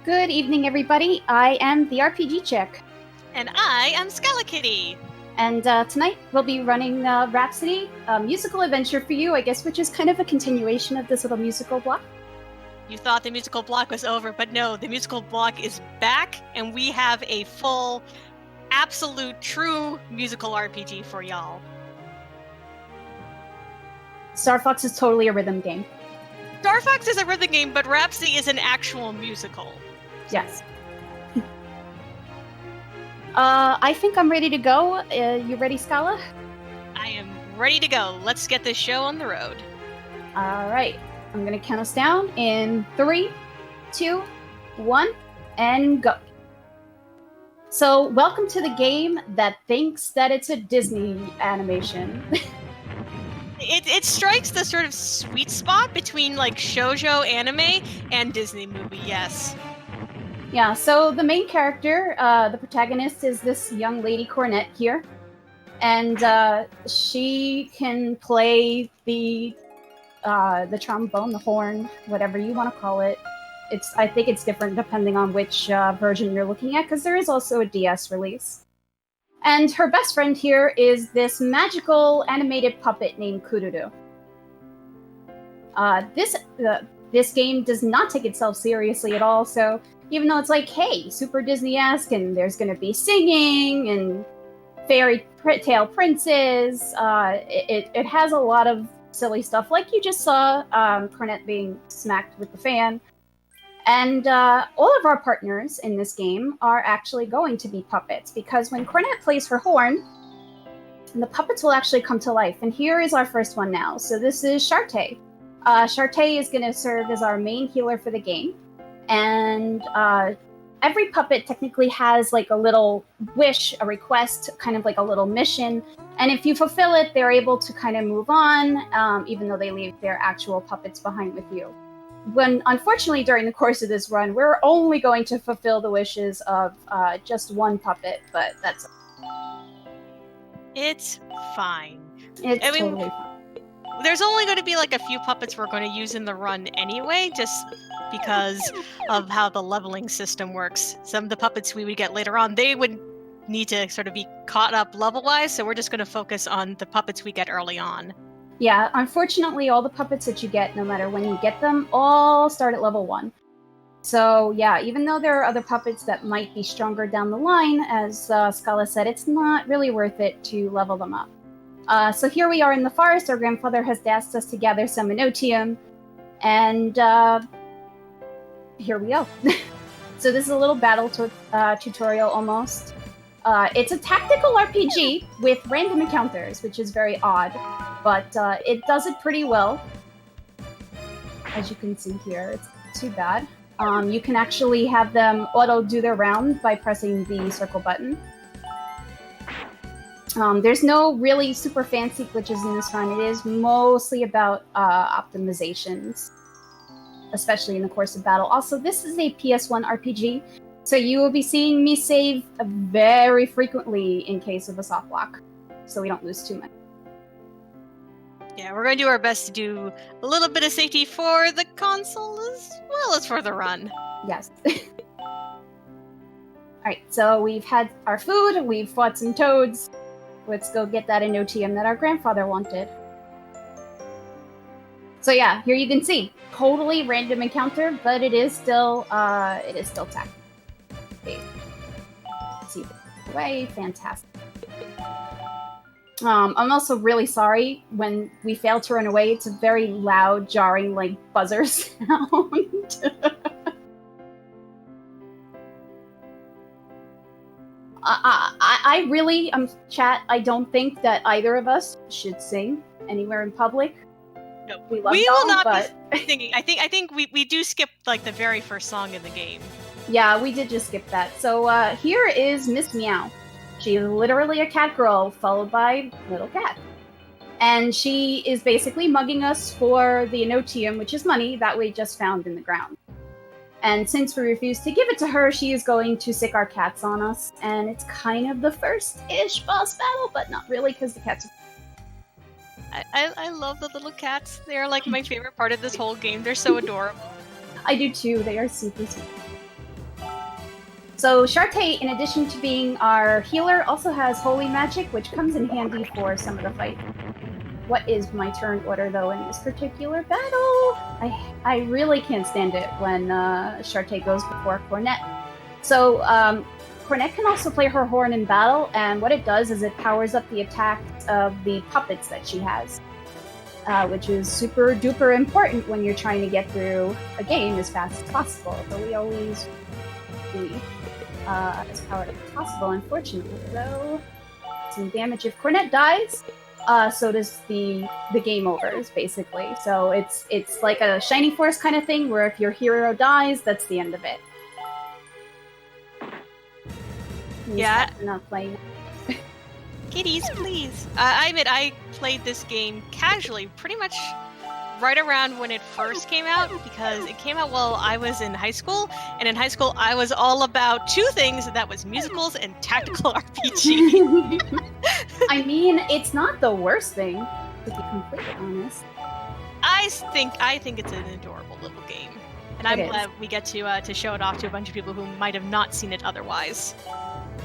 Good evening, everybody. I am theRPGchick. And I am Skellikitty. And tonight we'll be running Rhapsody, a musical adventure for you, I guess, which is kind of a continuation of this little musical block. You thought the musical block was over, but no, the musical block is back, and we have a full, absolute, true musical RPG for y'all. Star Fox is totally a rhythm game. Star Fox is a rhythm game, but Rhapsody is an actual musical. Yes. I think I'm ready to go. You ready, Scala? I am ready to go. Let's get this show on the road. All right. I'm going to count us down in 3, 2, 1, and go. So, welcome to the game that thinks that it's a Disney animation. It strikes the sort of sweet spot between, like, shoujo anime and Disney movie, yes. Yeah, so the main character, the protagonist, is this young lady cornet here. And she can play the trombone, the horn, whatever you want to call it. I think it's different depending on which version you're looking at, because there is also a DS release. And her best friend here is this magical animated puppet named Kururu. This game does not take itself seriously at all, so even though it's like, hey, super Disney-esque, and there's going to be singing and fairy tale princes, it has a lot of silly stuff, like you just saw Cornet being smacked with the fan. And all of our partners in this game are actually going to be puppets, because when Cornet plays her horn, the puppets will actually come to life. And here is our first one now. So this is Shartae. Shartae is going to serve as our main healer for the game. And every puppet technically has like a little wish, a request, kind of like a little mission. And if you fulfill it, they're able to kind of move on, even though they leave their actual puppets behind with you. When, unfortunately, during the course of this run, we're only going to fulfill the wishes of just one puppet, but that's... It's fine. Totally fine. There's only going to be like a few puppets we're going to use in the run anyway, just because of how the leveling system works. Some of the puppets we would get later on, they would need to sort of be caught up level-wise, so we're just going to focus on the puppets we get early on. Yeah, unfortunately, all the puppets that you get, no matter when you get them, all start at level 1. So yeah, even though there are other puppets that might be stronger down the line, as Scala said, it's not really worth it to level them up. So here we are in the forest. Our grandfather has asked us to gather some inotium, and here we go. So this is a little battle tutorial almost. It's a tactical RPG with random encounters, which is very odd, but it does it pretty well. As you can see here, it's not too bad. You can actually have them auto do their round by pressing the circle button. There's no really super fancy glitches in this run. It is mostly about optimizations, especially in the course of battle. Also, this is a PS1 RPG, so you will be seeing me save very frequently in case of a soft lock, so we don't lose too much. Yeah, we're going to do our best to do a little bit of safety for the console as well as for the run. Yes. Alright, so we've had our food, we've fought some toads. Let's go get that inotium that our grandfather wanted. So yeah, here you can see, totally random encounter, but it is still tactical. Okay. Let's see the way, fantastic. I'm also really sorry when we fail to run away. It's a very loud, jarring, like buzzer sound. I really, chat, I don't think that either of us should sing anywhere in public. No, we love we y'all, will not but... be singing. I think we do skip like the very first song in the game. Yeah, we did just skip that. So here is Miss Meow. She is literally a cat girl followed by little cat. And she is basically mugging us for the inotium, which is money that we just found in the ground. And since we refuse to give it to her, she is going to sick our cats on us. And it's kind of the first-ish boss battle, but not really, because the cats are... I love the little cats. They're like my favorite part of this whole game. They're so adorable. I do too. They are super sweet. So Shartae, in addition to being our healer, also has Holy Magic, which comes in handy for some of the fight. What is my turn order, though, in this particular battle? I really can't stand it when Shartae goes before Cornet. So Cornet can also play her horn in battle, and what it does is it powers up the attacks of the puppets that she has, which is super duper important when you're trying to get through a game as fast as possible. But we always be as powered up as possible. Unfortunately, though, some damage if Cornet dies. So does the game overs, basically. So it's like a Shining Force kind of thing, where if your hero dies, that's the end of it. Yeah. Not playing. Kitties, please. I admit I played this game casually, pretty much right around when it first came out, because it came out while I was in high school, and in high school I was all about two things, and that was musicals and tactical RPG. I mean, it's not the worst thing, to be completely honest. I think it's an adorable little game, and I'm glad we get to show it off to a bunch of people who might have not seen it otherwise.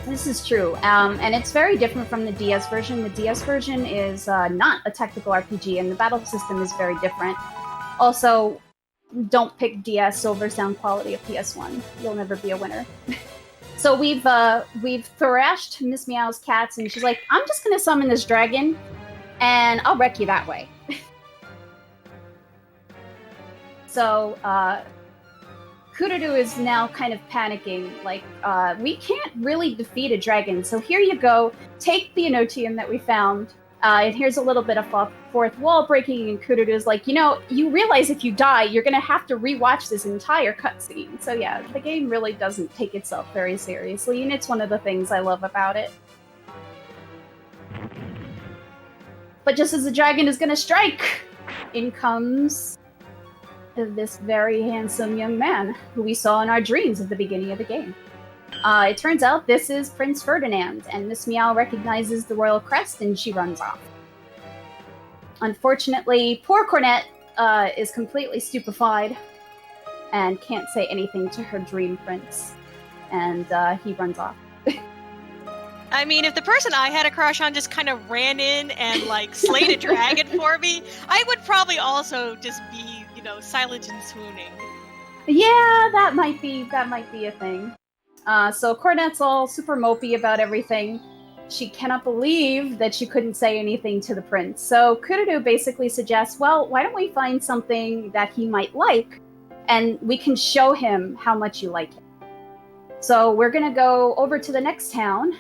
This is true, and it's very different from the DS version. The DS version is not a tactical RPG, and the battle system is very different. Also, don't pick DS over sound quality of PS1. You'll never be a winner. So we've thrashed Miss Meow's cats, and she's like, I'm just gonna summon this dragon, and I'll wreck you that way. So, Kururu is now kind of panicking, like, we can't really defeat a dragon, so here you go, take the Enochian that we found, and here's a little bit of fourth wall breaking, and Kururu is like, you realize if you die, you're gonna have to rewatch this entire cutscene. So yeah, the game really doesn't take itself very seriously, and it's one of the things I love about it. But just as the dragon is gonna strike, in comes this very handsome young man who we saw in our dreams at the beginning of the game. It turns out this is Prince Ferdinand, and Miss Meow recognizes the royal crest and she runs off. Unfortunately, poor Cornet is completely stupefied and can't say anything to her dream prince, and he runs off. I mean, if the person I had a crush on just kind of ran in and, like, slayed a dragon for me, I would probably also just be, silent and swooning. Yeah, that might be a thing. So Cornet's all super mopey about everything. She cannot believe that she couldn't say anything to the prince. So Kururu basically suggests, well, why don't we find something that he might like, and we can show him how much you like him. So we're gonna go over to the next town,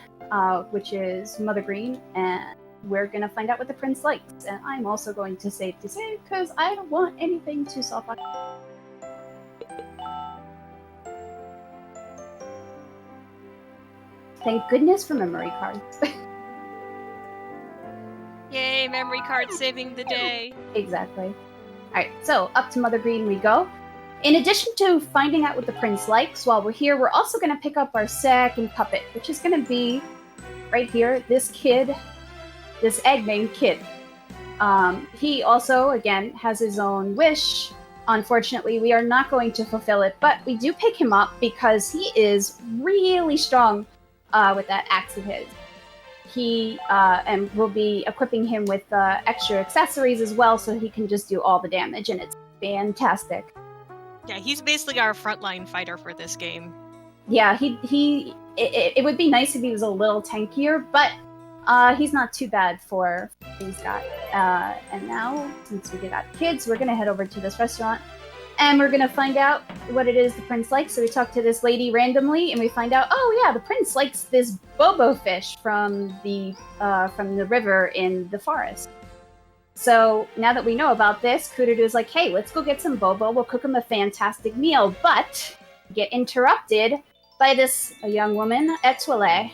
which is Mother Green, and we're gonna find out what the prince likes. And I'm also going to save because I don't want anything to soft lock. Thank goodness for memory cards. Yay, memory card saving the day. Exactly. Alright, so up to Mother Green we go. In addition to finding out what the prince likes while we're here, we're also going to pick up our second puppet, which is going to be right here, this kid, this egg named Kid. He also, again, has his own wish. Unfortunately, we are not going to fulfill it, but we do pick him up because he is really strong with that axe of his. And we'll be equipping him with extra accessories as well, so he can just do all the damage, and it's fantastic. Yeah, he's basically our frontline fighter for this game. Yeah, it would be nice if he was a little tankier, but he's not too bad for what he's got. And now, since we got kids, we're going to head over to this restaurant, and we're going to find out what it is the prince likes. So we talk to this lady randomly, and we find out, oh yeah, the prince likes this bobo fish from the river in the forest. So now that we know about this, Kururu is like, hey, let's go get some bobo. We'll cook him a fantastic meal. But get interrupted by a young woman, Etoile.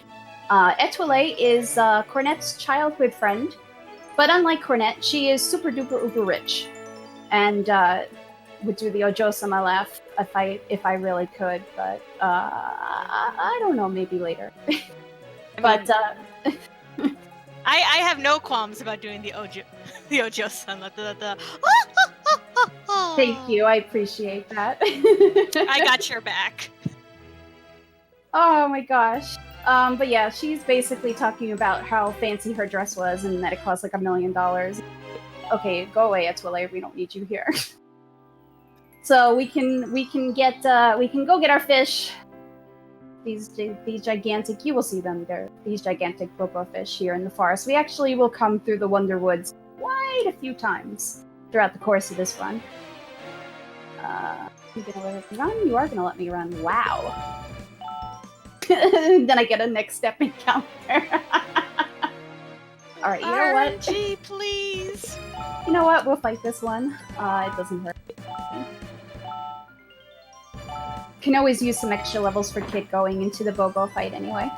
Etoile is Cornet's childhood friend. But unlike Cornet, she is super duper uber rich. And would do the Ojo-sama laugh if I really could. But I don't know, maybe later. But I have no qualms about doing the Ojo-sama. Thank you, I appreciate that. I got your back. Oh my gosh. But yeah, she's basically talking about how fancy her dress was and that it cost like $1 million. Okay, go away, Etwille. We don't need you here. So we can go get our fish. These gigantic, you will see them. They're these gigantic bobo fish here in the forest. We actually will come through the Wonder Woods quite a few times throughout the course of this run. You gonna let me run? You are gonna let me run. Wow. Then I get a next step encounter. Alright, you know what? RNG, please! You know what? We'll fight this one. It doesn't hurt. Can always use some extra levels for Kit going into the Bobo fight anyway.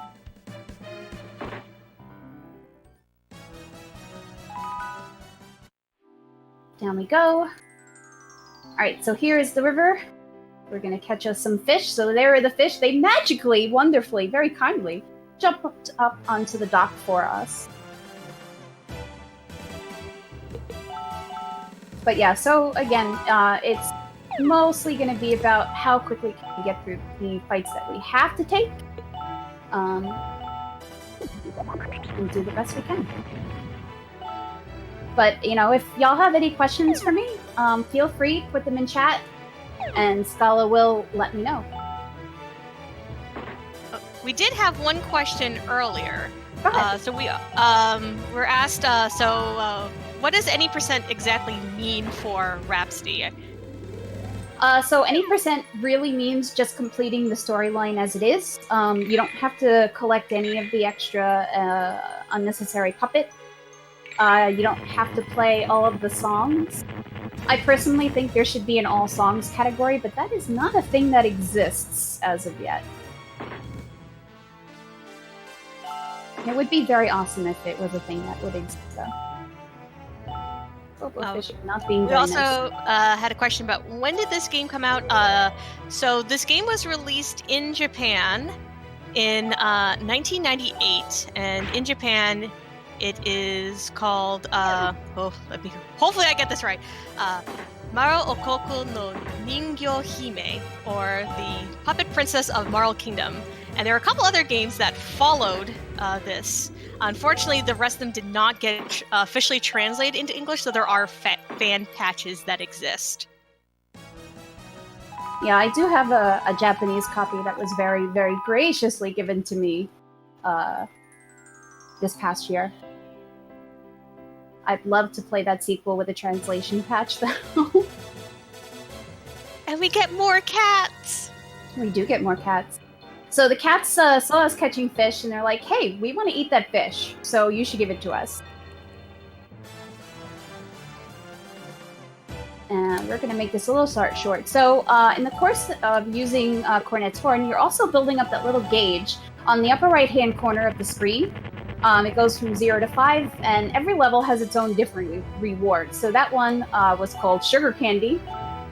Down we go. Alright, so here is the river. We're gonna catch us some fish. So there are the fish. They magically, wonderfully, very kindly jumped up onto the dock for us. But yeah, so again, it's mostly going to be about how quickly can we get through the fights that we have to take. And do the best we can. But, you know, if y'all have any questions for me, feel free to put them in chat, and Scala will let me know. We did have one question earlier. Go ahead. So we were asked, what does any percent exactly mean for Rhapsody? So any percent really means just completing the storyline as it is. You don't have to collect any of the extra unnecessary puppet. You don't have to play all of the songs. I personally think there should be an all songs category, but that is not a thing that exists as of yet. It would be very awesome if it was a thing that would exist, though. Not being we also had a question about when did this game come out? So this game was released in Japan in 1998, and in Japan it is called hopefully I get this right. Maro Okoku no Ningyo Hime, or the Puppet Princess of Marl Kingdom. And there are a couple other games that followed this. Unfortunately, the rest of them did not get officially translated into English, so there are fan patches that exist. Yeah, I do have a Japanese copy that was very, very graciously given to me this past year. I'd love to play that sequel with a translation patch, though. And we get more cats! We do get more cats. So the cats saw us catching fish, and they're like, hey, we want to eat that fish, so you should give it to us. And we're going to make this a little short. So in the course of using Cornet's Horn, you're also building up that little gauge on the upper right-hand corner of the screen. It goes from 0 to 5, and every level has its own different reward. So that one was called Sugar Candy.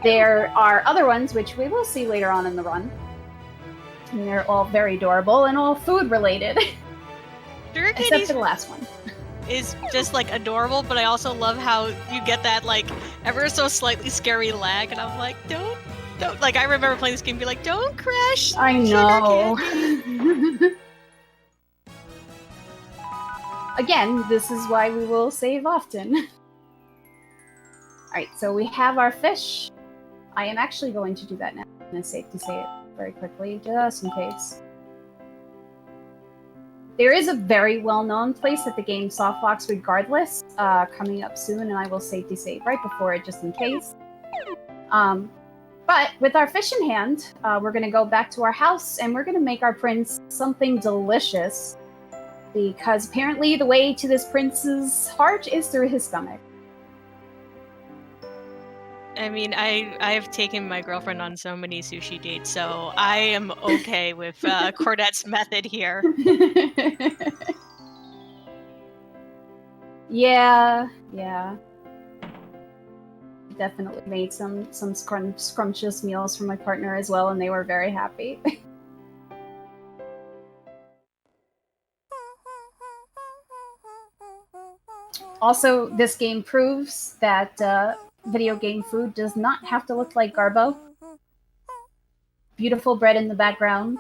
There are other ones, which we will see later on in the run. And they're all very adorable and all food related. Sugar Except for the last one. Is just like adorable, but I also love how you get that like ever so slightly scary lag, and I'm like, don't like I remember playing this game and be like, don't crash. I know. Again, this is why we will save often. Alright, so we have our fish. I am actually going to do that now. It's safe to say it very quickly, just in case. There is a very well-known place at the game Softbox regardless, coming up soon, and I will safely save right before it, just in case. But with our fish in hand, we're going to go back to our house, and we're going to make our prince something delicious, because apparently the way to this prince's heart is through his stomach. I mean, I have taken my girlfriend on so many sushi dates, so I am okay with Cornet's method here. Yeah. Definitely made some scrumptious meals for my partner as well, and they were very happy. Also, this game proves that video game food does not have to look like Garbo. Beautiful bread in the background.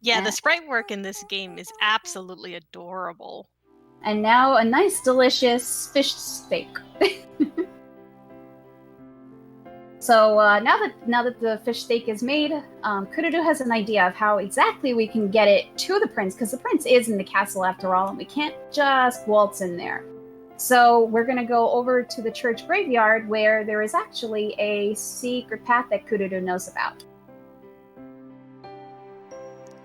Yeah, the sprite work in this game is absolutely adorable. And now a nice, delicious fish steak. So now that the fish steak is made, Kurudu has an idea of how exactly we can get it to the prince, because the prince is in the castle after all, and we can't just waltz in there. So we're going to go over to the church graveyard, where there is actually a secret path that Kurudu knows about.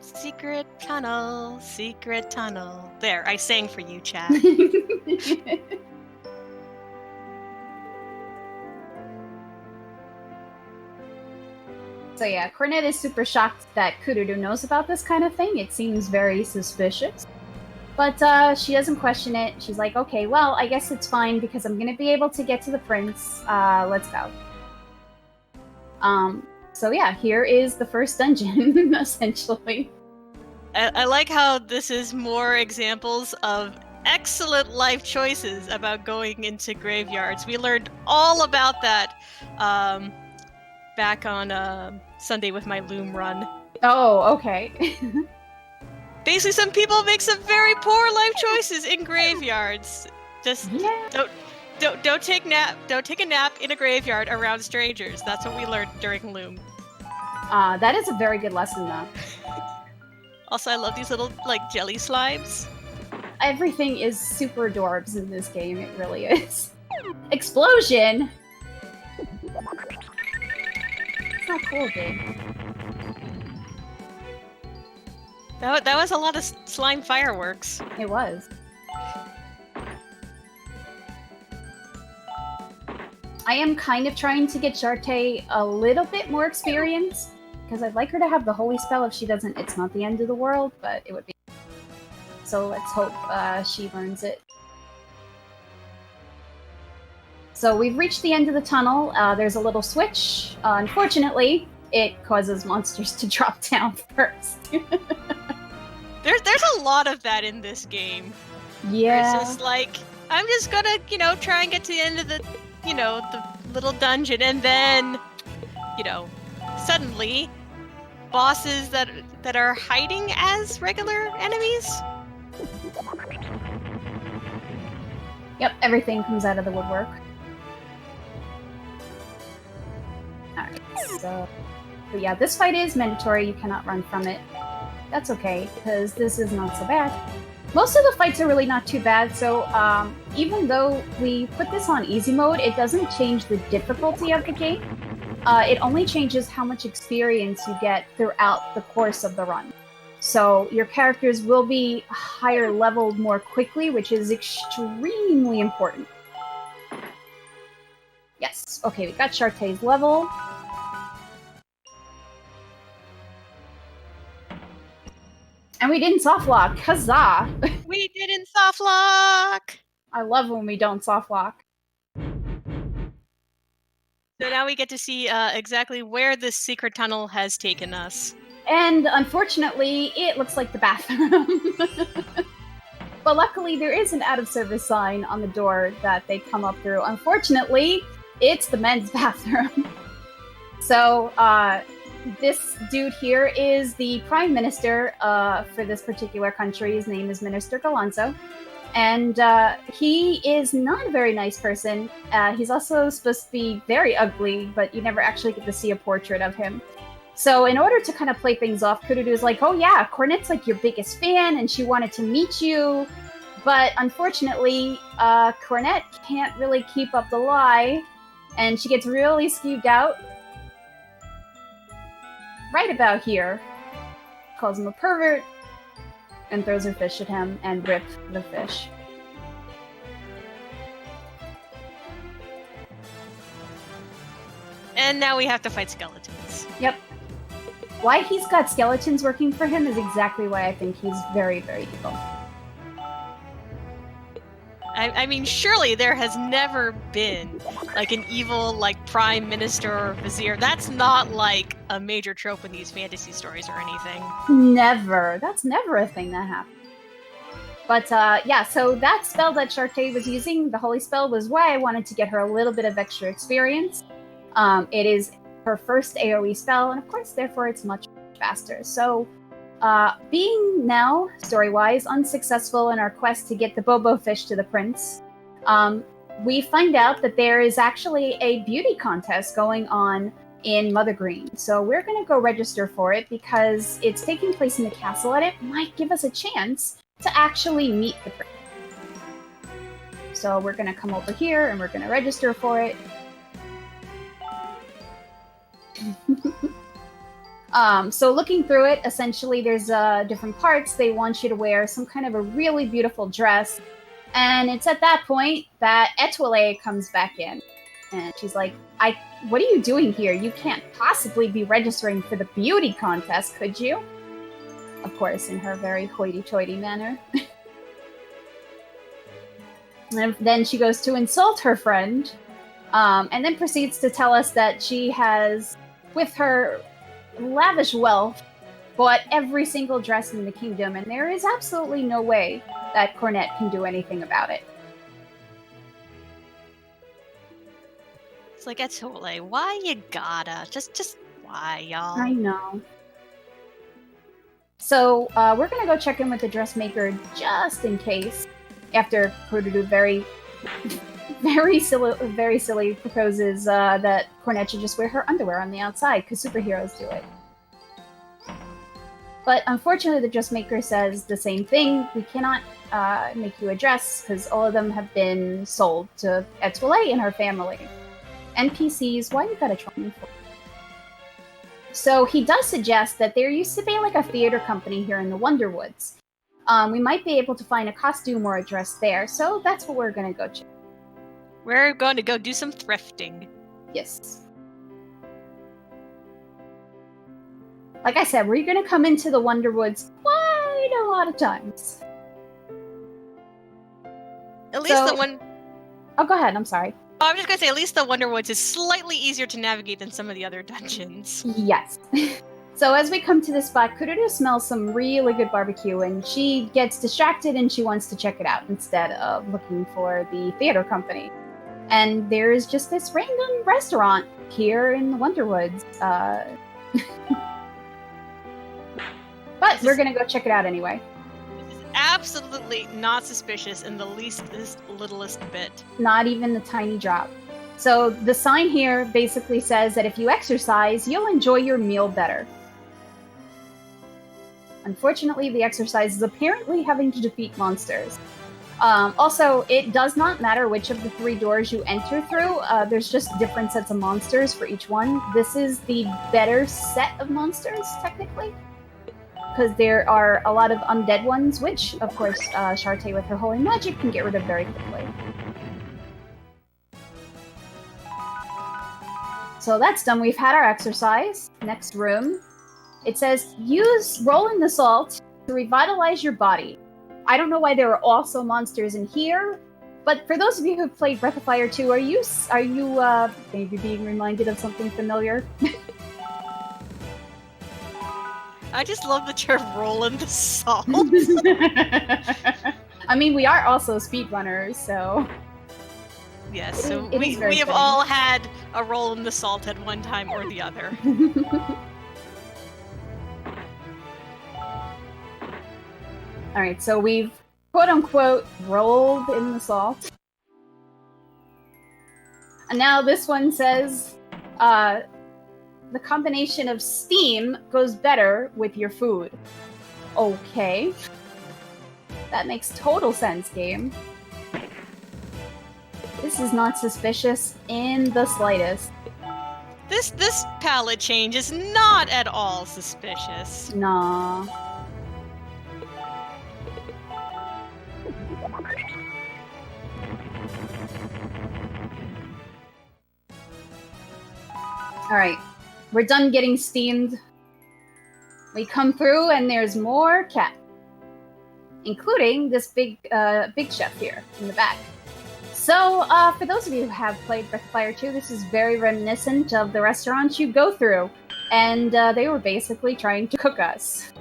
Secret tunnel, secret tunnel. There, I sang for you, chat. So yeah, Cornet is super shocked that Kurudu knows about this kind of thing. It seems very suspicious. But she doesn't question it. She's like, okay, well, I guess it's fine because I'm going to be able to get to the prince. Let's go. So yeah, here is the first dungeon, essentially. I like how this is more examples of excellent life choices about going into graveyards. We learned all about that back on Sunday with my Loom run. Oh, okay. Basically, some people make some very poor life choices in graveyards. Just don't take a nap in a graveyard around strangers. That's what we learned during Loom. That is a very good lesson, though. Also, I love these little jelly slimes. Everything is super adorbs in this game. It really is. Explosion. It's not cool, dude. That was a lot of slime fireworks. It was. I am kind of trying to get Charte a little bit more experience, because I'd like her to have the holy spell. If she doesn't, it's not the end of the world, but it would be. So let's hope she learns it. So we've reached the end of the tunnel. There's a little switch. Unfortunately, it causes monsters to drop down first. There's a lot of that in this game. Yeah. It's just like, I'm just gonna, try and get to the end of the, the little dungeon, and then, suddenly, bosses that are hiding as regular enemies. Yep, everything comes out of the woodwork. Alright, so yeah, this fight is mandatory. You cannot run from it. That's okay, because this is not so bad. Most of the fights are really not too bad, so even though we put this on easy mode, it doesn't change the difficulty of the game. It only changes how much experience you get throughout the course of the run. So your characters will be higher leveled more quickly, which is extremely important. Yes, okay, we got Charte's level. And we didn't softlock. Huzzah! We didn't softlock! I love when we don't softlock. So now we get to see exactly where this secret tunnel has taken us. And unfortunately, it looks like the bathroom. But luckily, there is an out-of-service sign on the door that they come up through. Unfortunately, it's the men's bathroom. So, this dude here is the prime minister for this particular country. His name is Minister Galanzo. And he is not a very nice person. He's also supposed to be very ugly, but you never actually get to see a portrait of him. So in order to kind of play things off, Kurudu is like, oh yeah, Cornet's like your biggest fan, and she wanted to meet you. But unfortunately, Cornet can't really keep up the lie, and she gets really skewed out. Right about here. Calls him a pervert, and throws her fish at him, and rip the fish. And now we have to fight skeletons. Yep. Why he's got skeletons working for him is exactly why I think he's very, very evil. I mean, surely there has never been, like, an evil, like, prime minister or vizier. That's not, like, a major trope in these fantasy stories or anything. Never. That's never a thing that happens. But, yeah, so that spell that Charte was using, the Holy Spell, was why I wanted to get her a little bit of extra experience. It is her first AoE spell, and of course, therefore, it's much faster. So, being now, story-wise, unsuccessful in our quest to get the Bobo fish to the prince, we find out that there is actually a beauty contest going on in Mother Green. So we're going to go register for it because it's taking place in the castle and it might give us a chance to actually meet the prince. So we're going to come over here and we're going to register for it. So looking through it, essentially there's different parts. They want you to wear some kind of a really beautiful dress. And it's at that point that Etoile comes back in. And she's like, what are you doing here? You can't possibly be registering for the beauty contest, could you? Of course, in her very hoity-toity manner. And then she goes to insult her friend, and then proceeds to tell us that she has, with her lavish wealth, bought every single dress in the kingdom, and there is absolutely no way that Cornet can do anything about it. It's like, Etoile, why you gotta? Just why, y'all? I know. So, we're gonna go check in with the dressmaker just in case, after Kurudu very silly proposes that Cornet should just wear her underwear on the outside, because superheroes do it. But unfortunately, the dressmaker says the same thing. We cannot make you a dress, because all of them have been sold to Etoile and her family. NPCs, why you gotta troll me for? So he does suggest that there used to be like a theater company here in the Wonderwoods. We might be able to find a costume or a dress there, so that's what we're gonna go check. We're going to go do some thrifting. Yes. Like I said, we're gonna come into the Wonderwoods quite a lot of times. At least the one... Oh, go ahead, I'm sorry. I'm just gonna say, at least the Wonderwoods is slightly easier to navigate than some of the other dungeons. Yes. So as we come to this spot, Kurudu smells some really good barbecue, and she gets distracted and she wants to check it out instead of looking for the theater company. And there is just this random restaurant here in the Wonderwoods. But we're gonna go check it out anyway. This is absolutely not suspicious in the littlest bit. Not even the tiny drop. So the sign here basically says that if you exercise, you'll enjoy your meal better. Unfortunately, the exercise is apparently having to defeat monsters. Also, it does not matter which of the 3 doors you enter through. There's just different sets of monsters for each one. This is the better set of monsters, technically. Because there are a lot of undead ones, which, of course, Shartae with her holy magic can get rid of very quickly. So that's done. We've had our exercise. Next room. It says, use roll in the salt to revitalize your body. I don't know why there are also monsters in here, but for those of you who've played Breath of Fire 2, are you maybe being reminded of something familiar? I just love that you're rolling the salt. I mean, we are also speedrunners, so... Yes, so we have all had a roll in the salt at one time or the other. Alright, so we've quote-unquote rolled in the salt. And now this one says, the combination of steam goes better with your food. Okay. That makes total sense, game. This is not suspicious in the slightest. This palette change is not at all suspicious. Nah. Alright. We're done getting steamed. We come through and there's more cat. Including this big chef here in the back. So, for those of you who have played Breath of Fire 2, this is very reminiscent of the restaurants you go through. And they were basically trying to cook us.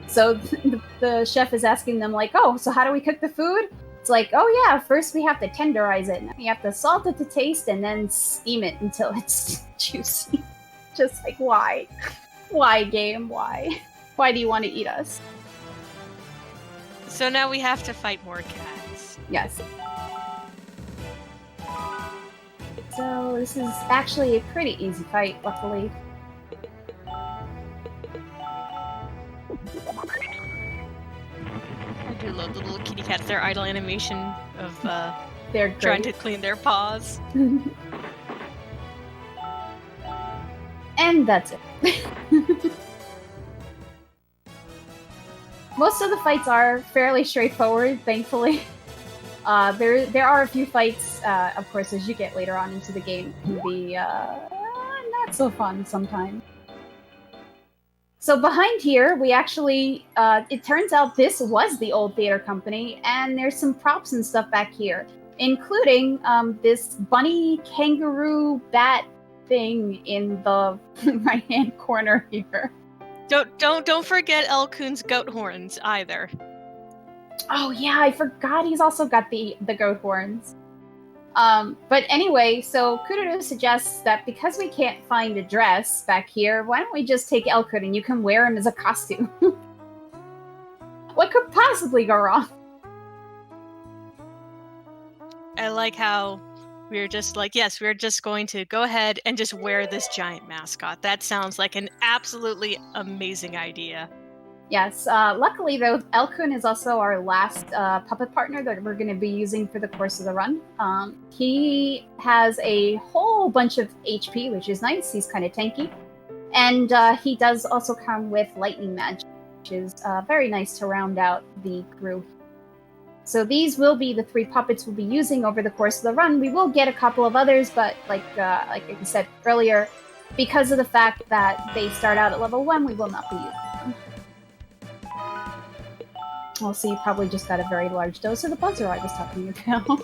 So the chef is asking them like, oh, so how do we cook the food? It's like, oh yeah, first we have to tenderize it. And then we have to salt it to taste and then steam it until it's juicy. Just like, why? Why, game? Why? Why do you want to eat us? So now we have to fight more cats. Yes. So this is actually a pretty easy fight, luckily. I do love the little kitty cats, their idle animation of They're trying to great. clean their paws. And that's it. Most of the fights are fairly straightforward, thankfully. There are a few fights, of course, as you get later on into the game, can be not so fun sometimes. So behind here, we actually, it turns out this was the old theater company, and there's some props and stuff back here, including this bunny kangaroo bat thing in the right-hand corner here. Don't forget Elkun's goat horns either. Oh yeah, I forgot he's also got the goat horns. But anyway, so Kururu suggests that because we can't find a dress back here, why don't we just take Elkun and you can wear him as a costume? What could possibly go wrong? I like how we're just like, yes, we're just going to go ahead and just wear this giant mascot. That sounds like an absolutely amazing idea. Yes, luckily though, Elkun is also our last puppet partner that we're going to be using for the course of the run. He has a whole bunch of HP, which is nice. He's kind of tanky. And he does also come with lightning magic, which is very nice to round out the crew. So these will be the 3 puppets we'll be using over the course of the run. We will get a couple of others, but like I said earlier, because of the fact that they start out at level 1, we will not be using them. Also, you probably just got a very large dose of the buzzer I was talking about.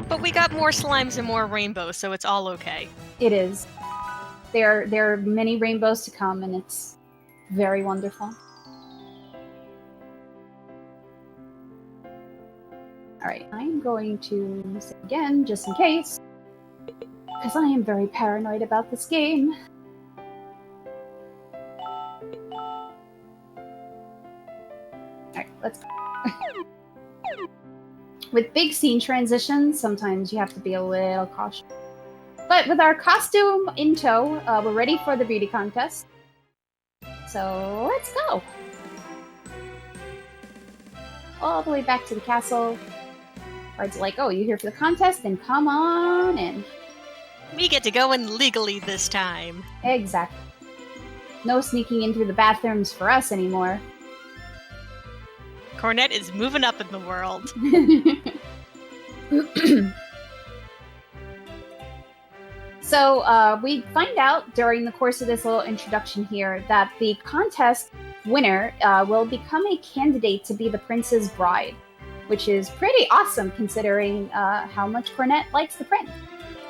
But we got more slimes and more rainbows, so it's all okay. It is. There are many rainbows to come, and it's very wonderful. Alright, I'm going to say again, just in case, because I am very paranoid about this game. Alright, let's go. With big scene transitions, sometimes you have to be a little cautious. But with our costume in tow, we're ready for the beauty contest. So let's go! All the way back to the castle. Guards are like, oh, you here for the contest? Then come on in. We get to go in legally this time. Exactly. No sneaking in through the bathrooms for us anymore. Cornet is moving up in the world. So we find out during the course of this little introduction here that the contest winner will become a candidate to be the prince's bride, which is pretty awesome considering how much Cornet likes the prince.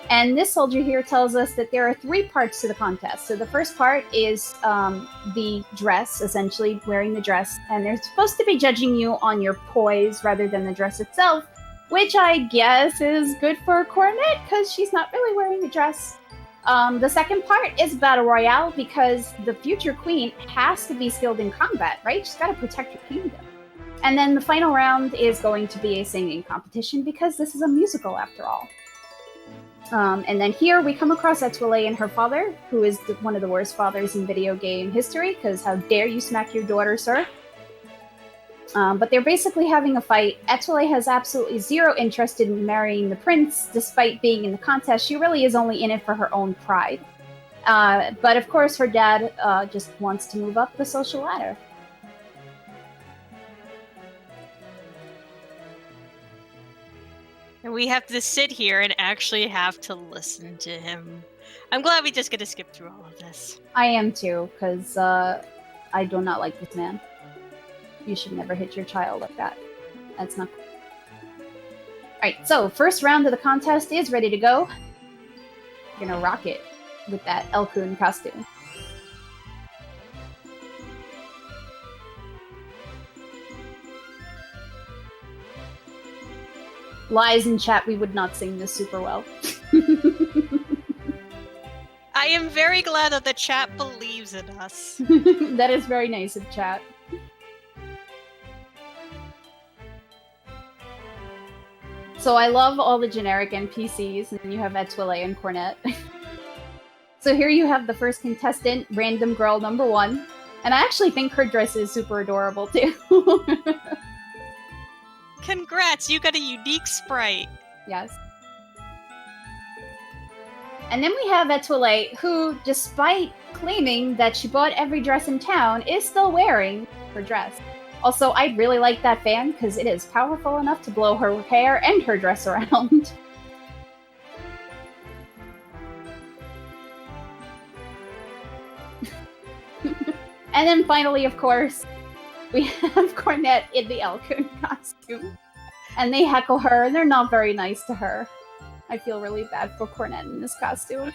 And this soldier here tells us that there are 3 parts to the contest. So the first part is the dress, essentially wearing the dress. And they're supposed to be judging you on your poise rather than the dress itself, which I guess is good for Cornet because she's not really wearing a dress. The second part is Battle Royale because the future queen has to be skilled in combat, right? She's got to protect her kingdom. And then the final round is going to be a singing competition because this is a musical after all. And then here we come across Etoile and her father, who is one of the worst fathers in video game history, because how dare you smack your daughter, sir? But they're basically having a fight. Etoile has absolutely zero interest in marrying the prince, despite being in the contest. She really is only in it for her own pride. But of course, her dad just wants to move up the social ladder. And we have to sit here and actually have to listen to him. I'm glad we just get to skip through all of this. I am too, because I do not like this man. You should never hit your child like that. That's not cool. Alright, so first round of the contest is ready to go. We're gonna rock it with that Elkun costume. Lies in chat, we would not sing this super well. I am very glad that the chat believes in us. That is very nice of chat. So I love all the generic NPCs, and then you have Etoile and Cornet. So here you have the first contestant, Random Girl number 1. And I actually think her dress is super adorable, too. Congrats, you got a unique sprite. Yes. And then we have Etoile, who, despite claiming that she bought every dress in town, is still wearing her dress. Also, I really like that fan, because it is powerful enough to blow her hair and her dress around. And then finally, of course, we have Cornet in the Elcoon costume. And they heckle her, and they're not very nice to her. I feel really bad for Cornet in this costume.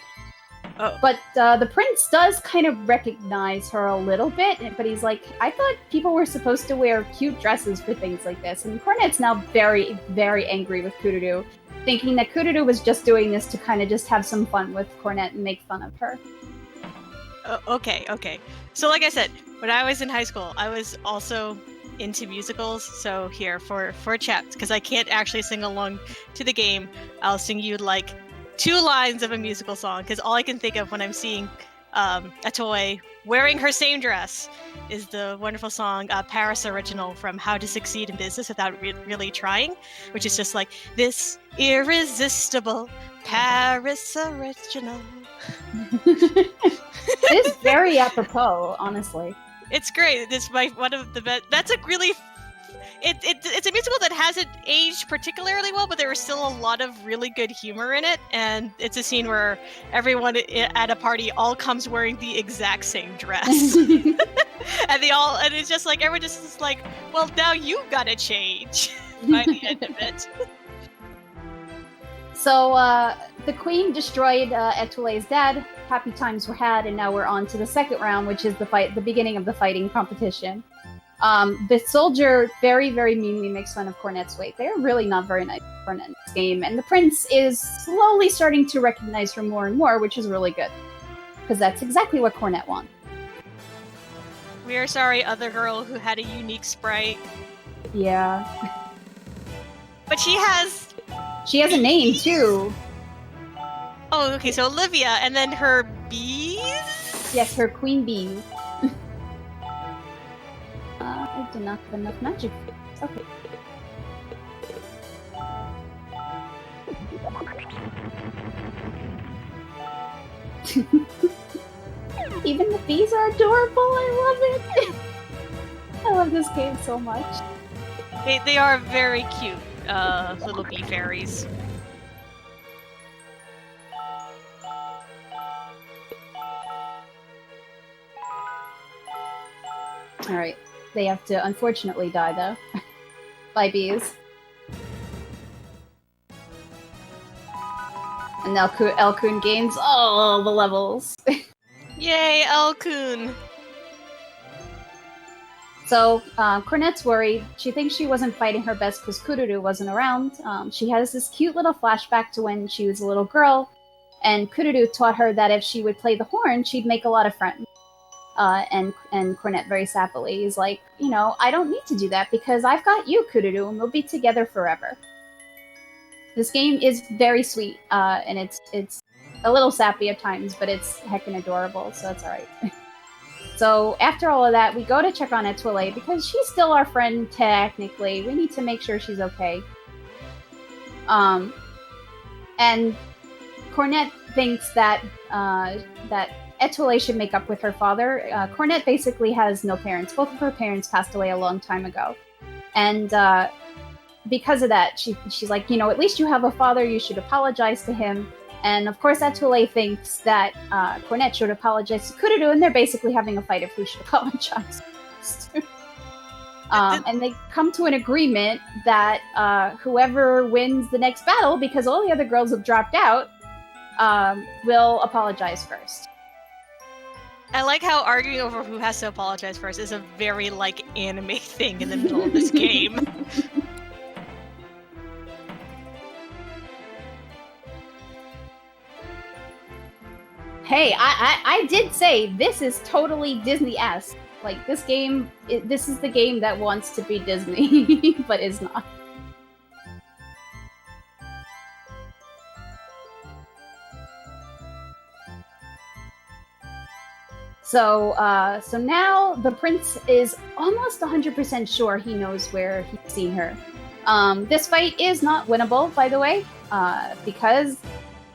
Oh. But the prince does kind of recognize her a little bit, but he's like, I thought people were supposed to wear cute dresses for things like this. And Cornet's now very, very angry with Kururu, thinking that Kururu was just doing this to kind of just have some fun with Cornet and make fun of her. Okay. So like I said, when I was in high school, I was also into musicals. So here, for chat, because I can't actually sing along to the game, I'll sing you like 2 lines of a musical song, because all I can think of when I'm seeing Etoile wearing her same dress is the wonderful song Paris Original from How to Succeed in Business Without Really Trying, which is just like, this irresistible Paris Original. It is very apropos, honestly. It's great. It's one of the best. That's a really... It's a musical that hasn't aged particularly well, but there was still a lot of really good humor in it, and it's a scene where everyone at a party all comes wearing the exact same dress. and it's just like, everyone just is like, well, now you've got to change by the end of it. So, the queen destroyed Etoile's dad, happy times were had, and now we're on to the second round, which is the beginning of the fighting competition. The soldier very, very meanly makes fun of Cornet's weight. They're really not very nice to Cornet in this game, and the prince is slowly starting to recognize her more and more, which is really good. Because that's exactly what Cornet wants. We are sorry, other girl who had a unique sprite. Yeah. But she has a name, too. Oh, okay, so Olivia, and then her bees? Yes, her queen bee. I did not have enough magic. Okay. Even the bees are adorable. I love it. I love this game so much. They are very cute, little bee fairies. Alright. They have to unfortunately die, though. By bees. And Elcoon gains all the levels. Yay, Elcoon! So, Cornet's worried. She thinks she wasn't fighting her best because Kururu wasn't around. She has this cute little flashback to when she was a little girl, and Kururu taught her that if she would play the horn, she'd make a lot of friends. And Cornet very sappily is like, you know, I don't need to do that because I've got you, Kururu, and we'll be together forever. This game is very sweet, and it's a little sappy at times, but it's heckin' adorable, so it's alright. So after all of that, we go to check on Etoile because she's still our friend technically. We need to make sure she's okay. And Cornet thinks that that Etoile should make up with her father. Cornet basically has no parents. Both of her parents passed away a long time ago. And because of that, she's like, you know, at least you have a father, you should apologize to him. And of course, Etoile thinks that Cornet should apologize to Kururu, and they're basically having a fight of who should apologize first. And they come to an agreement that whoever wins the next battle, because all the other girls have dropped out, will apologize first. I like how arguing over who has to apologize first is a very, like, anime thing in the middle of this game. Hey, I did say this is totally Disney-esque. Like, this game, this is the game that wants to be Disney, but is not. So now the prince is almost 100% sure he knows where he's seen her. This fight is not winnable, by the way, because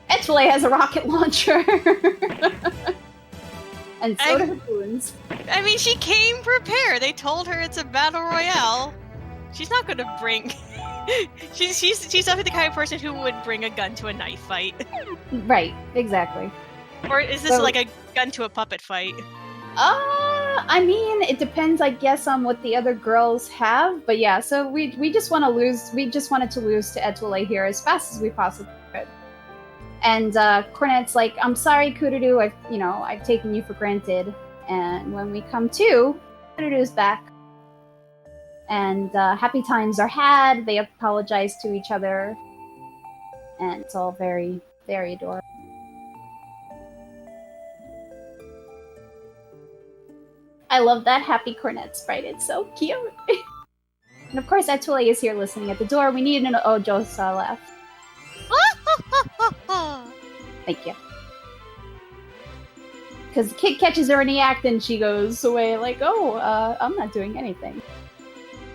Etoile has a rocket launcher. And so do her goons. I mean, she came prepared. They told her it's a battle royale. She's not going to bring... she's definitely the kind of person who would bring a gun to a knife fight. Right, exactly. Or is this like a gun to a puppet fight? I mean, it depends, I guess, on what the other girls have. But yeah, so we just want to lose. We just wanted to lose to Etoile here as fast as we possibly could. And Cornette's like, "I'm sorry, Kurudu. I've taken you for granted." And when we come to, Kurudu's back, and happy times are had. They apologize to each other, and it's all very, very adorable. I love that happy Cornette sprite. It's so cute. And of course, Etoile is here listening at the door. We need an Ojosa laugh. Thank you. Because the kid catches her in the act and she goes away like, I'm not doing anything.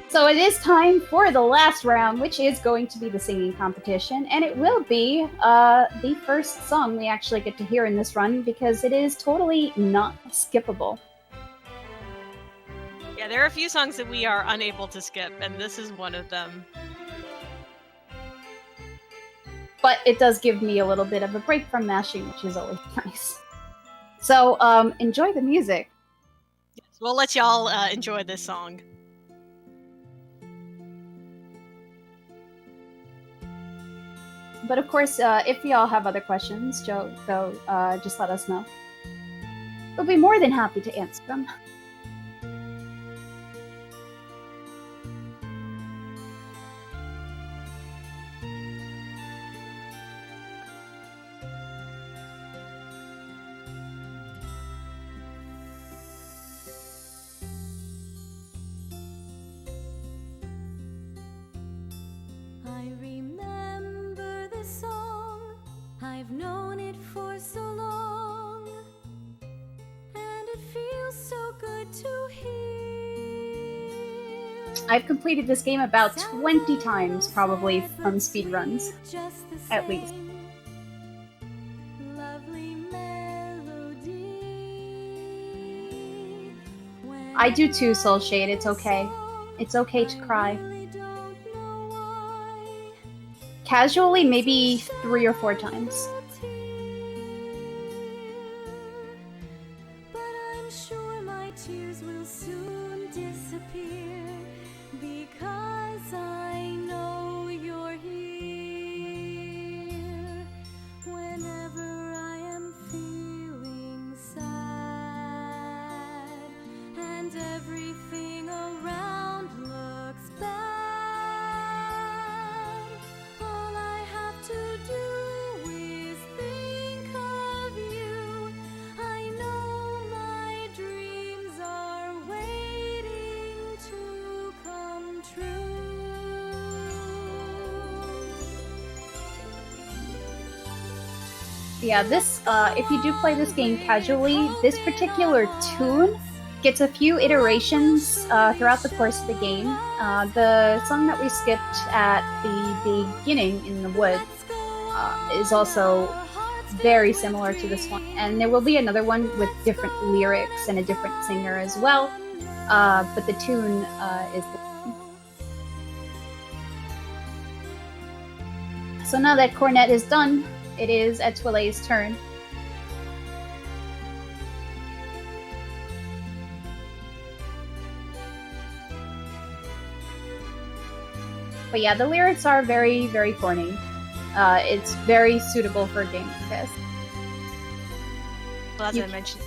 So it is time for the last round, which is going to be the singing competition. And it will be the first song we actually get to hear in this run because it is totally not skippable. Yeah, there are a few songs that we are unable to skip, and this is one of them. But it does give me a little bit of a break from mashing, which is always nice. So, enjoy the music. Yes, we'll let y'all enjoy this song. But of course, if y'all have other questions, just let us know. We'll be more than happy to answer them. I remember the song, I've known it for so long, and it feels so good to hear. I've completed this game about 20 times, probably, from speedruns, at least. I do too, Soulshade, it's okay. It's okay to cry. Casually, maybe 3 or 4 times. But I'm sure my tears will soon disappear because I know you're here. Whenever I am feeling sad and everything around looks bad, to do is think of you. I know my dreams are waiting to come true. Yeah, this, if you do play this game casually, this particular tune gets a few iterations throughout the course of the game. The song that we skipped at the beginning in the woods is also very similar to this one. And there will be another one with different lyrics and a different singer as well. But the tune is the same. So now that Cornette is done, it is Etoile's turn. But yeah, the lyrics are very, very corny. It's very suitable for a game like this. Well, as I mentioned...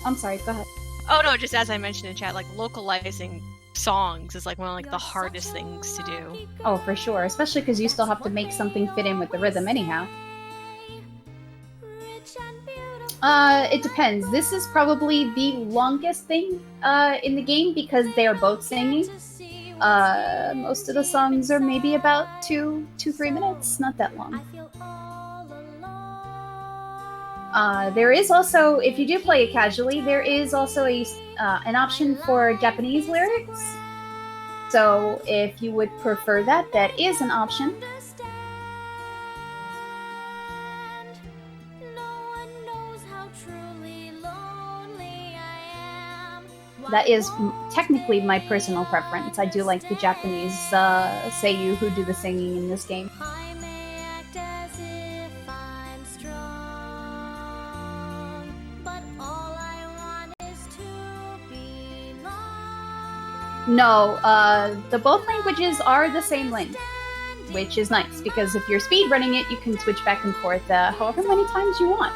I'm sorry, go ahead. Oh no, just as I mentioned in chat, like, localizing songs is like one of like the hardest things to do. Oh, for sure. Especially because you still have to make something fit in with the rhythm anyhow. It depends. This is probably the longest thing in the game because they are both singing. Most of the songs are maybe about 3 minutes, not that long. There is also, if you do play it casually, there is also an option for Japanese lyrics. So if you would prefer that, that is an option. That is technically my personal preference. I do like the Japanese seiyuu who do the singing in this game. No, the both languages are the same language, which is nice, because if you're speedrunning it, you can switch back and forth however many times you want.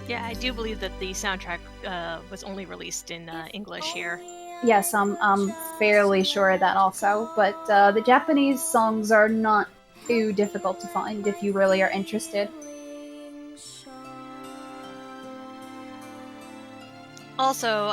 Yeah, I do believe that the soundtrack was only released in English here. Yes, I'm fairly sure of that also, but the Japanese songs are not too difficult to find if you really are interested. Also,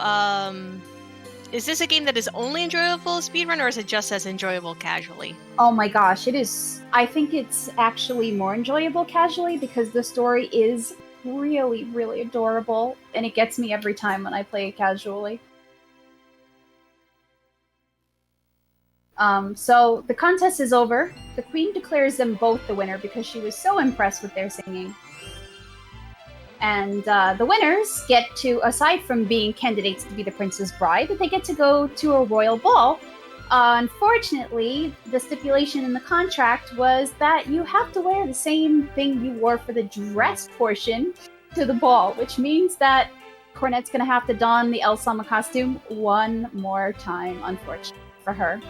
is this a game that is only enjoyable speedrun, or is it just as enjoyable casually? Oh my gosh, it is. I think it's actually more enjoyable casually because the story is really, really adorable, and it gets me every time when I play it casually. So the contest is over. The queen declares them both the winner because she was so impressed with their singing. And the winners get to, aside from being candidates to be the prince's bride, they get to go to a royal ball. Unfortunately, the stipulation in the contract was that you have to wear the same thing you wore for the dress portion to the ball, which means that Cornette's going to have to don the El Sama costume one more time, unfortunately for her.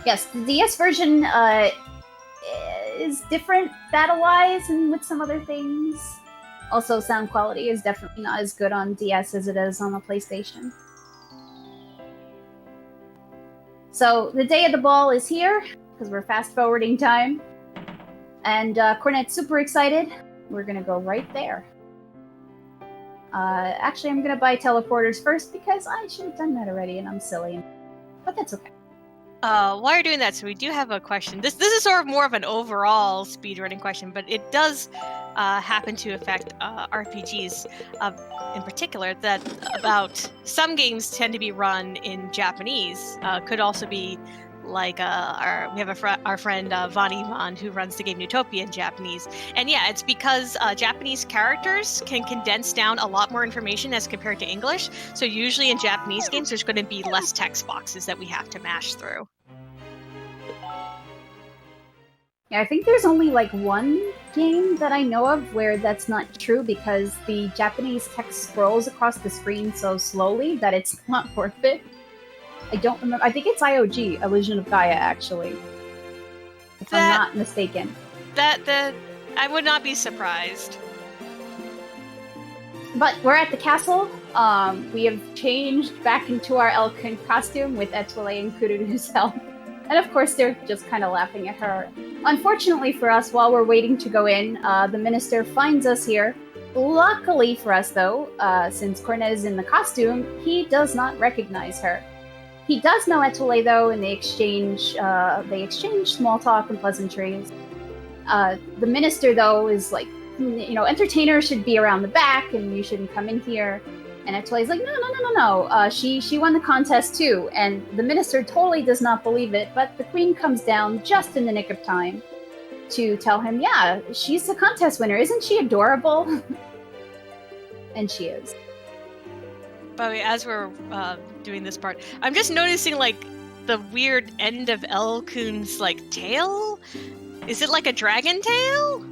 Yes, the DS version is different battle-wise and with some other things. Also, sound quality is definitely not as good on DS as it is on the PlayStation. So, the day of the ball is here, because we're fast-forwarding time. And Cornette's super excited. We're going to go right there. Actually, I'm going to buy teleporters first, because I should have done that already, and I'm silly. But that's okay. While you're doing that, so we do have a question. This is sort of more of an overall speedrunning question, but it does happen to affect RPGs in particular. That about some games tend to be run in Japanese. Could also be like we have our friend Vani Ivan who runs the game Utopia in Japanese. And yeah, it's because Japanese characters can condense down a lot more information as compared to English. So usually in Japanese games, there's going to be less text boxes that we have to mash through. Yeah, I think there's only like one game that I know of where that's not true because the Japanese text scrolls across the screen so slowly that it's not worth it. I don't remember. I think it's IOG, Illusion of Gaia, actually. If I'm not mistaken. I would not be surprised. But we're at the castle. We have changed back into our Elkun costume with Etoile and Kururu's help. And of course, they're just kind of laughing at her. Unfortunately for us, while we're waiting to go in, the minister finds us here. Luckily for us, though, since Cornette is in the costume, he does not recognize her. He does know Etoile, though, and they exchange small talk and pleasantries. The minister, though, is like, entertainers should be around the back, and you shouldn't come in here. And Etoile's like, no. She won the contest, too. And the minister totally does not believe it, but the queen comes down just in the nick of time to tell him, yeah, she's the contest winner. Isn't she adorable? And she is. By the way, as we're doing this part, I'm just noticing, like, the weird end of Elkun's, like, tail? Is it like a dragon tail?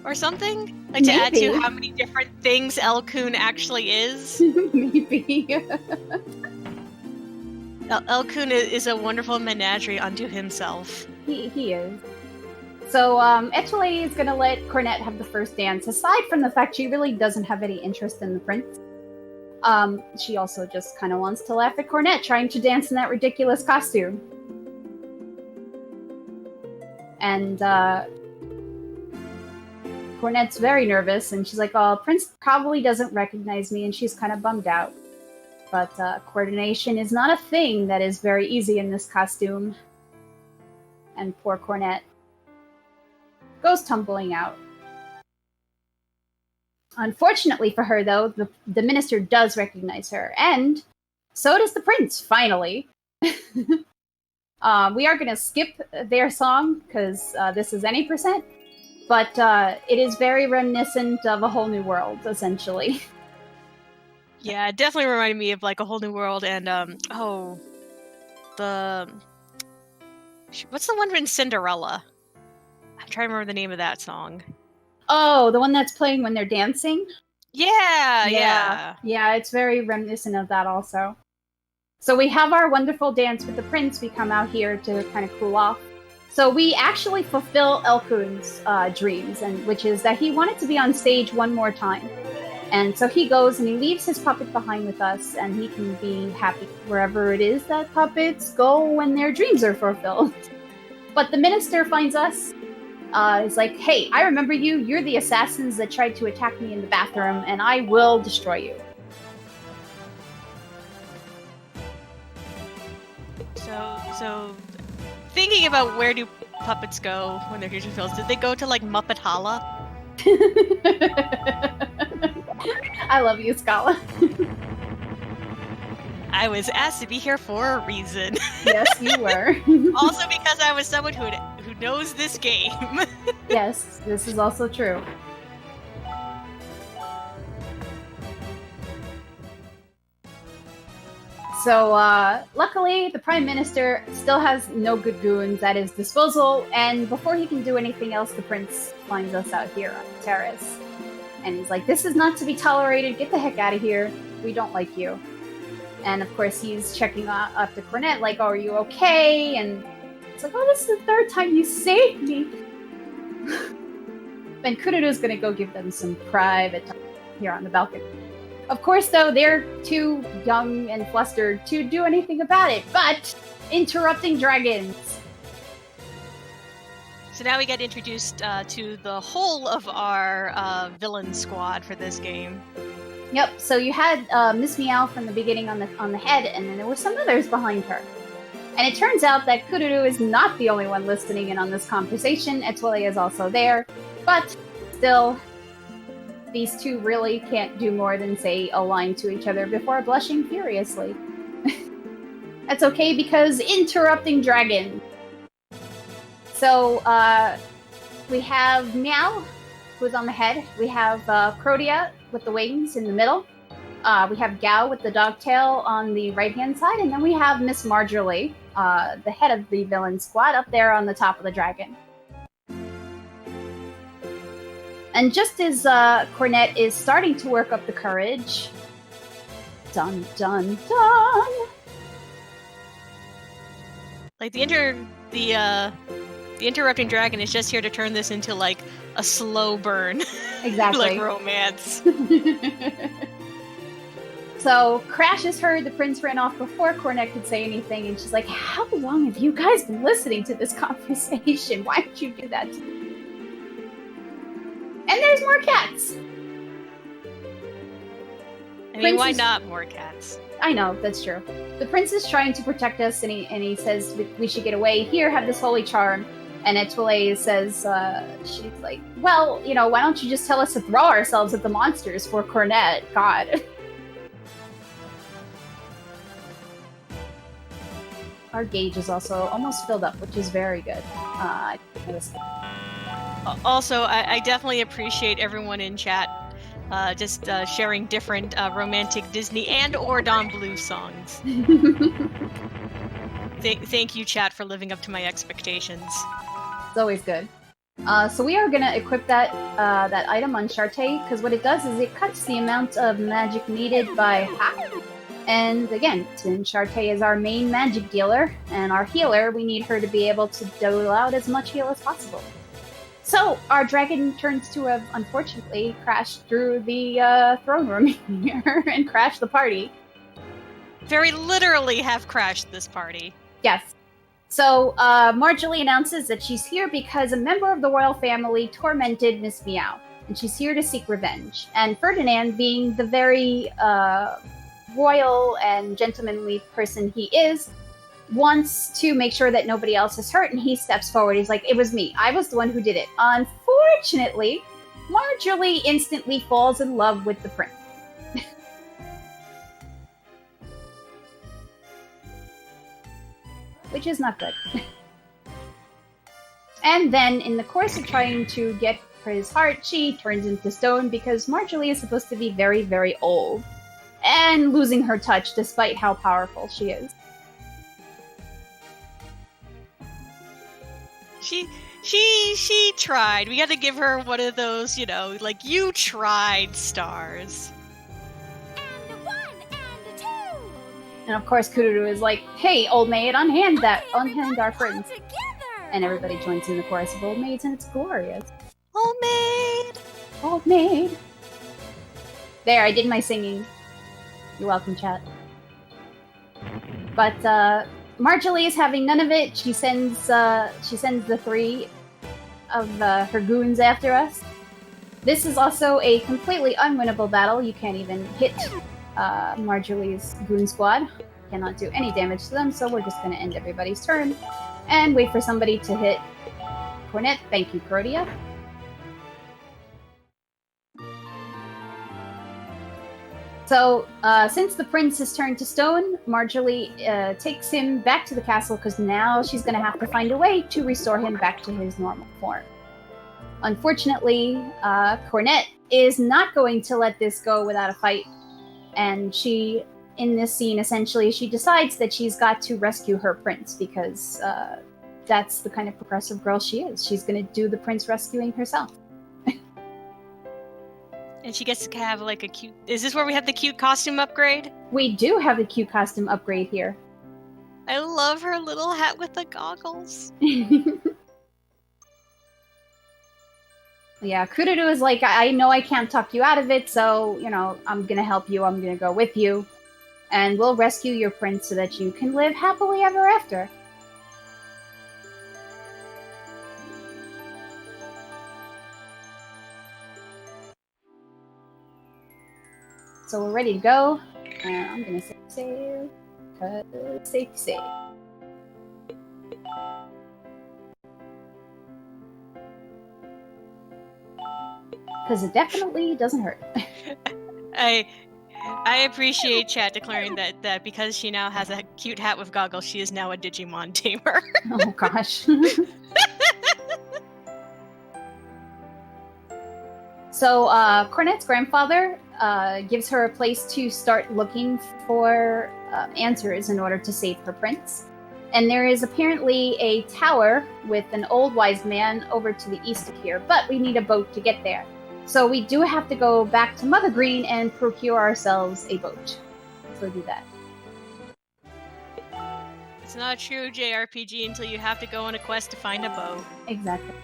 Or something? Like, to add to how many different things Elkun actually is? Maybe. Elkun is a wonderful menagerie unto himself. He is. So, Etoile is gonna let Cornette have the first dance, aside from the fact she really doesn't have any interest in the prince. She also just kind of wants to laugh at Cornette trying to dance in that ridiculous costume. And, Cornette's very nervous, and she's like, oh, Prince probably doesn't recognize me, and she's kind of bummed out. But, coordination is not a thing that is very easy in this costume. And poor Cornette goes tumbling out. Unfortunately for her, though, the minister does recognize her, and so does the prince, finally. We are going to skip their song, because this is any percent, but it is very reminiscent of A Whole New World, essentially. Yeah, it definitely reminded me of like A Whole New World and, what's the one in Cinderella? I'm trying to remember the name of that song. Oh, the one that's playing when they're dancing? Yeah. Yeah, it's very reminiscent of that also. So we have our wonderful dance with the prince. We come out here to kind of cool off. So we actually fulfill Elkun's dreams, and which is that he wanted to be on stage one more time. And so he goes and he leaves his puppet behind with us, and he can be happy wherever it is that puppets go when their dreams are fulfilled. But the minister finds us. He's like, hey, I remember you. You're the assassins that tried to attack me in the bathroom, and I will destroy you. So thinking about where do puppets go when they're future fills, did they go to like Muppet Holla? I love you, Scala. I was asked to be here for a reason. Yes, you were. Also because I was someone who knows this game. Yes, this is also true. So, luckily, the Prime Minister still has no good goons at his disposal, and before he can do anything else, the Prince finds us out here on the terrace. And he's like, this is not to be tolerated, get the heck out of here, we don't like you. And of course, he's checking up to Cornette, like, oh, are you okay? And it's like, oh, this is the third time you saved me. And Kururu's gonna go give them some private time here on the balcony. Of course, though, they're too young and flustered to do anything about it, but interrupting dragons. So now we get introduced to the whole of our villain squad for this game. Yep, so you had Miss Meow from the beginning on the head, and then there were some others behind her. And it turns out that Kururu is not the only one listening in on this conversation. Etoile is also there, but still, these two really can't do more than say a line to each other before blushing furiously. That's okay, because interrupting dragon. So, we have Meow, who's on the head. We have Crodia with the wings in the middle. We have Gao with the dog tail on the right-hand side. And then we have Miss Marjorie, the head of the villain squad, up there on the top of the dragon. And just as Cornette is starting to work up the courage, dun dun dun! Like the interrupting dragon is just here to turn this into like a slow burn. Exactly. Like romance. So Crash is heard, the prince ran off before Cornette could say anything, and she's like, how long have you guys been listening to this conversation? Why did you do that to me? And there's more cats! I mean, why not more cats? I know, that's true. The prince is trying to protect us, and he says we should get away. Here, have this holy charm. And Etoile says, she's like, well, you know, why don't you just tell us to throw ourselves at the monsters for Cornette? God. Our gauge is also almost filled up, which is very good. Also, I definitely appreciate everyone in chat just sharing different romantic Disney and or Don Bluth songs. Thank you, chat, for living up to my expectations. It's always good. So we are going to equip that item on Shartae, because what it does is it cuts the amount of magic needed by half. And again, since Shartae is our main magic dealer and our healer, we need her to be able to dole out as much heal as possible. So, our dragon turns to have, unfortunately, crashed through the throne room here and crashed the party. Very literally have crashed this party. Yes. So, Marjorie announces that she's here because a member of the royal family tormented Miss Meow, and she's here to seek revenge. And Ferdinand, being the very royal and gentlemanly person he is, wants to make sure that nobody else is hurt, and he steps forward. He's like, it was me. I was the one who did it. Unfortunately, Marjorie instantly falls in love with the prince. Which is not good. And then, in the course of trying to get his heart, she turns into stone because Marjorie is supposed to be very, very old and losing her touch despite how powerful she is. She tried. We got to give her one of those, like, you tried stars. And 1 and 2. And of course, Kururu is like, hey, old maid, unhand our friends. Together. And everybody joins in the chorus of old maids, and it's glorious. Old maid! Old maid! There, I did my singing. You're welcome, chat. But, Marjorie is having none of it. She sends the 3 of her goons after us. This is also a completely unwinnable battle. You can't even hit Marjorie's goon squad. Cannot do any damage to them, so we're just going to end everybody's turn and wait for somebody to hit Cornet. Thank you, Protea. So, since the prince has turned to stone, Marjorie takes him back to the castle because now she's going to have to find a way to restore him back to his normal form. Unfortunately, Cornet is not going to let this go without a fight, and she, in this scene, essentially, she decides that she's got to rescue her prince because that's the kind of progressive girl she is. She's going to do the prince rescuing herself. And she gets to have like a cute... Is this where we have the cute costume upgrade? We do have the cute costume upgrade here. I love her little hat with the goggles. Yeah, Kururu is like, I know I can't talk you out of it, so, I'm gonna help you, I'm gonna go with you. And we'll rescue your prince so that you can live happily ever after. So we're ready to go. I'm gonna save, cause safe to save. Because it definitely doesn't hurt. I appreciate chat declaring that because she now has a cute hat with goggles, she is now a Digimon tamer. Oh gosh. So, Cornet's grandfather gives her a place to start looking for answers in order to save her prince. And there is apparently a tower with an old wise man over to the east of here, but we need a boat to get there. So we do have to go back to Mother Green and procure ourselves a boat. So do that. It's not a true JRPG until you have to go on a quest to find a boat. Exactly.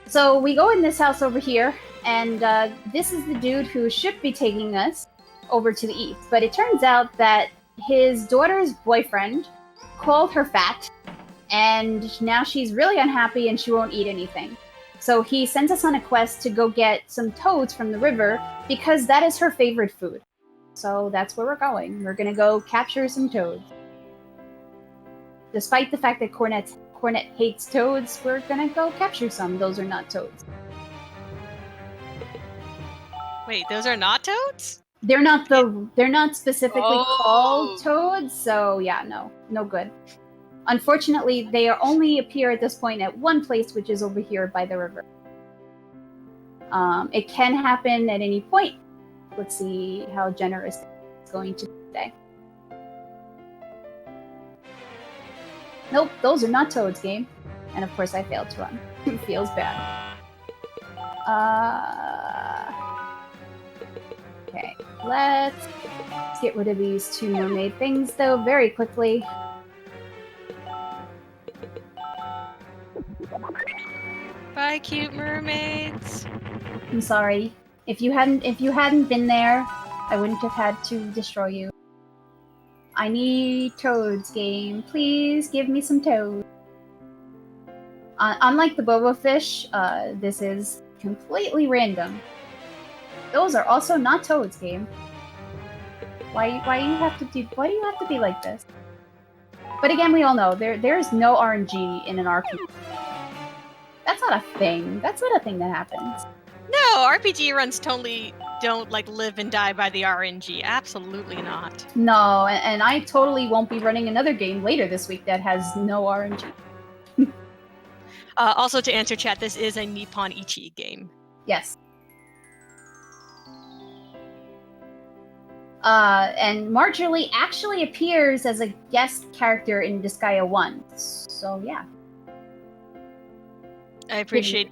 So we go in this house over here, and this is the dude who should be taking us over to the east. But it turns out that his daughter's boyfriend called her fat, and now she's really unhappy and she won't eat anything. So he sends us on a quest to go get some toads from the river because that is her favorite food. So that's where we're going. We're gonna go capture some toads. Despite the fact that Cornet hates toads, we're gonna go capture some. Those are not toads. Wait, those are not toads? They're not specifically called toads, so yeah, no good. Unfortunately, they only appear at this point at one place, which is over here by the river. It can happen at any point. Let's see how generous it's going to be today. Nope, those are not toads, game. And of course I failed to run. It feels bad. Okay, let's Let's get rid of these 2 mermaid things, though, very quickly. Bye, cute mermaids. I'm sorry. If you hadn't been there, I wouldn't have had to destroy you. I need toads, game. Please give me some toads. Unlike the Boba Fish, this is completely random. Those are also not toads, game. Why do you have to be like this? But again, we all know there's no RNG in an RPG. That's not a thing. That's not a thing that happens. No, RPG runs totally don't like live and die by the RNG. Absolutely not. No, and I totally won't be running another game later this week that has no RNG. Also, to answer chat, this is a Nippon Ichi game. Yes. And Marjorie actually appears as a guest character in Disgaea 1. So yeah. I appreciate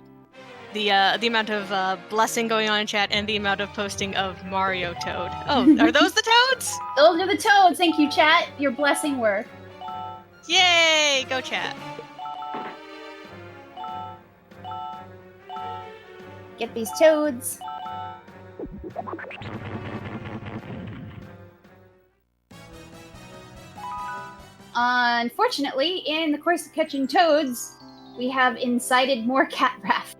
the amount of blessing going on in chat and the amount of posting of Mario Toad. Oh, are those the toads? Those are the toads. Thank you, chat. Your blessing work. Yay! Go chat. Get these toads. Unfortunately, in the course of catching toads, we have incited more cat wrath.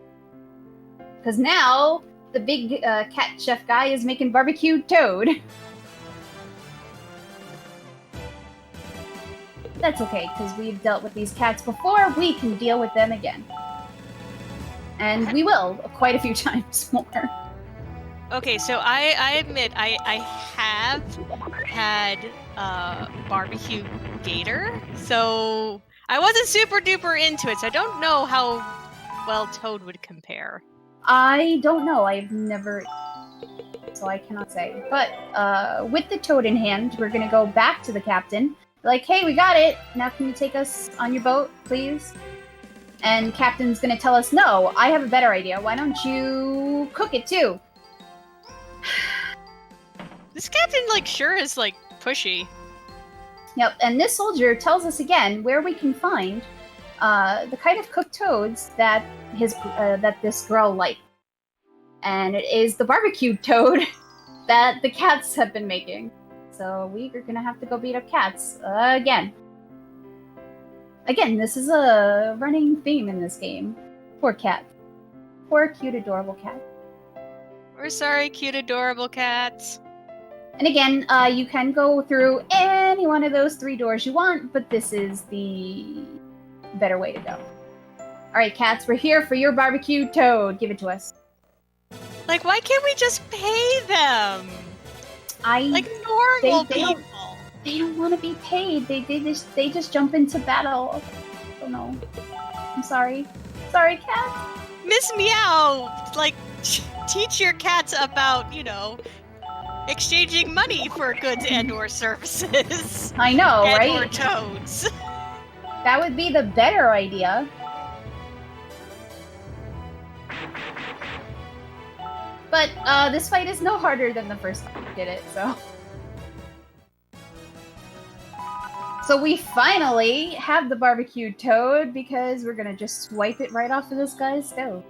Because now, the big cat chef guy is making barbecued toad. That's okay, because we've dealt with these cats before, we can deal with them again. And we will, quite a few times more. Okay, so I admit I have had barbecue gator, so I wasn't super duper into it, so I don't know how well Toad would compare. I don't know, I've never... so I cannot say. But with the toad in hand, we're gonna go back to the captain. Like, hey, we got it! Now can you take us on your boat, please? And captain's gonna tell us, no, I have a better idea. Why don't you cook it too? This captain, like, sure is, like, pushy. Yep, and this soldier tells us again where we can find the kind of cooked toads that this girl likes. And it is the barbecued toad that the cats have been making. So we are gonna have to go beat up cats again. Again, this is a running theme in this game. Poor cat. Poor, cute, adorable cat. We're sorry, cute, adorable cats. And again, you can go through any one of those 3 doors you want, but this is the better way to go. Alright, cats, we're here for your barbecued toad. Give it to us. Like, why can't we just pay them? Like normal people. They don't want to be paid. They just jump into battle. Oh no. I'm sorry. Sorry, cat. Miss Meow, like, teach your cats about, you know, exchanging money for goods and or services. I know, and right? or toads. That would be the better idea. But this fight is no harder than the first time we did it, so... So we finally have the barbecued toad because we're gonna just swipe it right off of this guy's stove.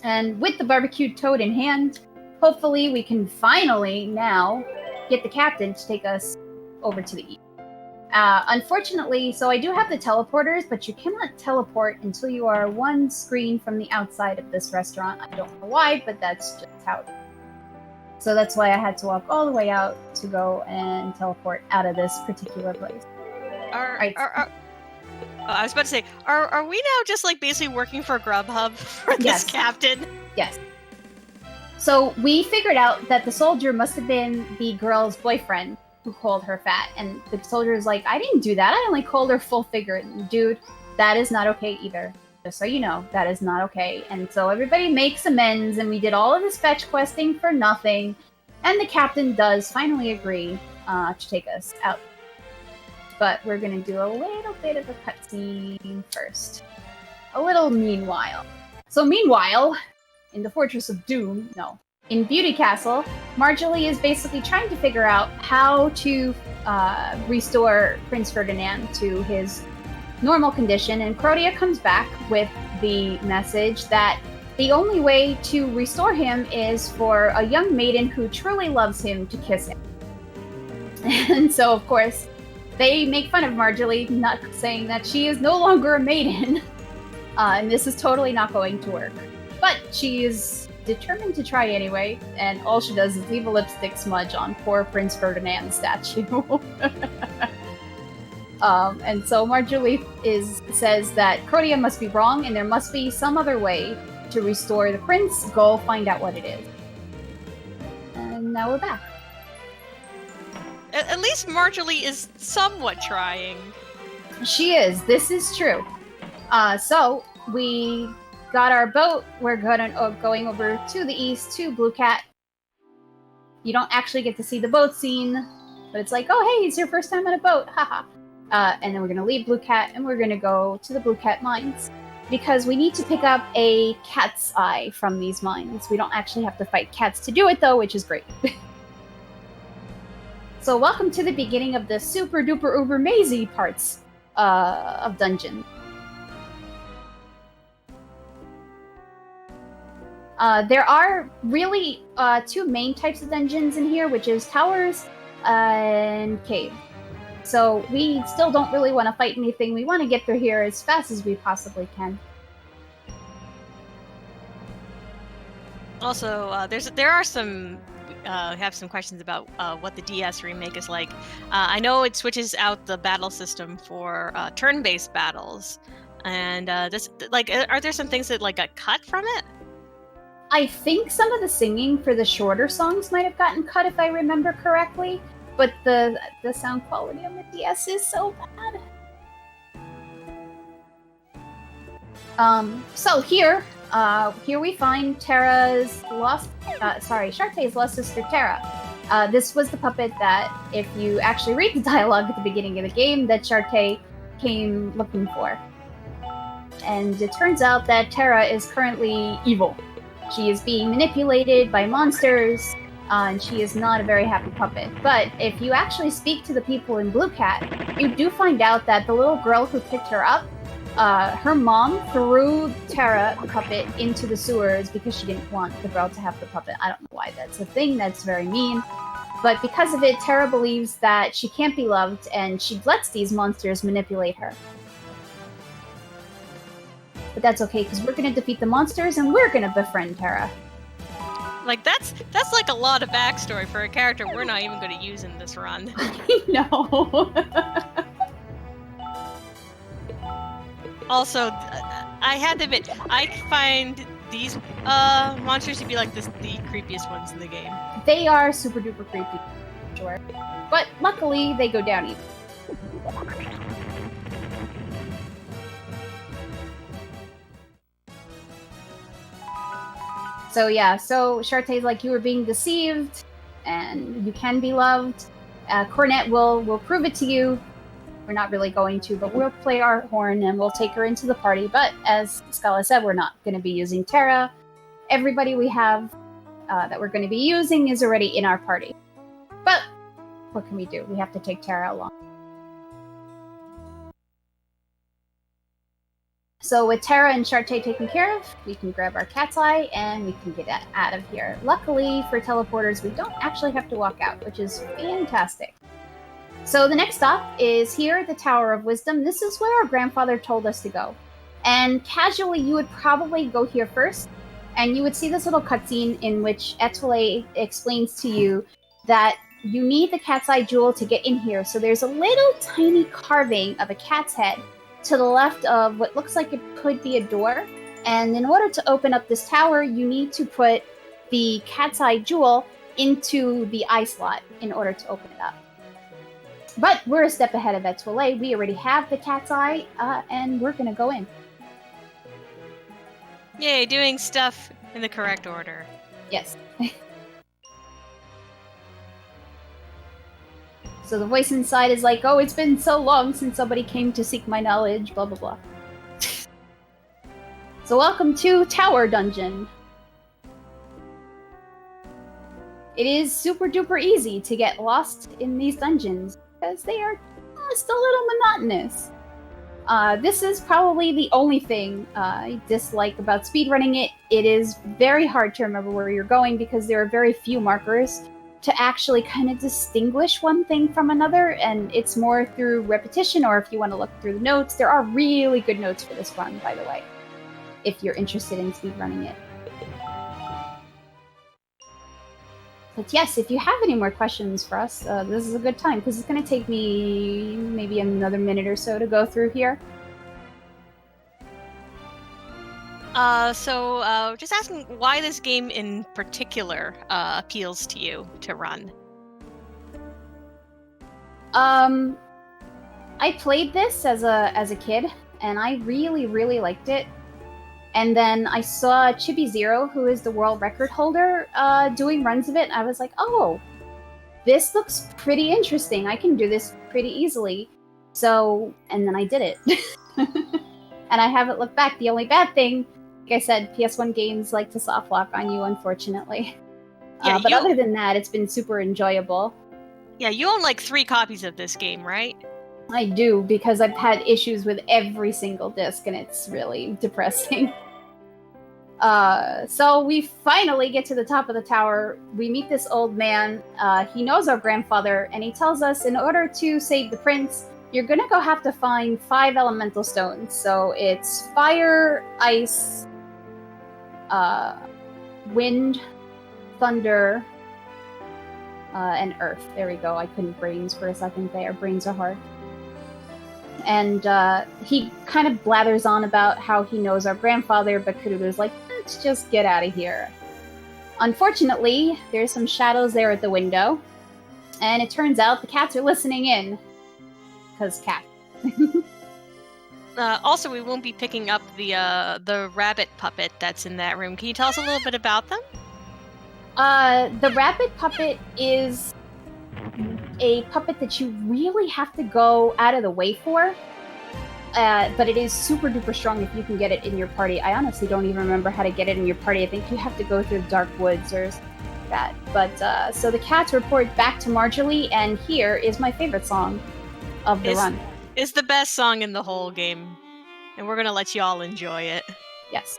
And with the barbecued toad in hand, hopefully we can finally now get the captain to take us over to the east. Unfortunately, so I do have the teleporters, but you cannot teleport until you are 1 screen from the outside of this restaurant. I don't know why, but that's just how it is. So that's why I had to walk all the way out to go and teleport out of this particular place. I was about to say, are we now just like basically working for Grubhub for this captain? Yes. So we figured out that the soldier must have been the girl's boyfriend who called her fat, and the soldier is like, I didn't do that, I only called her full figure. And dude, that is not okay either. Just so you know, that is not okay. And so everybody makes amends, and we did all of this fetch questing for nothing, and the captain does finally agree to take us out. But we're gonna do a little bit of a cutscene first. A little meanwhile. So meanwhile, in the Fortress of Doom, no. In Beauty Castle, Marjorie is basically trying to figure out how to restore Prince Ferdinand to his normal condition, and Crotia comes back with the message that the only way to restore him is for a young maiden who truly loves him to kiss him. And so, of course, they make fun of Marjorie, not saying that she is no longer a maiden, and this is totally not going to work. But she is determined to try anyway, and all she does is leave a lipstick smudge on poor Prince Ferdinand's statue. And so Marjorie says that Crotia must be wrong, and there must be some other way to restore the prince. Go find out what it is. And now we're back. At least Marjorie is somewhat trying. She is. This is true. So we got our boat. We're going over to the east to Blue Cat. You don't actually get to see the boat scene, but it's like, oh, hey, it's your first time on a boat. Haha. And then we're going to leave Blue Cat, and we're going to go to the Blue Cat mines, because we need to pick up a cat's eye from these mines. We don't actually have to fight cats to do it, though, which is great. So welcome to the beginning of the super duper uber mazy parts of dungeon. There are really two main types of dungeons in here, which is towers and cave. So we still don't really want to fight anything. We want to get through here as fast as we possibly can. Also, there are some have some questions about what the DS remake is like. I know it switches out the battle system for turn-based battles, and are there some things that got cut from it? I think some of the singing for the shorter songs might have gotten cut, if I remember correctly. But the sound quality on the DS is so bad. So here we find Shartae's lost sister Terra. This was the puppet that, if you actually read the dialogue at the beginning of the game, that Shartae came looking for. And it turns out that Terra is currently evil. She is being manipulated by monsters, and she is not a very happy puppet. But if you actually speak to the people in Blue Cat, you do find out that the little girl who picked her up, her mom threw Terra, the puppet, into the sewers because she didn't want the girl to have the puppet. I don't know why that's a thing. That's very mean. But because of it, Terra believes that she can't be loved, and she lets these monsters manipulate her. But that's okay, because we're going to defeat the monsters, and we're going to befriend Terra. That's a lot of backstory for a character we're not even going to use in this run. No. Also, I had to admit, I find these monsters to be the creepiest ones in the game. They are super duper creepy, sure. But luckily, they go down easy. So yeah, so Shartae's like, you were being deceived, and you can be loved. Cornet will prove it to you. We're not really going to, but we'll play our horn and we'll take her into the party. But as Scala said, we're not going to be using Terra. Everybody we have that we're going to be using is already in our party. But what can we do? We have to take Terra along. So with Terra and Shartae taken care of, we can grab our cat's eye and we can get out of here. Luckily for teleporters, we don't actually have to walk out, which is fantastic. So the next stop is here, the Tower of Wisdom. This is where our grandfather told us to go. And casually, you would probably go here first, and you would see this little cutscene in which Etoile explains to you that you need the cat's eye jewel to get in here. So there's a little tiny carving of a cat's head to the left of what looks like it could be a door. And in order to open up this tower, you need to put the cat's eye jewel into the eye slot in order to open it up. But we're a step ahead of Etoile. We already have the cat's eye, and we're going to go in. Yay, doing stuff in the correct order. Yes. So the voice inside is like, oh, it's been so long since somebody came to seek my knowledge, blah, blah, blah. So welcome to Tower Dungeon. it is super duper easy to get lost in these dungeons because they are just a little monotonous. This is probably the only thing I dislike about speedrunning it. It is very hard to remember where you're going because there are very few markers to actually kind of distinguish one thing from another, and it's more through repetition, or if you want to look through the notes. There are really good notes for this run, by the way, if you're interested in speedrunning it. But yes, if you have any more questions for us, this is a good time, because it's going to take me maybe another minute or so to go through here. Just asking why this game in particular appeals to you to run. I played this as a kid, and I really, really liked it. And then I saw Chibi Zero, who is the world record holder, doing runs of it. I was like, oh, this looks pretty interesting. I can do this pretty easily. So, and then I did it. And I haven't looked back. The only bad thing, like I said, PS1 games like to soft lock on you, unfortunately. Yeah, but other than that, it's been super enjoyable. Yeah, you own like 3 copies of this game, right? I do, because I've had issues with every single disc, and it's really depressing. So we finally get to the top of the tower. We meet this old man. He knows our grandfather, and he tells us in order to save the prince, you're gonna go have to find 5 elemental stones. So it's fire, ice, wind, thunder, and earth. There we go. I couldn't brains for a second there. Brains are hard. And he kind of blathers on about how he knows our grandfather, but Kururu's like, let's just get out of here. Unfortunately, there's some shadows there at the window, and it turns out the cats are listening in. Because cat. Also, we won't be picking up the rabbit puppet that's in that room. Can you tell us a little bit about them? The rabbit puppet is a puppet that you really have to go out of the way for. But it is super duper strong if you can get it in your party. I honestly don't even remember how to get it in your party. I think you have to go through the dark woods or something like that. But so the cats report back to Marjorie, and here is my favorite song of the run. It's the best song in the whole game, and we're gonna let you all enjoy it. Yes.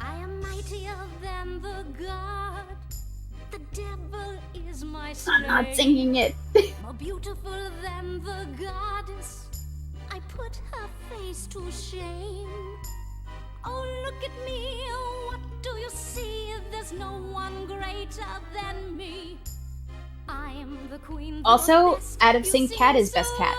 I am mightier than the god. The devil is my slave. I'm not singing it. More beautiful than the goddess. I put her face to shame. Oh, look at me. What do you see? There's no one greater than me. I am the queen. Also, Out of Sync Cat is best cat.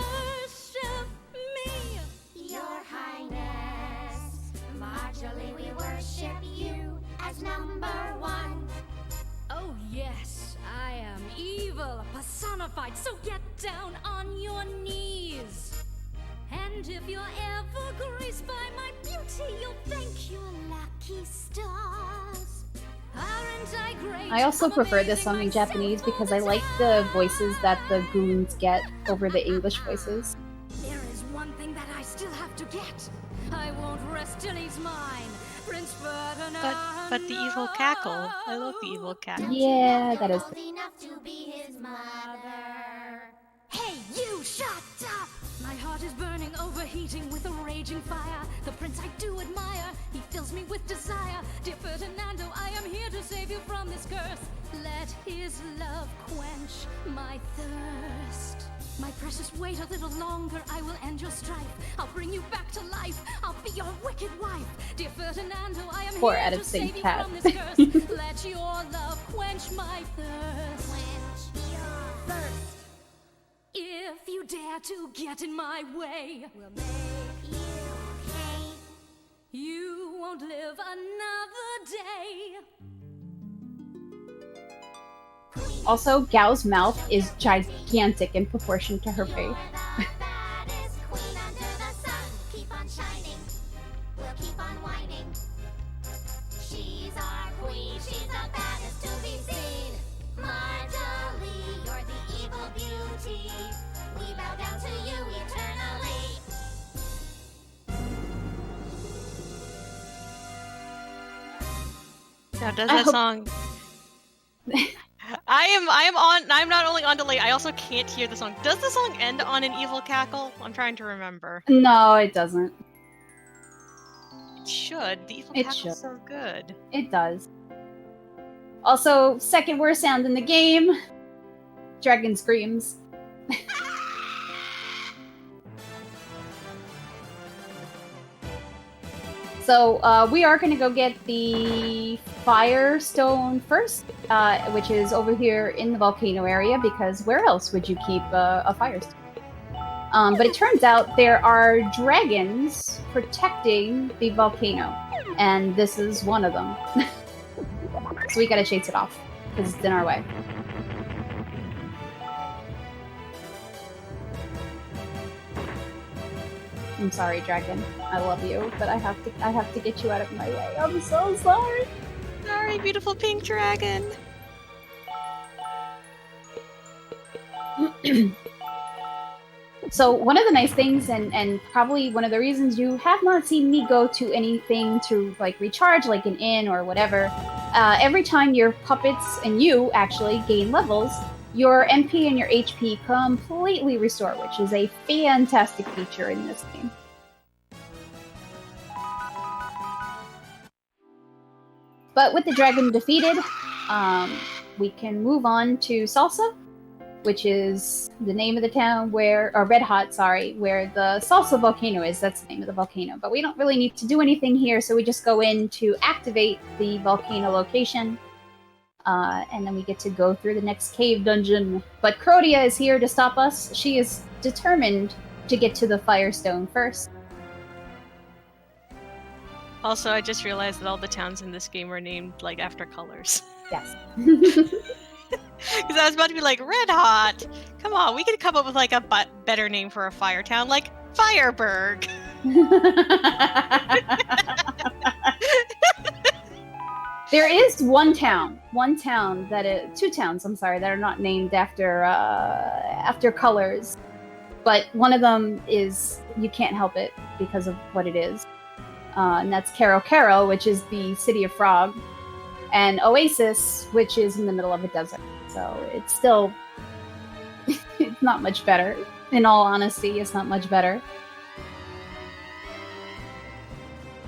Your Highness, Marjorie, we worship you as number 1. Oh yes, I am evil personified, so get down on your knees. And if you're ever graced by my beauty, you'll thank your lucky stars. Aren't I great? I also prefer this song in Japanese because I like the voices that the goons get over the English voices. There is one thing that I still have to get. I won't rest till he's mine. Prince Ferdinand. But the evil cackle. I love the evil cackle. Yeah, that is. Old enough to be his mother. Hey, you shut up! My heart is burning, overheating with a raging fire. The prince I do admire, he fills me with desire. Dear Ferdinando, I am here to save you from this curse. Let his love quench my thirst. My precious, wait a little longer, I will end your strife. I'll bring you back to life, I'll be your wicked wife. Dear Ferdinando, I am Poor here Out to of Sync save you Cat. from this curse. Let your love quench my thirst. Quench your thirst. If you dare to get in my way, we'll make you hate. You won't live another day. Also, Gao's mouth is gigantic in proportion to her face. You're the baddest queen under the sun. Keep on shining, we'll keep on whining. She's our queen, she's the baddest to be seen. Marjorie, you're the evil beauty. Now, does I that hope- song? I'm not only on delay, I also can't hear the song. Does the song end on an evil cackle? I'm trying to remember. No, it doesn't. It should. The evil It cackle's should. so good. It does. Also, second worst sound in the game. Dragon screams. So we are going to go get the Firestone first, which is over here in the volcano area, because where else would you keep a Firestone? But it turns out there are dragons protecting the volcano, and this is one of them. So we gotta chase it off, because it's in our way. I'm sorry, dragon. I love you, but I have to get you out of my way. I'm so sorry. Sorry, beautiful pink dragon. So one of the nice things, and probably one of the reasons you have not seen me go to anything to like recharge, like an inn or whatever, every time your puppets and you actually gain levels, your MP and your HP completely restore, which is a fantastic feature in this game. But with the dragon defeated, we can move on to Salsa, which is the name of the town where, or Red Hot, sorry, where the Salsa volcano is. That's the name of the volcano. But we don't really need to do anything here, so we just go in to activate the volcano location. And then we get to go through the next cave dungeon. But Crodia is here to stop us. She is determined to get to the Firestone first. Also, I just realized that all the towns in this game are named like after colors. Yes. Because I was about to be like, Red Hot! Come on, we could come up with like a better name for a fire town, like Fireburg! There is one town that is, two towns, I'm sorry, that are not named after after colors, but one of them is, you can't help it because of what it is, and that's Caro Caro, which is the city of Frog, and Oasis, which is in the middle of a desert. So it's still, it's not much better. In all honesty, it's not much better.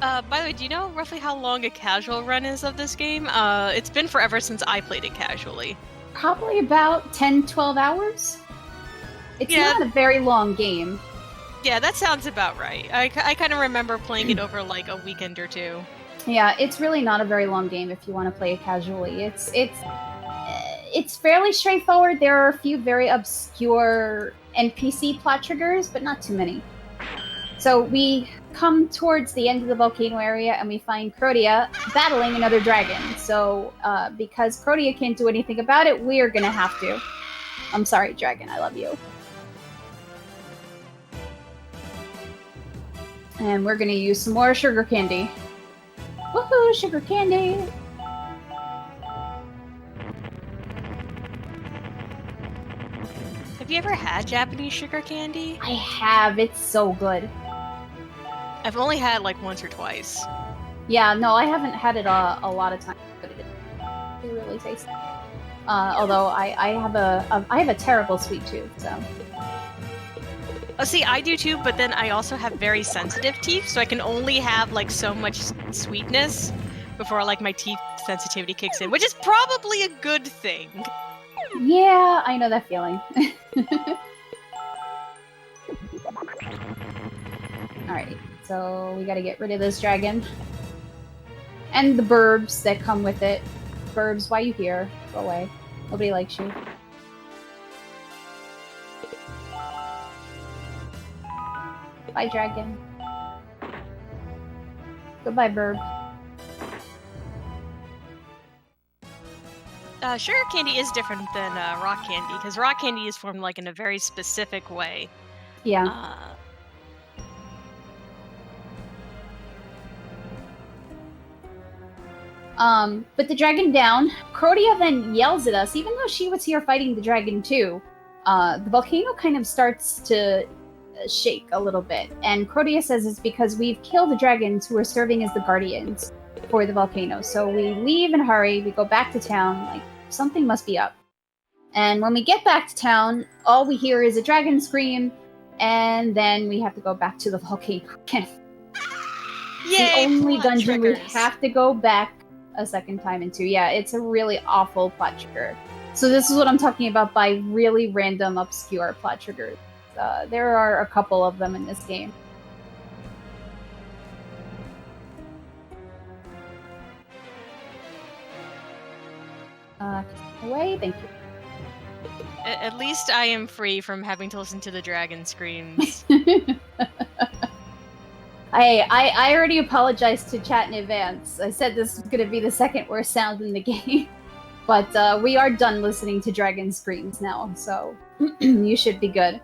By the way, do you know roughly how long a casual run is of this game? It's been forever since I played it casually. Probably about 10-12 hours. It's not a very long game. Yeah, that sounds about right. I kind of remember playing it over like a weekend or two. Yeah, it's really not a very long game if you want to play it casually. It's fairly straightforward. There are a few very obscure NPC plot triggers, but not too many. So we come towards the end of the volcano area and we find Crodia battling another dragon. So because Crodia can't do anything about it, we're gonna have to. I'm sorry, dragon, I love you. And we're gonna use some more sugar candy. Woohoo, sugar candy! Have you ever had Japanese sugar candy? I have, it's so good. I've only had like once or twice. Yeah, no, I haven't had it a lot of times, but it really tasty. Although I have a terrible sweet tooth, so. Oh, see, I do too, but then I also have very sensitive teeth, so I can only have like so much sweetness before like my teeth sensitivity kicks in, which is probably a good thing. Yeah, I know that feeling. Alright, so we gotta get rid of this dragon. And the burbs that come with it. Burbs, why you here? Go away. Nobody likes you. Bye, dragon. Goodbye, burb. Sugar candy is different than rock candy, because rock candy is formed like in a very specific way. Yeah. But the dragon down, Crodia then yells at us, even though she was here fighting the dragon too. The volcano kind of starts to shake a little bit, and Crodia says it's because we've killed the dragons who are serving as the guardians. for the volcano. So we leave in a hurry, we go back to town, like, something must be up. And when we get back to town, all we hear is a dragon scream, and then we have to go back to the volcano again. Yay, the only plot dungeon we triggers. have to go back a second time into. Yeah, it's a really awful plot trigger. So this is what I'm talking about by really random, obscure plot triggers. There are a couple of them in this game. Away, thank you. At least I am free from having to listen to the dragon screams. I already apologized to chat in advance. I said this was going to be the second worst sound in the game. But we are done listening to dragon screams now, so you should be good.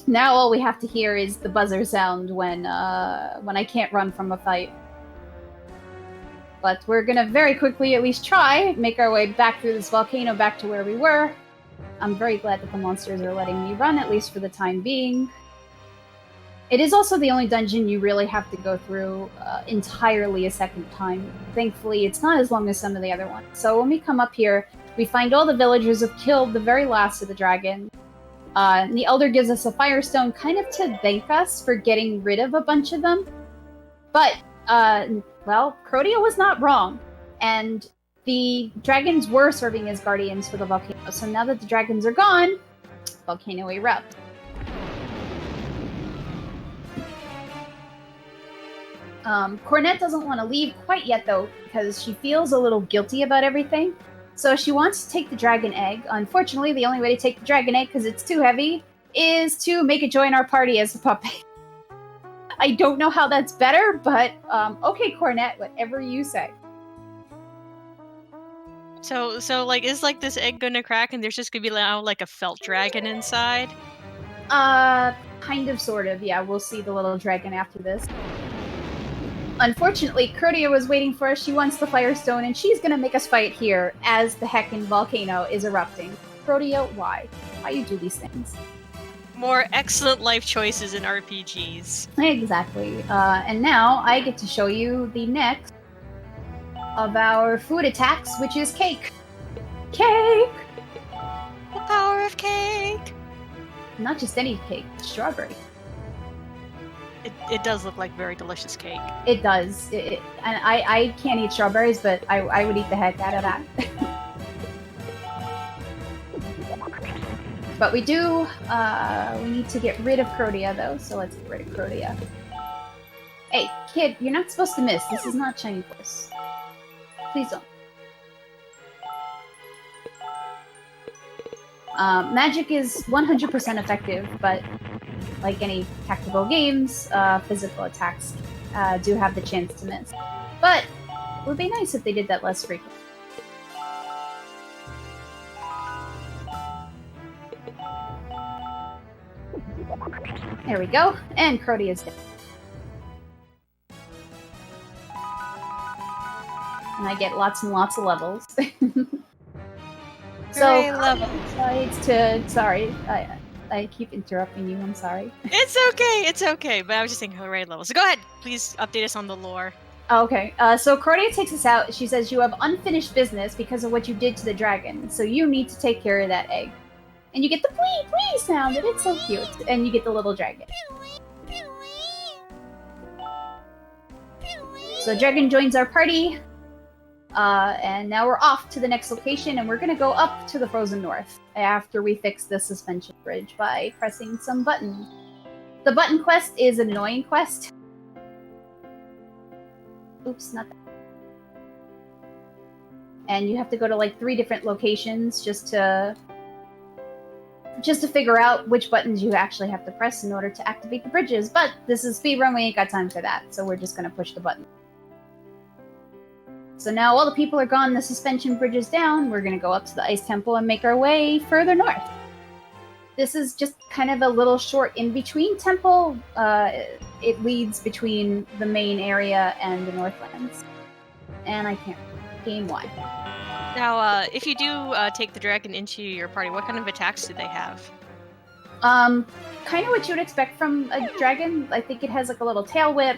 Now all we have to hear is the buzzer sound when I can't run from a fight. But we're gonna very quickly at least try, make our way back through this volcano back to where we were. I'm very glad that the monsters are letting me run, at least for the time being. It is also the only dungeon you really have to go through entirely a second time. Thankfully, it's not as long as some of the other ones. So when we come up here, we find all the villagers have killed the very last of the dragon. And the Elder gives us a firestone kind of to thank us for getting rid of a bunch of them. But, well, Crotia was not wrong. And the dragons were serving as guardians for the volcano. So now that the dragons are gone, volcano erupts. Cornette doesn't want to leave quite yet, though, because she feels a little guilty about everything. So she wants to take the dragon egg. Unfortunately, the only way to take the dragon egg, because it's too heavy, is to make it join our party as a puppet. I don't know how that's better, but okay, Cornette, whatever you say. So like, is like this egg gonna crack and there's just gonna be like a felt dragon inside? Kind of, sort of, yeah. We'll see the little dragon after this. Unfortunately, Crotia was waiting for us. She wants the Firestone, and she's gonna make us fight here as the heckin' volcano is erupting. Crotia, why? Why you do these things? More excellent life choices in RPGs. Exactly. And now I get to show you the next of our food attacks, which is cake. Cake! The power of cake! Not just any cake, strawberry. It does look like very delicious cake. It does. And I can't eat strawberries, but I would eat the heck out of that. But we do, we need to get rid of Crotia, though, so let's get rid of Crotia. Hey, kid, you're not supposed to miss. This is not Shiny Force. Please don't. Magic is 100% effective, but like any tactical games, physical attacks do have the chance to miss. But it would be nice if they did that less frequently. There we go, and Crotia is dead. And I get lots and lots of levels. Hooray, levels. Sorry, I keep interrupting you, I'm sorry. It's okay, but I was just thinking hooray levels. So go ahead, please update us on the lore. Okay, so Crotia takes us out. She says you have unfinished business because of what you did to the dragon, so you need to take care of that egg. And you get the plee sound, and it's so cute. And you get the little dragon. So dragon joins our party. And now we're off to the next location, and we're gonna go up to the Frozen North after we fix the suspension bridge by pressing some buttons. The button quest is an annoying quest. Oops, not that. And you have to go to like 3 different locations just to figure out which buttons you actually have to press in order to activate the bridges. But this is speedrun, we ain't got time for that, so we're just gonna push the button. So now all the people are gone, the suspension bridge is down, we're gonna go up to the Ice Temple and make our way further north. This is just kind of a little short in-between temple. It leads between the main area and the Northlands. And I can't game why. Now, if you do take the dragon into your party, what kind of attacks do they have? Kind of what you would expect from a dragon. I think it has like a little tail whip.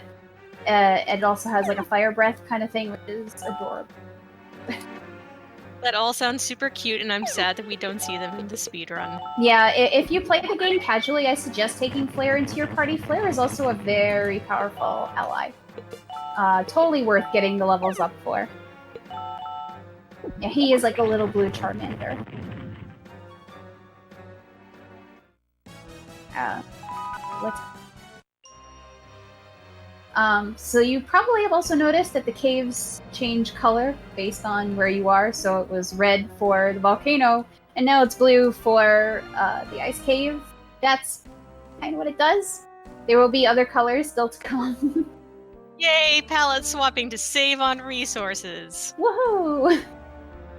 It also has like a fire breath kind of thing, which is adorable. That all sounds super cute, and I'm sad that we don't see them in the speedrun. Yeah, if you play the game casually, I suggest taking Flare into your party. Flare is also a very powerful ally. Totally worth getting the levels up for. Yeah, he is like a little blue Charmander. What? So you probably have also noticed that the caves change color based on where you are. So it was red for the volcano, and now it's blue for the ice cave. That's kind of what it does. There will be other colors still to come. Yay, palette swapping to save on resources. Woohoo!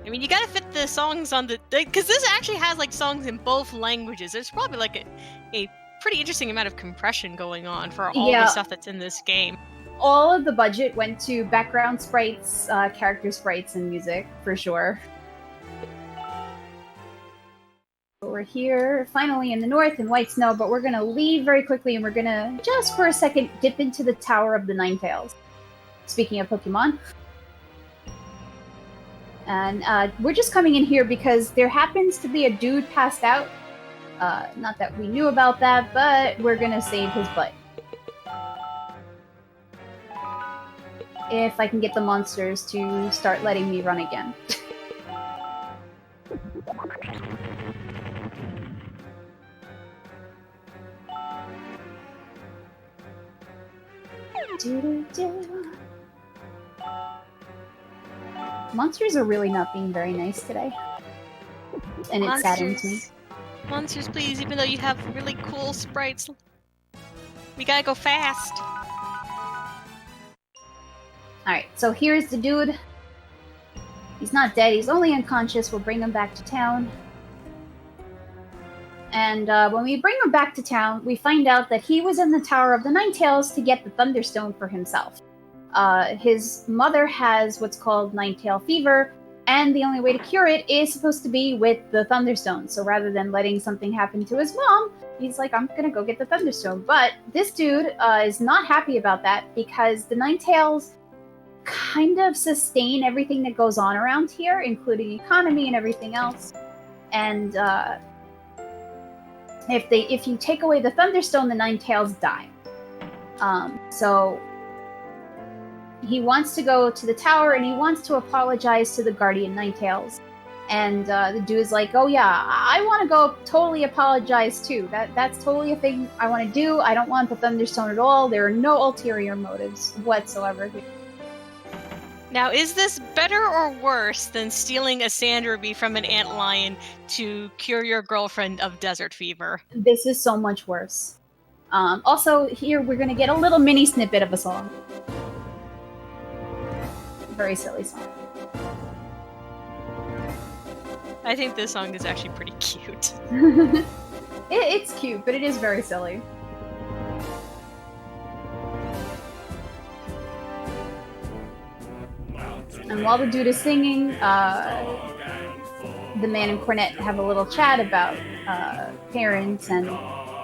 I mean, you gotta fit the songs on the... Because this actually has, like, songs in both languages. There's probably, like, a pretty interesting amount of compression going on for all the stuff that's in this game. All of the budget went to background sprites, character sprites, and music, for sure. We're here, finally in the north in White Snow, but we're gonna leave very quickly, and we're gonna, just for a second, dip into the Tower of the Ninetales. Speaking of Pokemon. And we're just coming in here because there happens to be a dude passed out. Not that we knew about that, but we're gonna save his butt. If I can get the monsters to start letting me run again. Monsters are really not being very nice today. And it saddens me. Monsters, please, even though you have really cool sprites. We gotta go fast. Alright, so here's the dude. He's not dead, he's only unconscious. We'll bring him back to town. And when we bring him back to town, we find out that he was in the Tower of the Ninetales to get the Thunderstone for himself. His mother has what's called Ninetale fever, and the only way to cure it is supposed to be with the Thunderstone. So rather than letting something happen to his mom, he's like, I'm gonna go get the Thunderstone. But this dude is not happy about that because the Ninetales kind of sustain everything that goes on around here, including economy and everything else. And if you take away the Thunderstone, the Ninetales die. So he wants to go to the tower and he wants to apologize to the Guardian Ninetales. And the dude is like, oh yeah, I want to go totally apologize too. That's totally a thing I want to do. I don't want the Thunderstone at all. There are no ulterior motives whatsoever here. Now, is this better or worse than stealing a sand ruby from an antlion to cure your girlfriend of desert fever? This is so much worse. Also, here we're going to get a little mini snippet of a song. Very silly song. I think this song is actually pretty cute. It's cute, but it is very silly. And while the dude is singing, the man and Cornet have a little chat about parents and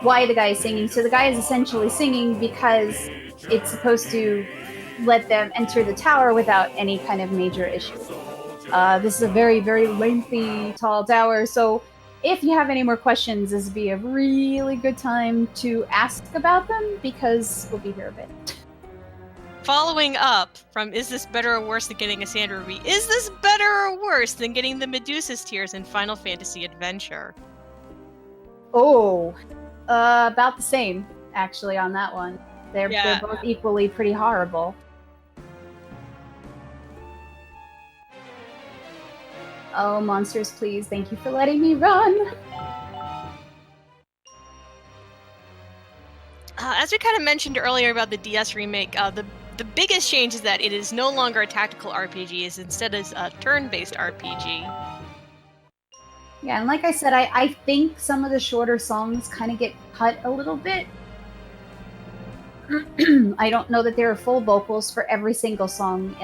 why the guy is singing. So the guy is essentially singing because it's supposed to let them enter the tower without any kind of major issue. This is a very, very lengthy, tall tower, so if you have any more questions, this would be a really good time to ask about them, because we'll be here a bit. Following up from is this better or worse than getting a sand ruby, is this better or worse than getting the Medusa's tears in Final Fantasy Adventure? Oh, about the same, actually, on that one. They're both equally pretty horrible. Oh, monsters, please, thank you for letting me run! As we kind of mentioned earlier about the DS remake, the biggest change is that it is no longer a tactical RPG, it's instead is a turn-based RPG. Yeah, and like I said, I think some of the shorter songs kind of get cut a little bit. I don't know that there are full vocals for every single song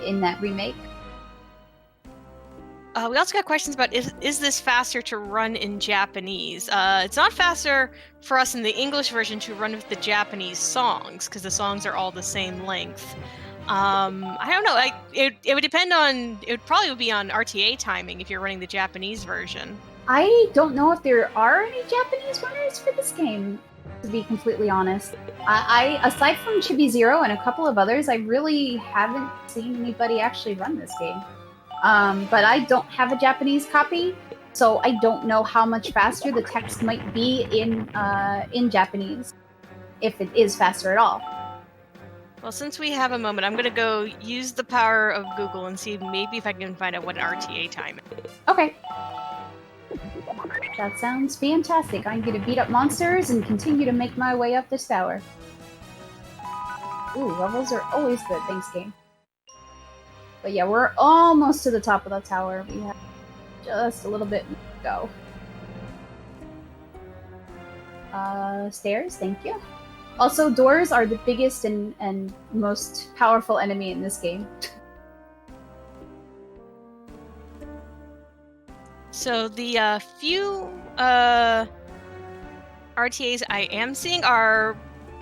in that remake. We also got questions about is this faster to run in Japanese? It's not faster for us in the English version to run with the Japanese songs, because the songs are all the same length. I don't know. It would depend on. It would probably be on RTA timing if you're running the Japanese version. I don't know if there are any Japanese runners for this game, to be completely honest. I aside from Chibi Zero and a couple of others, I really haven't seen anybody actually run this game. But I don't have a Japanese copy, so I don't know how much faster the text might be in Japanese, if it is faster at all. Well, since we have a moment, I'm gonna go use the power of Google and see maybe if I can find out what an RTA time is. Okay. That sounds fantastic. I'm gonna beat up monsters and continue to make my way up this tower. Ooh, levels are always good, thanks game. But yeah, we're almost to the top of the tower. We have just a little bit to go. Stairs, thank you. Also, doors are the biggest and most powerful enemy in this game. So the few RTAs I am seeing are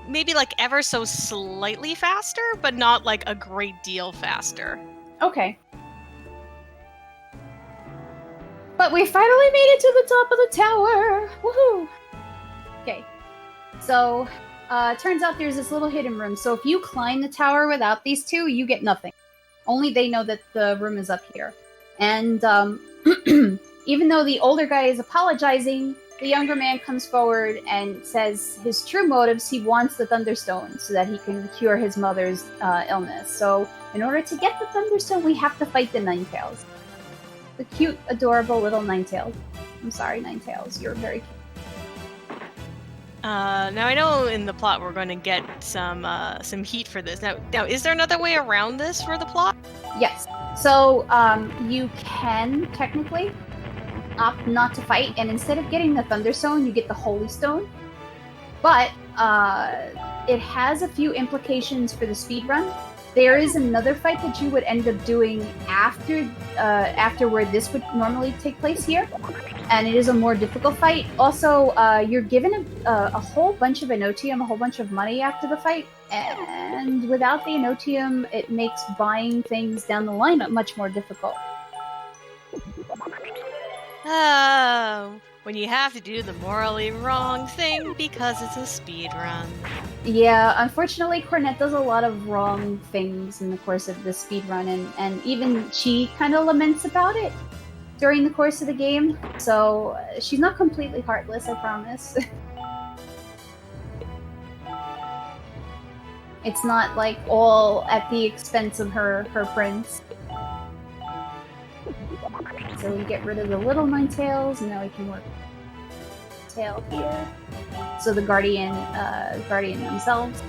maybe like ever so slightly faster, but not like a great deal faster. Okay. But we finally made it to the top of the tower! Woohoo! Okay. So, turns out there's this little hidden room. So if you climb the tower without these two, you get nothing. Only they know that the room is up here. And, even though the older guy is apologizing, the younger man comes forward and says his true motives. He wants the Thunderstone so that he can cure his mother's illness. So in order to get the Thunderstone, we have to fight the Ninetales. The cute, adorable little Ninetales. I'm sorry, Ninetales. You're very cute. Now I know in the plot we're going to get some heat for this. Now, is there another way around this for the plot? Yes. So you can technically opt not to fight, and instead of getting the Thunderstone, you get the Holy Stone. But it has a few implications for the speedrun. There is another fight that you would end up doing after where this would normally take place here, and it is a more difficult fight. Also, you're given a whole bunch of Enotium, a whole bunch of money after the fight, and without the Enotium, it makes buying things down the line much more difficult. Oh, when you have to do the morally wrong thing because it's a speed run. Yeah, unfortunately, Cornette does a lot of wrong things in the course of the speedrun, and even she kind of laments about it during the course of the game. So she's not completely heartless, I promise. It's not like all at the expense of her prince. So we get rid of the little Ninetales, and now we can work tail here. So the guardian themselves.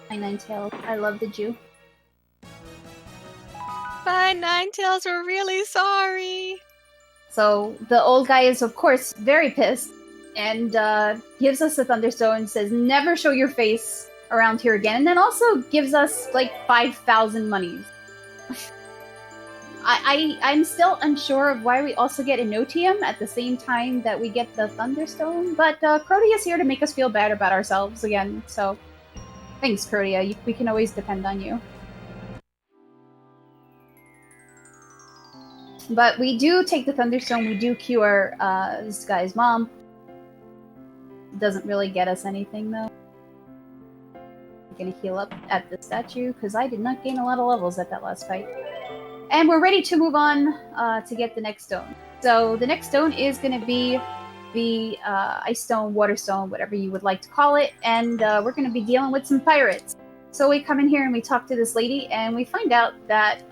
My Ninetales, I love the Jew. My Ninetales, we're really sorry. So the old guy is, of course, very pissed, and gives us the Thunderstone and says, never show your face around here again, and then also gives us, like, 5,000 monies. I'm still unsure of why we also get Enotium at the same time that we get the Thunderstone, but Crotia is here to make us feel bad about ourselves again, so thanks, Crotia. We can always depend on you. But we do take the Thunderstone, we do cure this guy's mom. Doesn't really get us anything, though. I'm gonna heal up at the statue, because I did not gain a lot of levels at that last fight. And we're ready to move on to get the next stone. So the next stone is gonna be the Ice Stone, Water Stone, whatever you would like to call it, and we're gonna be dealing with some pirates. So we come in here and we talk to this lady, and we find out that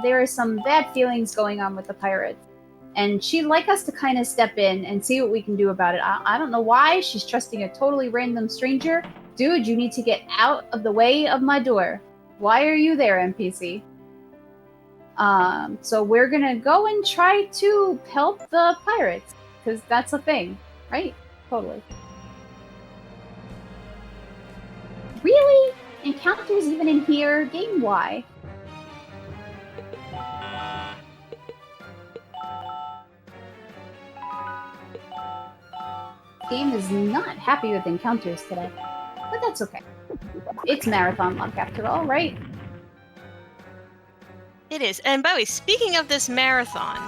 there are some bad feelings going on with the pirates. And she'd like us to kind of step in and see what we can do about it. I don't know why she's trusting a totally random stranger. Dude, you need to get out of the way of my door. Why are you there, NPC? So we're gonna go and try to help the pirates, because that's a thing, right? Totally. Really? Encounters even in here? Game why? Game is not happy with encounters today. But that's okay. It's marathon luck after all, right? It is. And by the way, speaking of this marathon,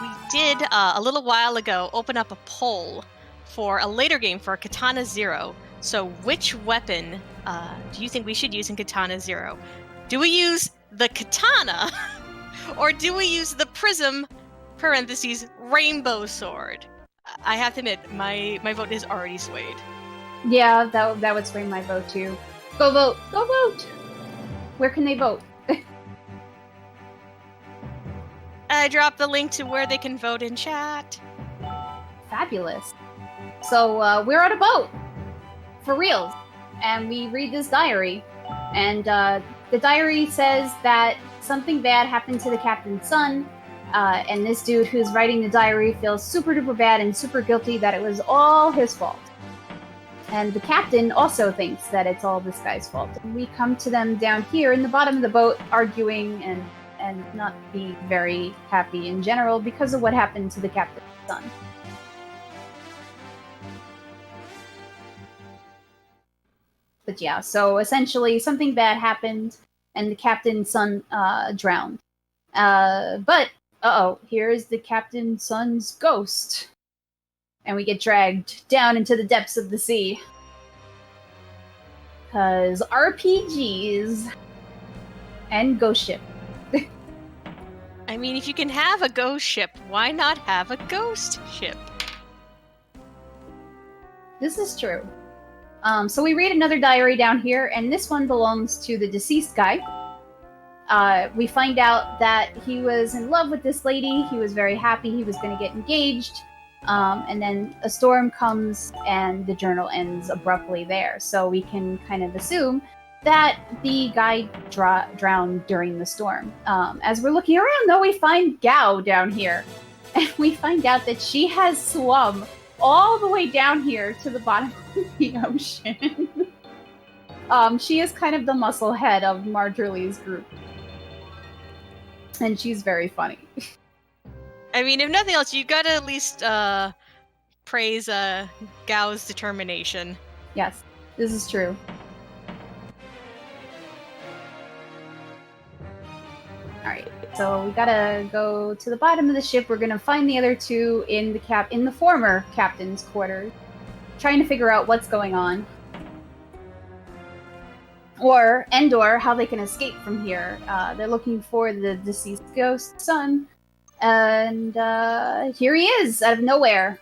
we did a little while ago open up a poll for a later game for Katana Zero. So which weapon do you think we should use in Katana Zero? Do we use the katana or do we use the prism parentheses rainbow sword? I have to admit, my vote is already swayed. Yeah, that would swing my vote too. Go vote! Go vote! Where can they vote? I dropped the link to where they can vote in chat. Fabulous. So we're on a boat. For reals. And we read this diary. And the diary says that something bad happened to the captain's son. And this dude who's writing the diary feels super duper bad and super guilty that it was all his fault. And the captain also thinks that it's all this guy's fault. And we come to them down here in the bottom of the boat arguing and not being very happy in general because of what happened to the captain's son. But yeah, so essentially something bad happened and the captain's son drowned. But here's the captain's son's ghost. And we get dragged down into the depths of the sea. Because RPGs and ghost ship. I mean, if you can have a ghost ship, why not have a ghost ship? This is true. So we read another diary down here, and this one belongs to the deceased guy. We find out that he was in love with this lady. He was very happy he was going to get engaged. And then a storm comes, and the journal ends abruptly there. So we can kind of assume that the guy drowned during the storm. As we're looking around, though, we find Gao down here. And we find out that she has swum all the way down here to the bottom of the ocean. She is kind of the muscle head of Marjorie's group. And she's very funny. I mean, if nothing else, you gotta at least praise Gao's determination. Yes, this is true. Alright, so we gotta go to the bottom of the ship. We're gonna find the other two in the former captain's quarters, trying to figure out what's going on. Or how they can escape from here. They're looking for the deceased ghost son. And here he is, out of nowhere.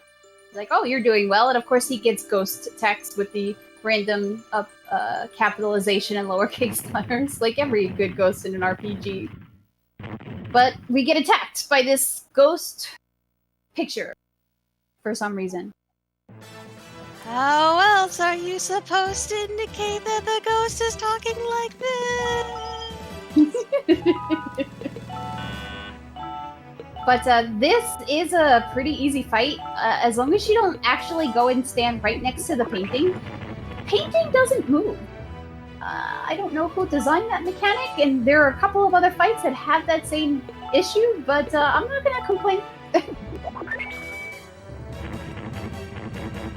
He's like, oh, you're doing well. And of course he gets ghost text with the random capitalization and lowercase letters, like every good ghost in an RPG. But we get attacked by this ghost picture for some reason. How else are you supposed to indicate that the ghost is talking like this? But this is a pretty easy fight, as long as you don't actually go and stand right next to the painting. Painting doesn't move. I don't know who designed that mechanic, and there are a couple of other fights that have that same issue, but I'm not gonna complain.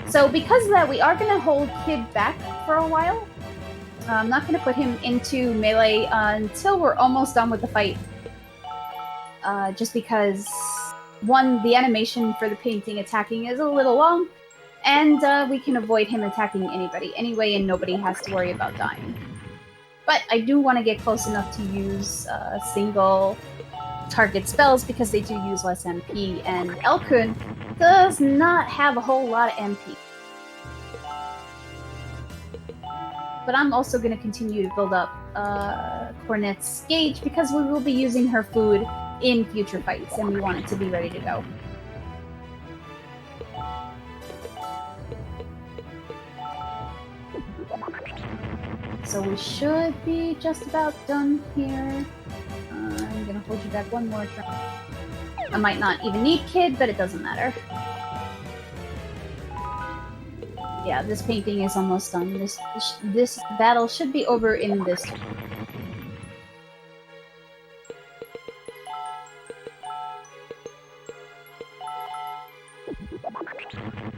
So because of that, we are gonna hold Kid back for a while. I'm not gonna put him into melee until we're almost done with the fight. Just because, one, the animation for the painting attacking is a little long, and we can avoid him attacking anybody anyway, and nobody has to worry about dying. But I do want to get close enough to use single target spells because they do use less MP, and Elkun does not have a whole lot of MP. But I'm also going to continue to build up Cornet's gauge because we will be using her food in future fights, and we want it to be ready to go. So we should be just about done here. I'm gonna hold you back one more turn. I might not even need Kid, but it doesn't matter. Yeah, this painting is almost done. This battle should be over in this.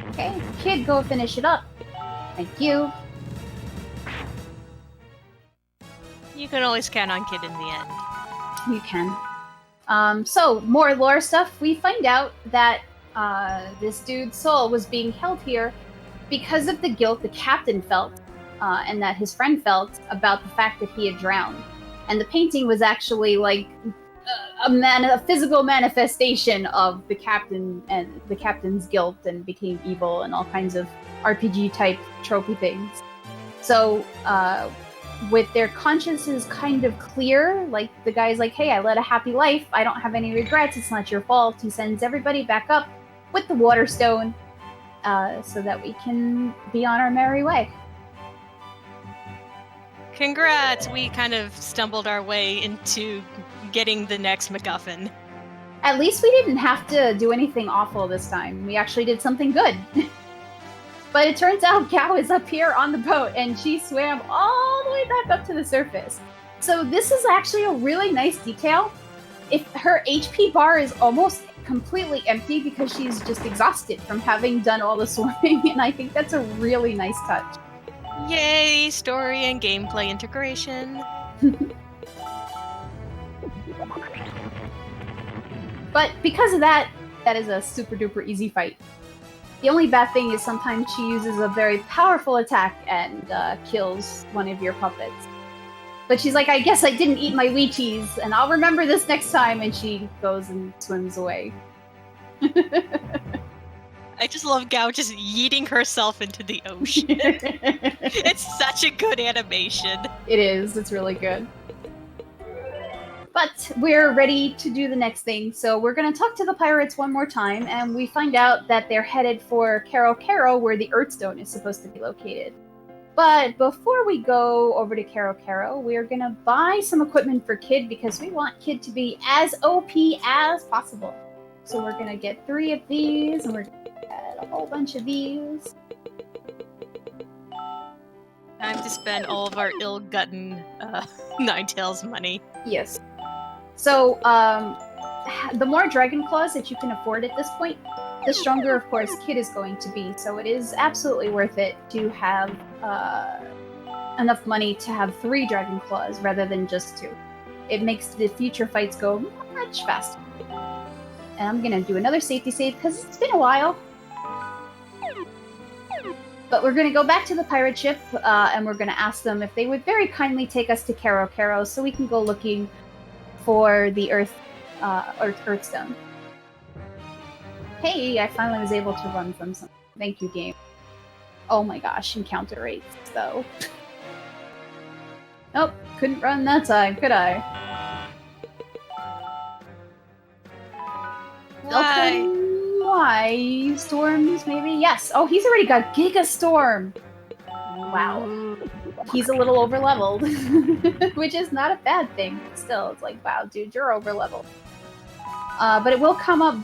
Okay, kid, go finish it up. Thank you. You can always count on Kid in the end. You can. So, more lore stuff. We find out that this dude's soul was being held here because of the guilt the captain felt, and that his friend felt about the fact that he had drowned. And the painting was actually like a physical manifestation of the captain and the captain's guilt, and became evil and all kinds of RPG type tropey things. So, with their consciences kind of clear, like the guy's like, hey, I led a happy life, I don't have any regrets, it's not your fault. He sends everybody back up with the water stone, so that we can be on our merry way. Congrats! We kind of stumbled our way into getting the next MacGuffin. At least we didn't have to do anything awful this time. We actually did something good. But it turns out Gao is up here on the boat, and she swam all the way back up to the surface. So this is actually a really nice detail. If her HP bar is almost completely empty because she's just exhausted from having done all the swimming, and I think that's a really nice touch. Yay, story and gameplay integration. But because of that, that is a super duper easy fight. The only bad thing is sometimes she uses a very powerful attack and kills one of your puppets. But she's like, I guess I didn't eat my Wheaties, and I'll remember this next time, and she goes and swims away. I just love Gao just yeeting herself into the ocean. It's such a good animation. It is, it's really good. But we're ready to do the next thing, so we're going to talk to the pirates one more time, and we find out that they're headed for Kero Kero, where the Earthstone is supposed to be located. But before we go over to Kero Kero, we're going to buy some equipment for Kid, because we want Kid to be as OP as possible. So we're going to get 3 of these, and we're going to get a whole bunch of these. Time to spend all of our ill-gotten Ninetales money. Yes. So, the more Dragon Claws that you can afford at this point, the stronger, of course, Kid is going to be. So it is absolutely worth it to have enough money to have 3 Dragon Claws rather than just 2. It makes the future fights go much faster. And I'm gonna do another safety save because it's been a while. But we're gonna go back to the pirate ship, and we're gonna ask them if they would very kindly take us to Kero Kero so we can go looking for the Earthstone. Hey, I finally was able to run from something. Thank you, game. Oh my gosh, encounter rates, though. Nope, couldn't run that time, could I? Why? Storms, maybe? Yes! Oh, he's already got Giga Storm! Wow. He's a little over-leveled, which is not a bad thing. Still, it's like, wow, dude, you're over-leveled. But it will come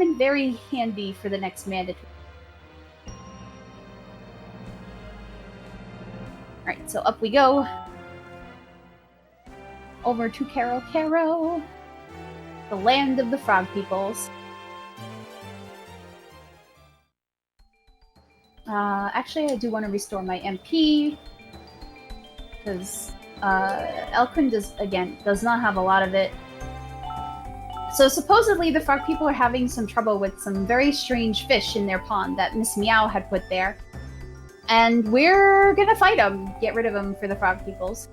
in very handy for the next mandatory. Alright, so up we go. Over to Kero Kero, the land of the frog peoples. Actually, I do want to restore my MP, because Elkrin does not have a lot of it. So supposedly the frog people are having some trouble with some very strange fish in their pond that Miss Meow had put there. And we're gonna fight them, get rid of them for the frog peoples.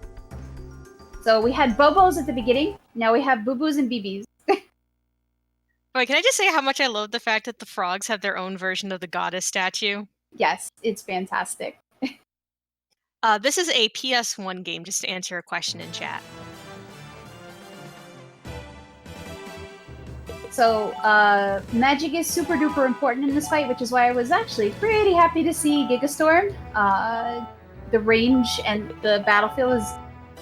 So we had Bobos at the beginning, now we have Boo-Boos and BBs. Wait, can I just say how much I love the fact that the frogs have their own version of the goddess statue? Yes, it's fantastic. This is a PS1 game, just to answer a question in chat. So, magic is super duper important in this fight, which is why I was actually pretty happy to see Gigastorm. The range and the battlefield is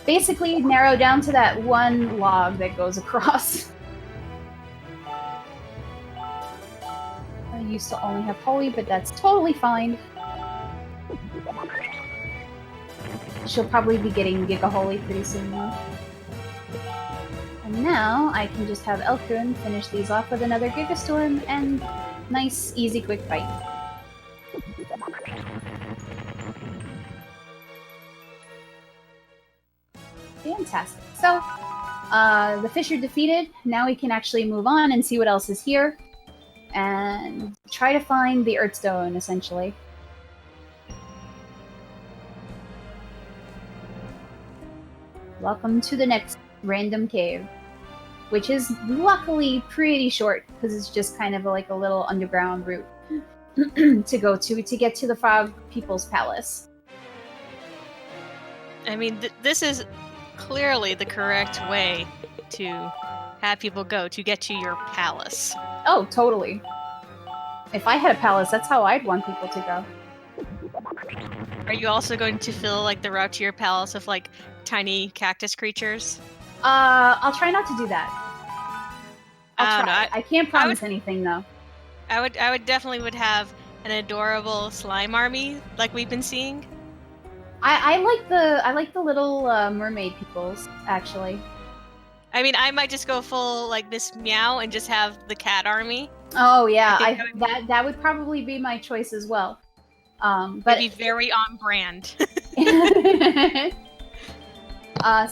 basically narrowed down to that one log that goes across. I used to only have Holy, but that's totally fine. she'll probably be getting Giga Holy pretty soon though. And now I can just have Elkrun finish these off with another Giga Storm and nice, easy, quick fight. Fantastic. So, the fish are defeated. Now we can actually move on and see what else is here. And try to find the Earthstone, essentially. Welcome to the next random cave. Which is luckily pretty short, because it's just kind of like a little underground route to go to get to the Frog People's Palace. I mean, this is clearly the correct way to have people go to get to your palace. Oh, totally. If I had a palace, that's how I'd want people to go. Are you also going to fill like the route to your palace with like tiny cactus creatures? I'll try not to do that. I'll try. I can't promise anything though. I would definitely have an adorable slime army like we've been seeing. I like the little mermaid peoples, actually. I mean, I might just go full like Miss Meow and just have the cat army. Oh yeah, that would probably be my choice as well. But it'd be very on brand.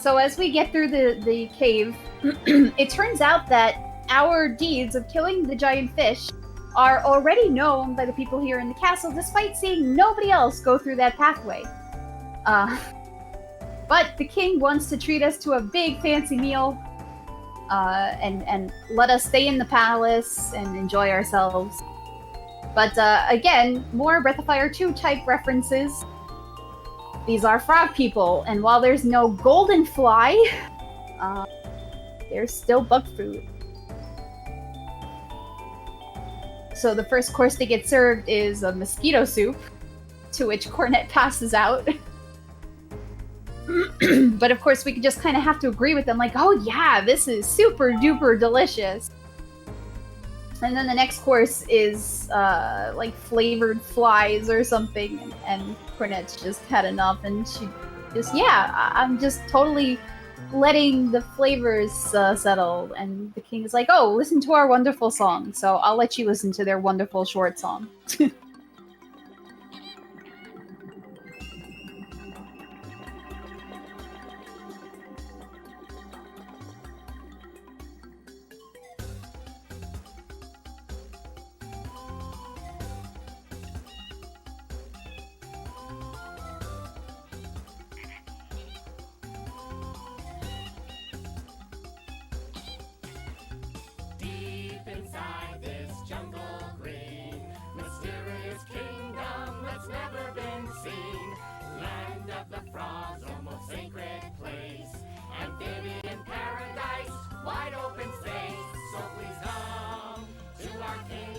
So as we get through the cave, it turns out that our deeds of killing the giant fish are already known by the people here in the castle, despite seeing nobody else go through that pathway. But the king wants to treat us to a big fancy meal, and let us stay in the palace and enjoy ourselves. But again, more Breath of Fire 2 type references. These are frog people, and while there's no golden fly, there's still bug food. So the first course they get served is a mosquito soup, to which Cornet passes out. But of course we just kind of have to agree with them, like, oh yeah, this is super duper delicious. And then the next course is like flavored flies or something, and Cornet's just had enough, and she just, yeah, I'm just totally letting the flavors settle. And the king is like, oh, listen to our wonderful song, so I'll let you listen to their wonderful short song.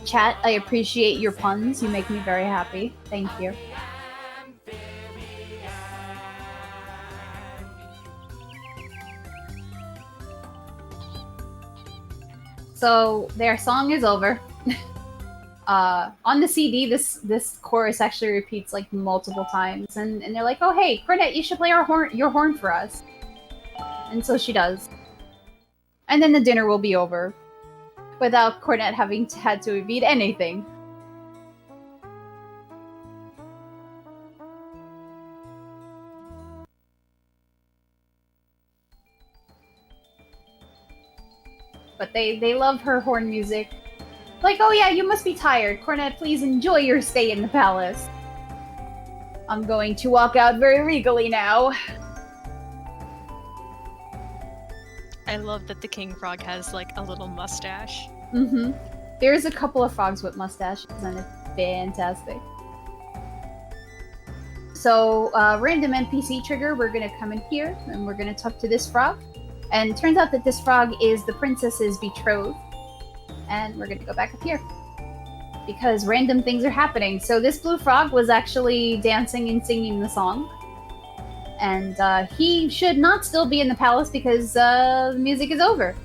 Chat, I appreciate your puns. You make me very happy. Thank you. So their song is over. On the CD, this chorus actually repeats like multiple times, and they're like, "Oh hey, Cornet, you should play your horn for us." And so she does. And then the dinner will be over, without Cornet having had to eat anything. But they love her horn music. Like, oh yeah, you must be tired. Cornet, please enjoy your stay in the palace. I'm going to walk out very regally now. I love that the king frog has like a little mustache. Mm-hmm. There's a couple of frogs with mustaches, and it's fantastic. So, random NPC trigger, we're gonna come in here, and we're gonna talk to this frog. And it turns out that this frog is the princess's betrothed. And we're gonna go back up here, because random things are happening. So this blue frog was actually dancing and singing the song. And he should not still be in the palace because the music is over.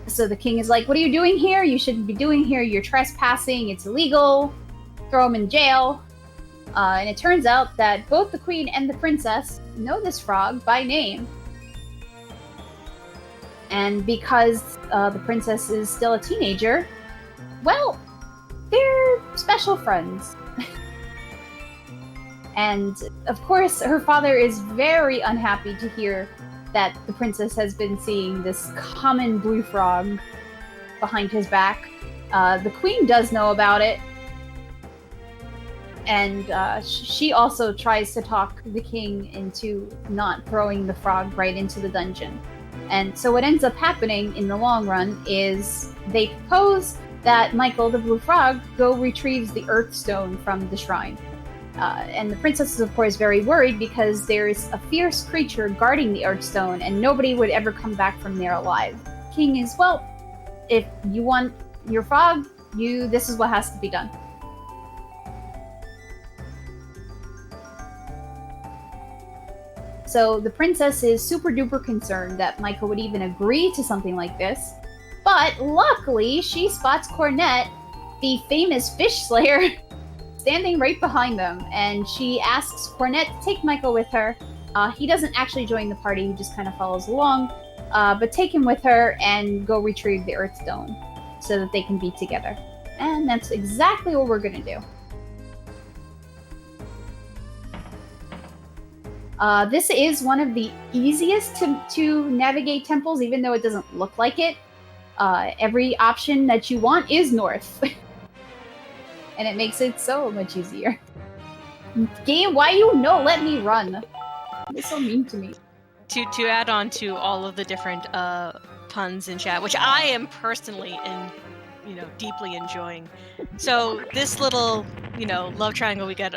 So the king is like, what are you doing here? You shouldn't be doing here. You're trespassing. It's illegal. Throw him in jail. And it turns out that both the queen and the princess know this frog by name. And because the princess is still a teenager, well, they're special friends. And of course, her father is very unhappy to hear that the princess has been seeing this common blue frog behind his back. The queen does know about it, and she also tries to talk the king into not throwing the frog right into the dungeon. And so what ends up happening in the long run is they propose that Michael, the blue frog, go retrieves the earth stone from the shrine. And the princess is, of course, very worried because there's a fierce creature guarding the earth stone, and nobody would ever come back from there alive. King is, well, if you want your frog, this is what has to be done. So the princess is super duper concerned that Michael would even agree to something like this. But luckily, she spots Cornet, the famous fish slayer, standing right behind them. And she asks Cornet to take Michael with her. He doesn't actually join the party, he just kind of follows along. But take him with her and go retrieve the earth stone so that they can be together. And that's exactly what we're going to do. This is one of the easiest to navigate temples, even though it doesn't look like it. Every option that you want is north. And it makes it so much easier. Game, why you no let me run? You're so mean to me. To add on to all of the different puns in chat, which I am personally deeply enjoying. So this little, love triangle we got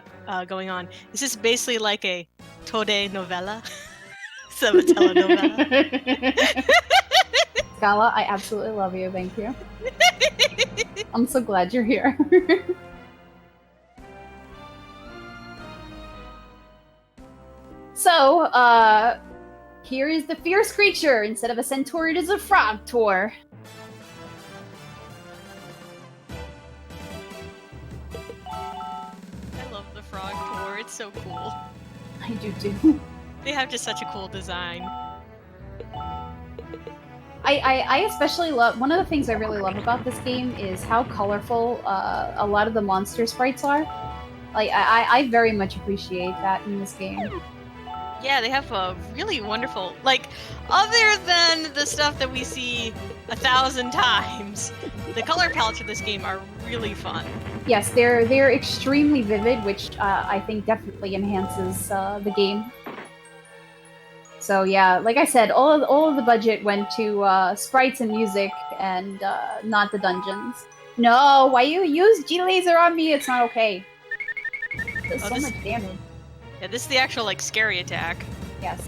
going on, this is basically like a Tode novella. So a telenovela. Scala, I absolutely love you, thank you. I'm so glad you're here. So, here is the fierce creature. Instead of a centaur, it is a frog tour. I love the frog tour. It's so cool. I do too. They have just such a cool design. I especially love, one of the things I really love about this game is how colorful a lot of the monster sprites are. Like, I very much appreciate that in this game. Yeah, they have a really wonderful, like, other than the stuff that we see 1,000 times, the color palettes for this game are really fun. Yes, they're extremely vivid, which I think definitely enhances the game. So yeah, like I said, all of the budget went to sprites and music, and not the dungeons. No, why you use G-Laser on me? It's not okay. It does so much damage. Yeah, this is the actual, like, scary attack. Yes.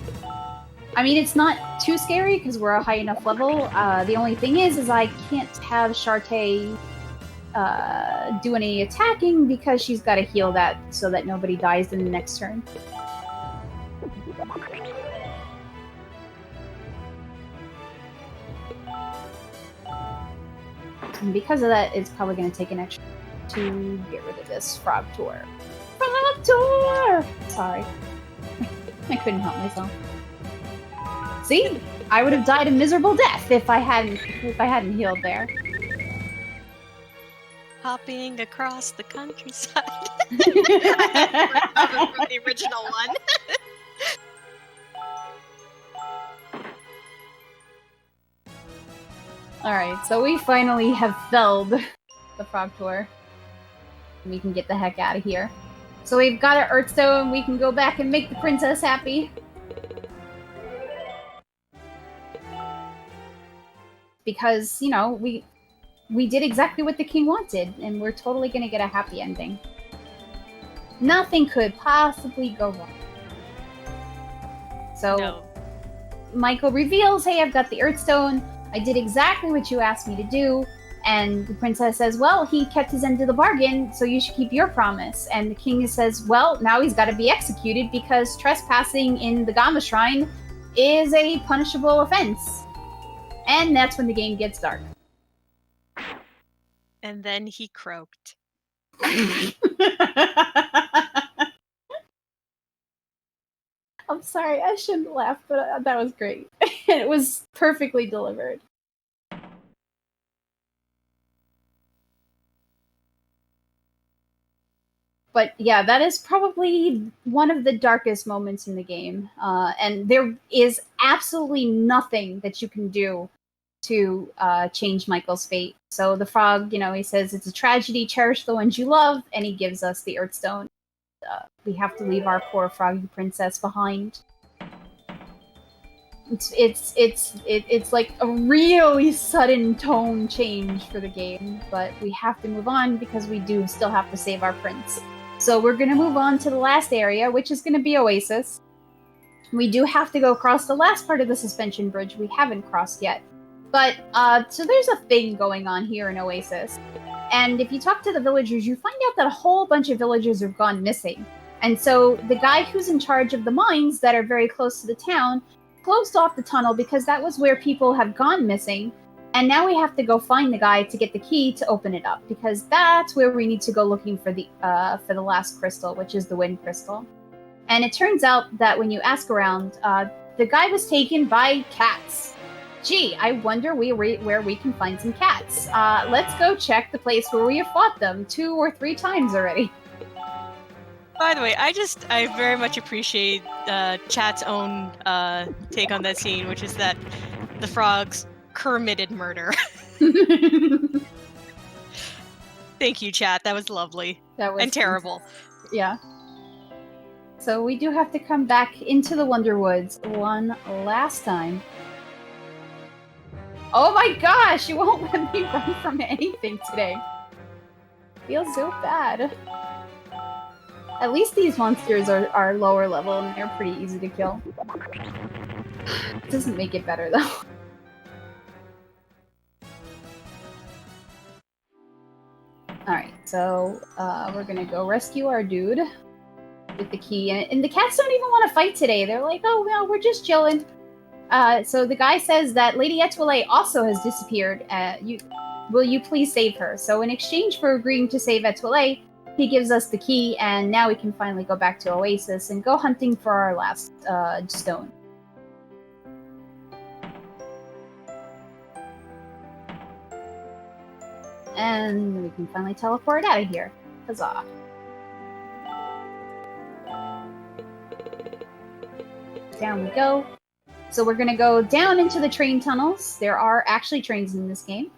I mean, it's not too scary because we're a high enough level. The only thing is I can't have Shartae do any attacking because she's got to heal that so that nobody dies in the next turn. And because of that, it's probably going to take an extra to get rid of this frog tour. Frog tour! Sorry. I couldn't help myself. See? I would have died a miserable death if I hadn't healed there. Hopping across the countryside. From the original one. Alright, so we finally have felled the frog tour. We can get the heck out of here. So we've got our Earthstone, we can go back and make the princess happy. Because, you know, we did exactly what the king wanted, and we're totally gonna get a happy ending. Nothing could possibly go wrong. So, No. Michael reveals, hey, I've got the Earthstone, I did exactly what you asked me to do, and the princess says, well, he kept his end of the bargain, so you should keep your promise. And the king says, well, now he's got to be executed because trespassing in the Gama Shrine is a punishable offense. And that's when the game gets dark. And then he croaked. I'm sorry, I shouldn't laugh, but that was great. It was perfectly delivered. But yeah, that is probably one of the darkest moments in the game. And there is absolutely nothing that you can do to change Michael's fate. So the frog, he says, it's a tragedy, cherish the ones you love, and he gives us the Earthstone. We have to leave our poor froggy princess behind. It's like a really sudden tone change for the game, but we have to move on because we do still have to save our prince. So we're going to move on to the last area, which is going to be Oasis. We do have to go across the last part of the suspension bridge we haven't crossed yet. But, so there's a thing going on here in Oasis. And if you talk to the villagers, you find out that a whole bunch of villagers have gone missing. And so the guy who's in charge of the mines that are very close to the town closed off the tunnel because that was where people have gone missing. And now we have to go find the guy to get the key to open it up, because that's where we need to go looking for the last crystal, which is the wind crystal. And it turns out that when you ask around, the guy was taken by cats. Gee, I wonder where we can find some cats. Let's go check the place where we have fought them 2 or 3 times already. By the way, I very much appreciate chat's own take on that scene, which is that the frogs committed murder. Thank you, chat. That was lovely. That was and terrible. Yeah. So we do have to come back into the Wonder Woods one last time. Oh my gosh, you won't let me run from anything today. Feels so bad. At least these monsters are lower level and they're pretty easy to kill. It doesn't make it better though. Alright, so we're gonna go rescue our dude with the key. And the cats don't even want to fight today. They're like, oh, well, we're just chilling. So the guy says that Lady Etoile also has disappeared. Will you please save her? So in exchange for agreeing to save Etoile, he gives us the key, and now we can finally go back to Oasis and go hunting for our last stone. And we can finally teleport out of here. Huzzah. Down we go. So we're going to go down into the train tunnels. There are actually trains in this game.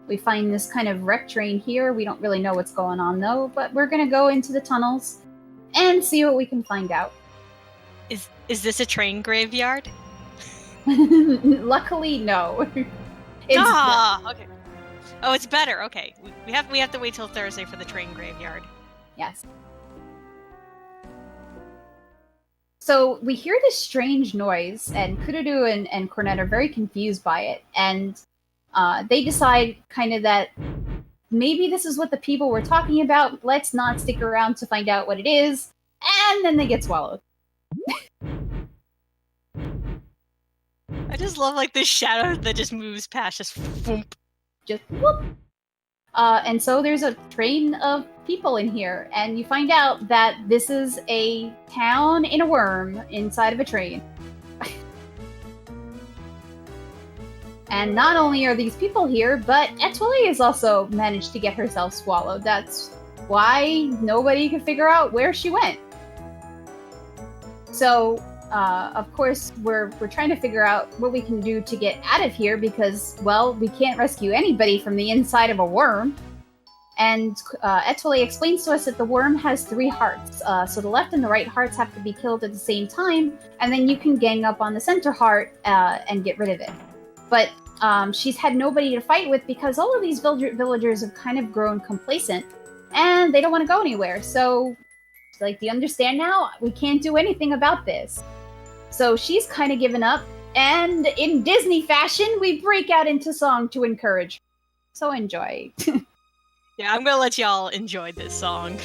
We find this kind of wrecked train here. We don't really know what's going on, though, but we're going to go into the tunnels and see what we can find out. Is this a train graveyard? Luckily, no. Okay. Oh, it's better. Okay. We have to wait till Thursday for the train graveyard. Yes. So we hear this strange noise, and Kururu and Cornet are very confused by it, and they decide kind of that maybe this is what the people were talking about. Let's not stick around to find out what it is, and then they get swallowed. I just love like this shadow that just moves past, just whoop. Just whoop. And so there's a train of people in here, and you find out that this is a town in a worm inside of a train. And not only are these people here, but Etoile has also managed to get herself swallowed. That's why nobody could figure out where she went. So, of course, we're trying to figure out what we can do to get out of here because, well, we can't rescue anybody from the inside of a worm. And Etoile explains to us that the worm has 3 hearts. So the left and the right hearts have to be killed at the same time, and then you can gang up on the center heart and get rid of it. But she's had nobody to fight with because all of these villagers have kind of grown complacent, and they don't want to go anywhere. So, like, do you understand now? We can't do anything about this. So she's kind of given up, and in Disney fashion, we break out into song to encourage. So enjoy. Yeah, I'm gonna let y'all enjoy this song.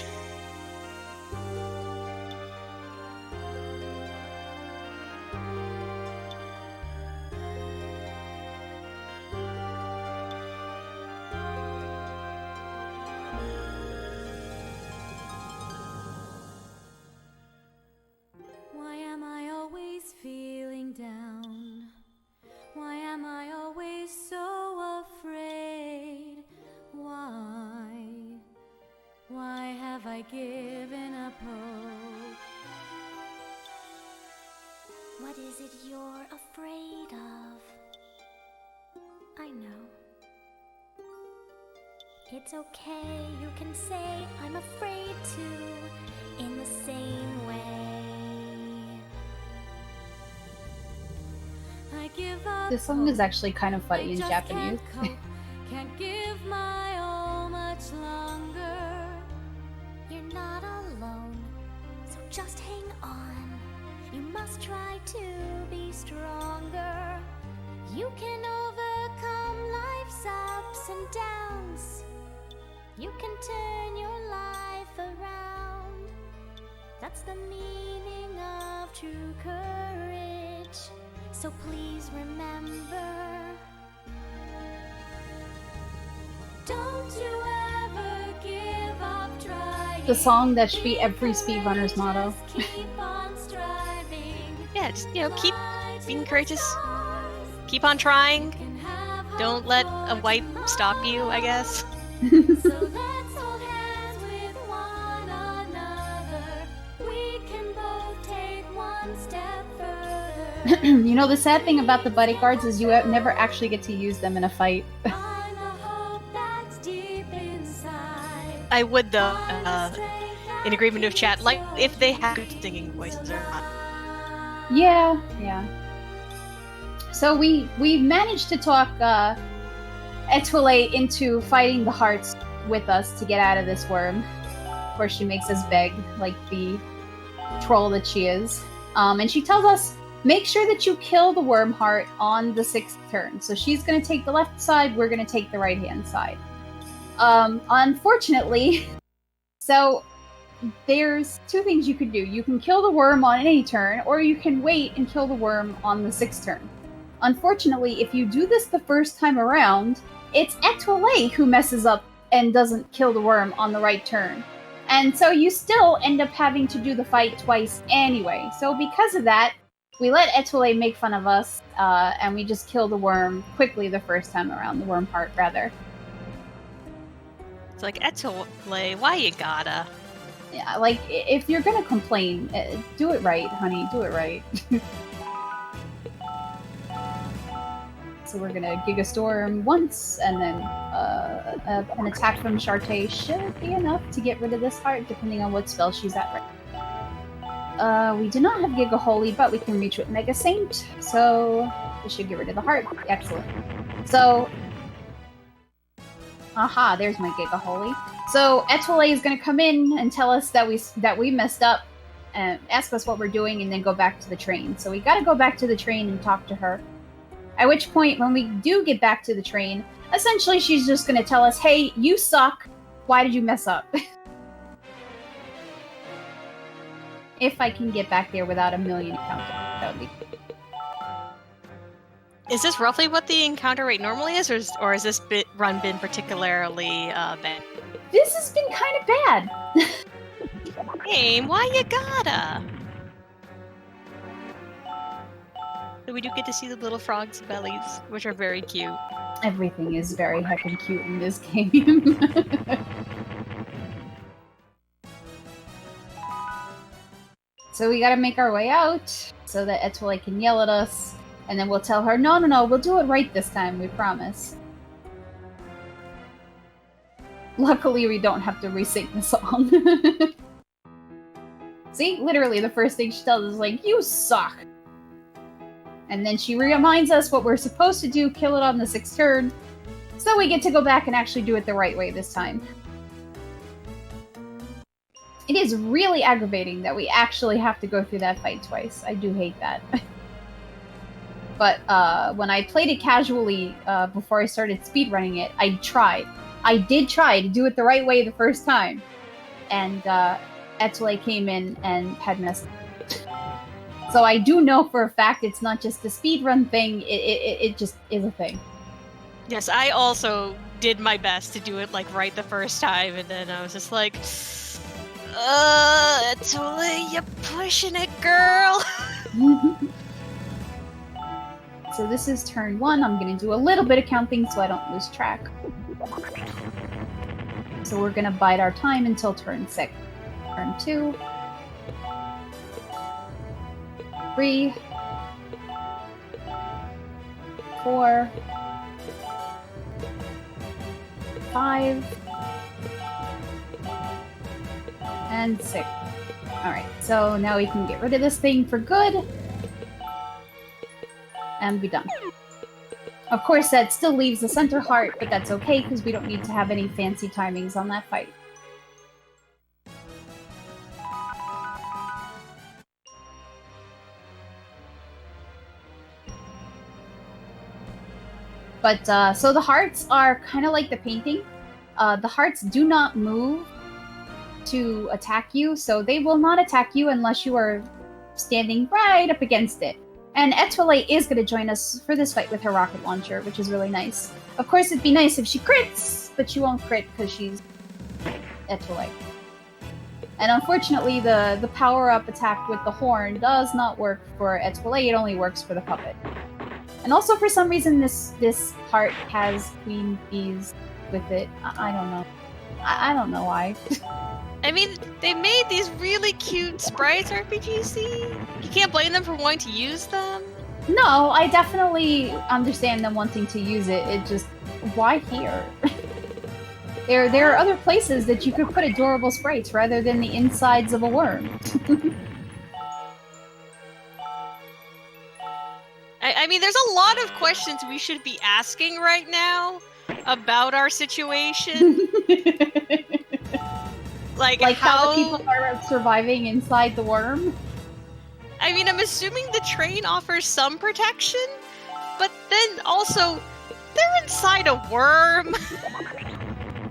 What is it you're afraid of? I know. It's okay, you can say I'm afraid to, in the same way. I give up. This song is actually kind of funny in I just Japanese. Can't cope, can't give my all much longer. You're not alone, so just hang on. You must try to be stronger. You can overcome life's ups and downs. You can turn your life around. That's the meaning of true courage. So please remember, don't you ever give up trying. The song that should be every speedrunner's motto. Just keep on striving. Yeah, just, keep being courageous. Keep on trying. Don't let a wipe stop you, I guess. So let's hold hands with one another. We can both take one step further. You know, the sad thing about the bodyguards is you never actually get to use them in a fight. Find the hope that's deep inside. I would, though, in agreement with chat, like if they have good singing voices or not. Yeah. So we managed to talk Etoile into fighting the hearts with us to get out of this worm. Of course, she makes us beg, like the troll that she is. And she tells us, make sure that you kill the worm heart on the 6th turn. So she's going to take the left side, we're going to take the right-hand side. Unfortunately, so there's two things you could do. You can kill the worm on any turn, or you can wait and kill the worm on the 6th turn. Unfortunately, if you do this the first time around, it's Etoile who messes up and doesn't kill the worm on the right turn. And so you still end up having to do the fight twice anyway. So because of that, we let Etoile make fun of us, and we just kill the worm quickly the first time around, the worm heart, rather. It's like, Etoile, why you gotta? Yeah, like, if you're gonna complain, do it right, honey, do it right. So we're gonna Gigastorm once, and then an attack from Shartae should be enough to get rid of this heart, depending on what spell she's at right. We do not have Giga Holy, but we can reach with Mega Saint, so we should get rid of the heart. Excellent. So, aha, there's my Giga Holy. So Etoile is gonna come in and tell us that we messed up, and ask us what we're doing, and then go back to the train. So we gotta go back to the train and talk to her. At which point, when we do get back to the train, essentially she's just going to tell us, hey, you suck. Why did you mess up? If I can get back there without a million encounters, that would be good. Is this roughly what the encounter rate normally is, or has this run been particularly bad? This has been kind of bad. Game, why you gotta? So we do get to see the little frogs' bellies, which are very cute. Everything is very heckin' cute in this game. So we gotta make our way out so that Etoile can yell at us, and then we'll tell her, no, we'll do it right this time, we promise. Luckily, we don't have to re-sing the song. See, literally the first thing she tells us is like, you suck! And then she reminds us what we're supposed to do, kill it on the 6th turn, so we get to go back and actually do it the right way this time. It is really aggravating that we actually have to go through that fight twice. I do hate that. But when I played it casually before I started speedrunning it, I tried. I did try to do it the right way the first time. And Etoile came in and had messed up. So I do know for a fact it's not just a speedrun thing, it just is a thing. Yes, I also did my best to do it right the first time, and then I was just like, Etoile, you're pushing it, girl! So this is turn 1. I'm gonna do a little bit of counting so I don't lose track. So we're gonna bide our time until turn 6. Turn 2. 3, 4, 5, and 6. Alright, so now we can get rid of this thing for good. And be done. Of course, that still leaves the center heart, but that's okay because we don't need to have any fancy timings on that fight. But, so the hearts are kind of like the painting. The hearts do not move to attack you, so they will not attack you unless you are standing right up against it. And Etoile is going to join us for this fight with her rocket launcher, which is really nice. Of course, it'd be nice if she crits, but she won't crit because she's Etoile. And unfortunately, the power-up attack with the horn does not work for Etoile, it only works for the puppet. And also, for some reason, this heart has queen bees with it. I don't know. I don't know why. I mean, they made these really cute sprites, RPGC. You can't blame them for wanting to use them. No, I definitely understand them wanting to use it. It just, why here? There are other places that you could put adorable sprites rather than the insides of a worm. I mean, there's a lot of questions we should be asking right now about our situation. Like how the people are surviving inside the worm? I mean, I'm assuming the train offers some protection, but then also, they're inside a worm.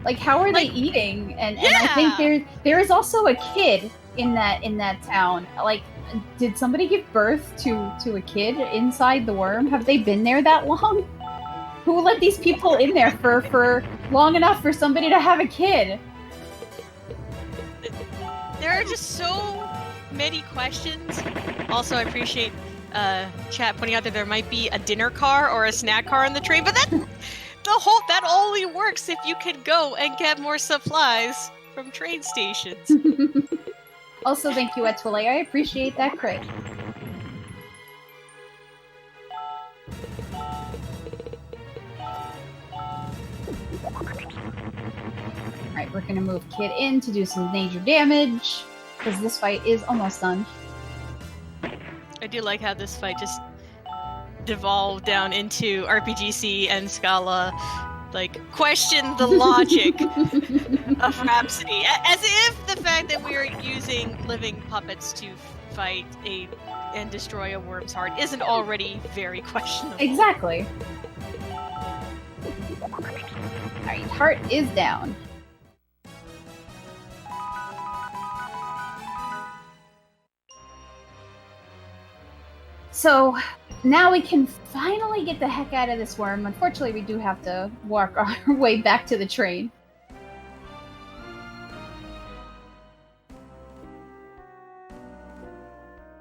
Like, how are they eating? And I think there is also a kid in that town. Like, did somebody give birth to a kid inside the worm? Have they been there that long? Who let these people in there for long enough for somebody to have a kid? There are just so many questions. Also, I appreciate chat pointing out that there might be a dinner car or a snack car on the train, but that only works if you can go and get more supplies from train stations. Also, thank you, Etoile. I appreciate that crit. Alright, we're gonna move Kid in to do some major damage, because this fight is almost done. I do like how this fight just devolved down into RPGC and Scala, like, question the logic of Rhapsody. As if the fact that we're using living puppets to fight and destroy a worm's heart isn't already very questionable. Exactly. Alright, heart is down. So, now we can finally get the heck out of this worm. Unfortunately, we do have to walk our way back to the train.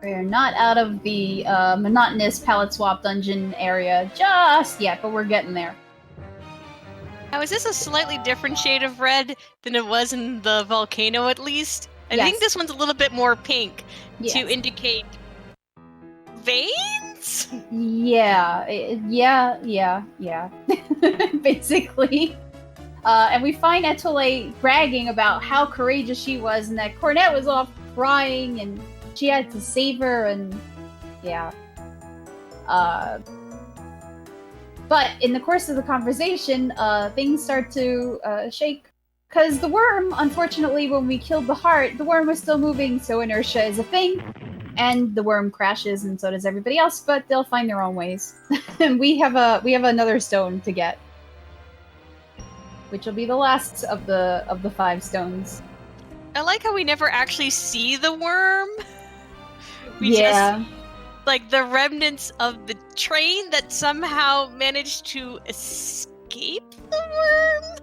We're not out of the monotonous palette swap dungeon area just yet, but we're getting there. Now, is this a slightly different shade of red than it was in the volcano, at least? I Yes. think this one's a little bit more pink Yes. to indicate veins? Yeah. Basically. And we find Etoile bragging about how courageous she was and that Cornet was off crying and she had to save her and yeah. But in the course of the conversation, things start to shake. Because the worm, unfortunately, when we killed the heart, the worm was still moving, so inertia is a thing. And the worm crashes, and so does everybody else, but they'll find their own ways. And we have another stone to get. Which will be the last of the 5 stones. I like how we never actually see the worm. We Yeah. just like the remnants of the train that somehow managed to escape the worm.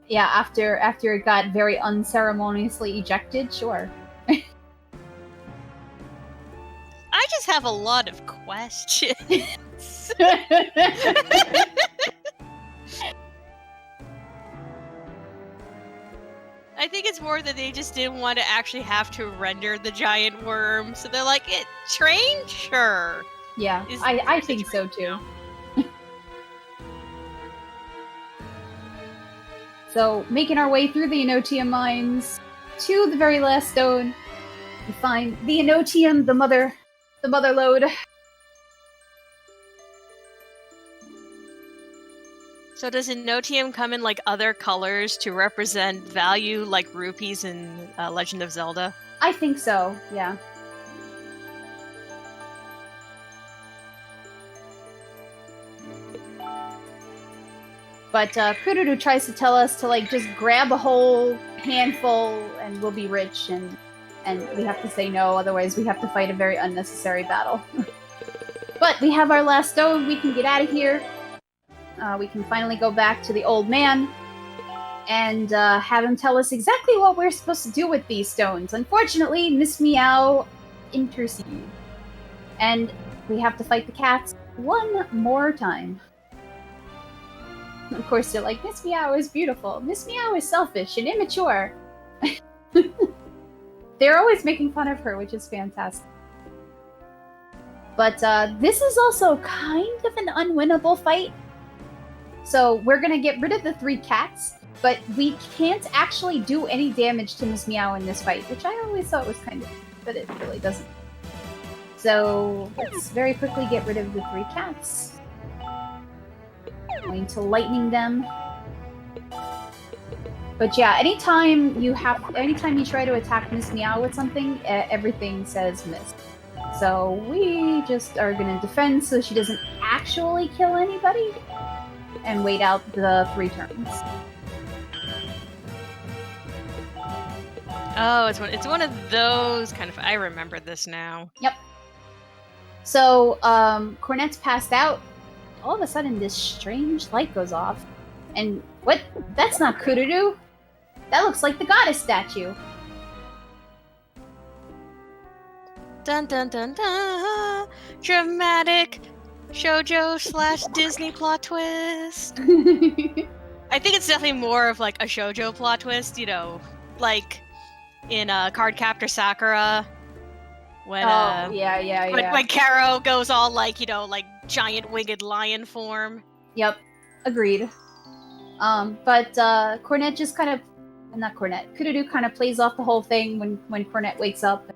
Yeah, after it got very unceremoniously ejected, sure. I just have a lot of questions. I think it's more that they just didn't want to actually have to render the giant worm, so they're like, train? Sure. Yeah, I think so too. So, making our way through the Enotium mines to the very last stone, we find the Enotium, the mother lode. So does Enotium come in like other colors to represent value, like rupees in Legend of Zelda? I think so, yeah. But Kururu tries to tell us to like just grab a whole handful and we'll be rich, and we have to say no, otherwise we have to fight a very unnecessary battle. But we have our last stone, we can get out of here. We can finally go back to the old man and have him tell us exactly what we're supposed to do with these stones. Unfortunately, Miss Meow intercedes. And we have to fight the cats one more time. Of course, they're like, Miss Meow is beautiful. Miss Meow is selfish and immature. They're always making fun of her, which is fantastic. But this is also kind of an unwinnable fight. So we're going to get rid of the 3 cats, but we can't actually do any damage to Miss Meow in this fight, which I always thought was kind of, but it really doesn't. So let's very quickly get rid of the 3 cats. Going to lightning them. But yeah, anytime you try to attack Miss Meow with something, everything says miss. So we just are going to defend so she doesn't actually kill anybody. And wait out the 3 turns. Oh, it's one of those kind of... I remember this now. Yep. So, Cornet's passed out. All of a sudden, this strange light goes off. And what? That's not Kururu. That looks like the goddess statue. Dun dun dun dun! Dramatic shoujo/Disney plot twist. I think it's definitely more of like a shoujo plot twist, you know, like in Card Captor Sakura when when Karo goes all like, you know, like giant winged lion form. Yep, agreed. But Cornet just kind of, not Cornet, Kururu kind of plays off the whole thing when Cornet wakes up.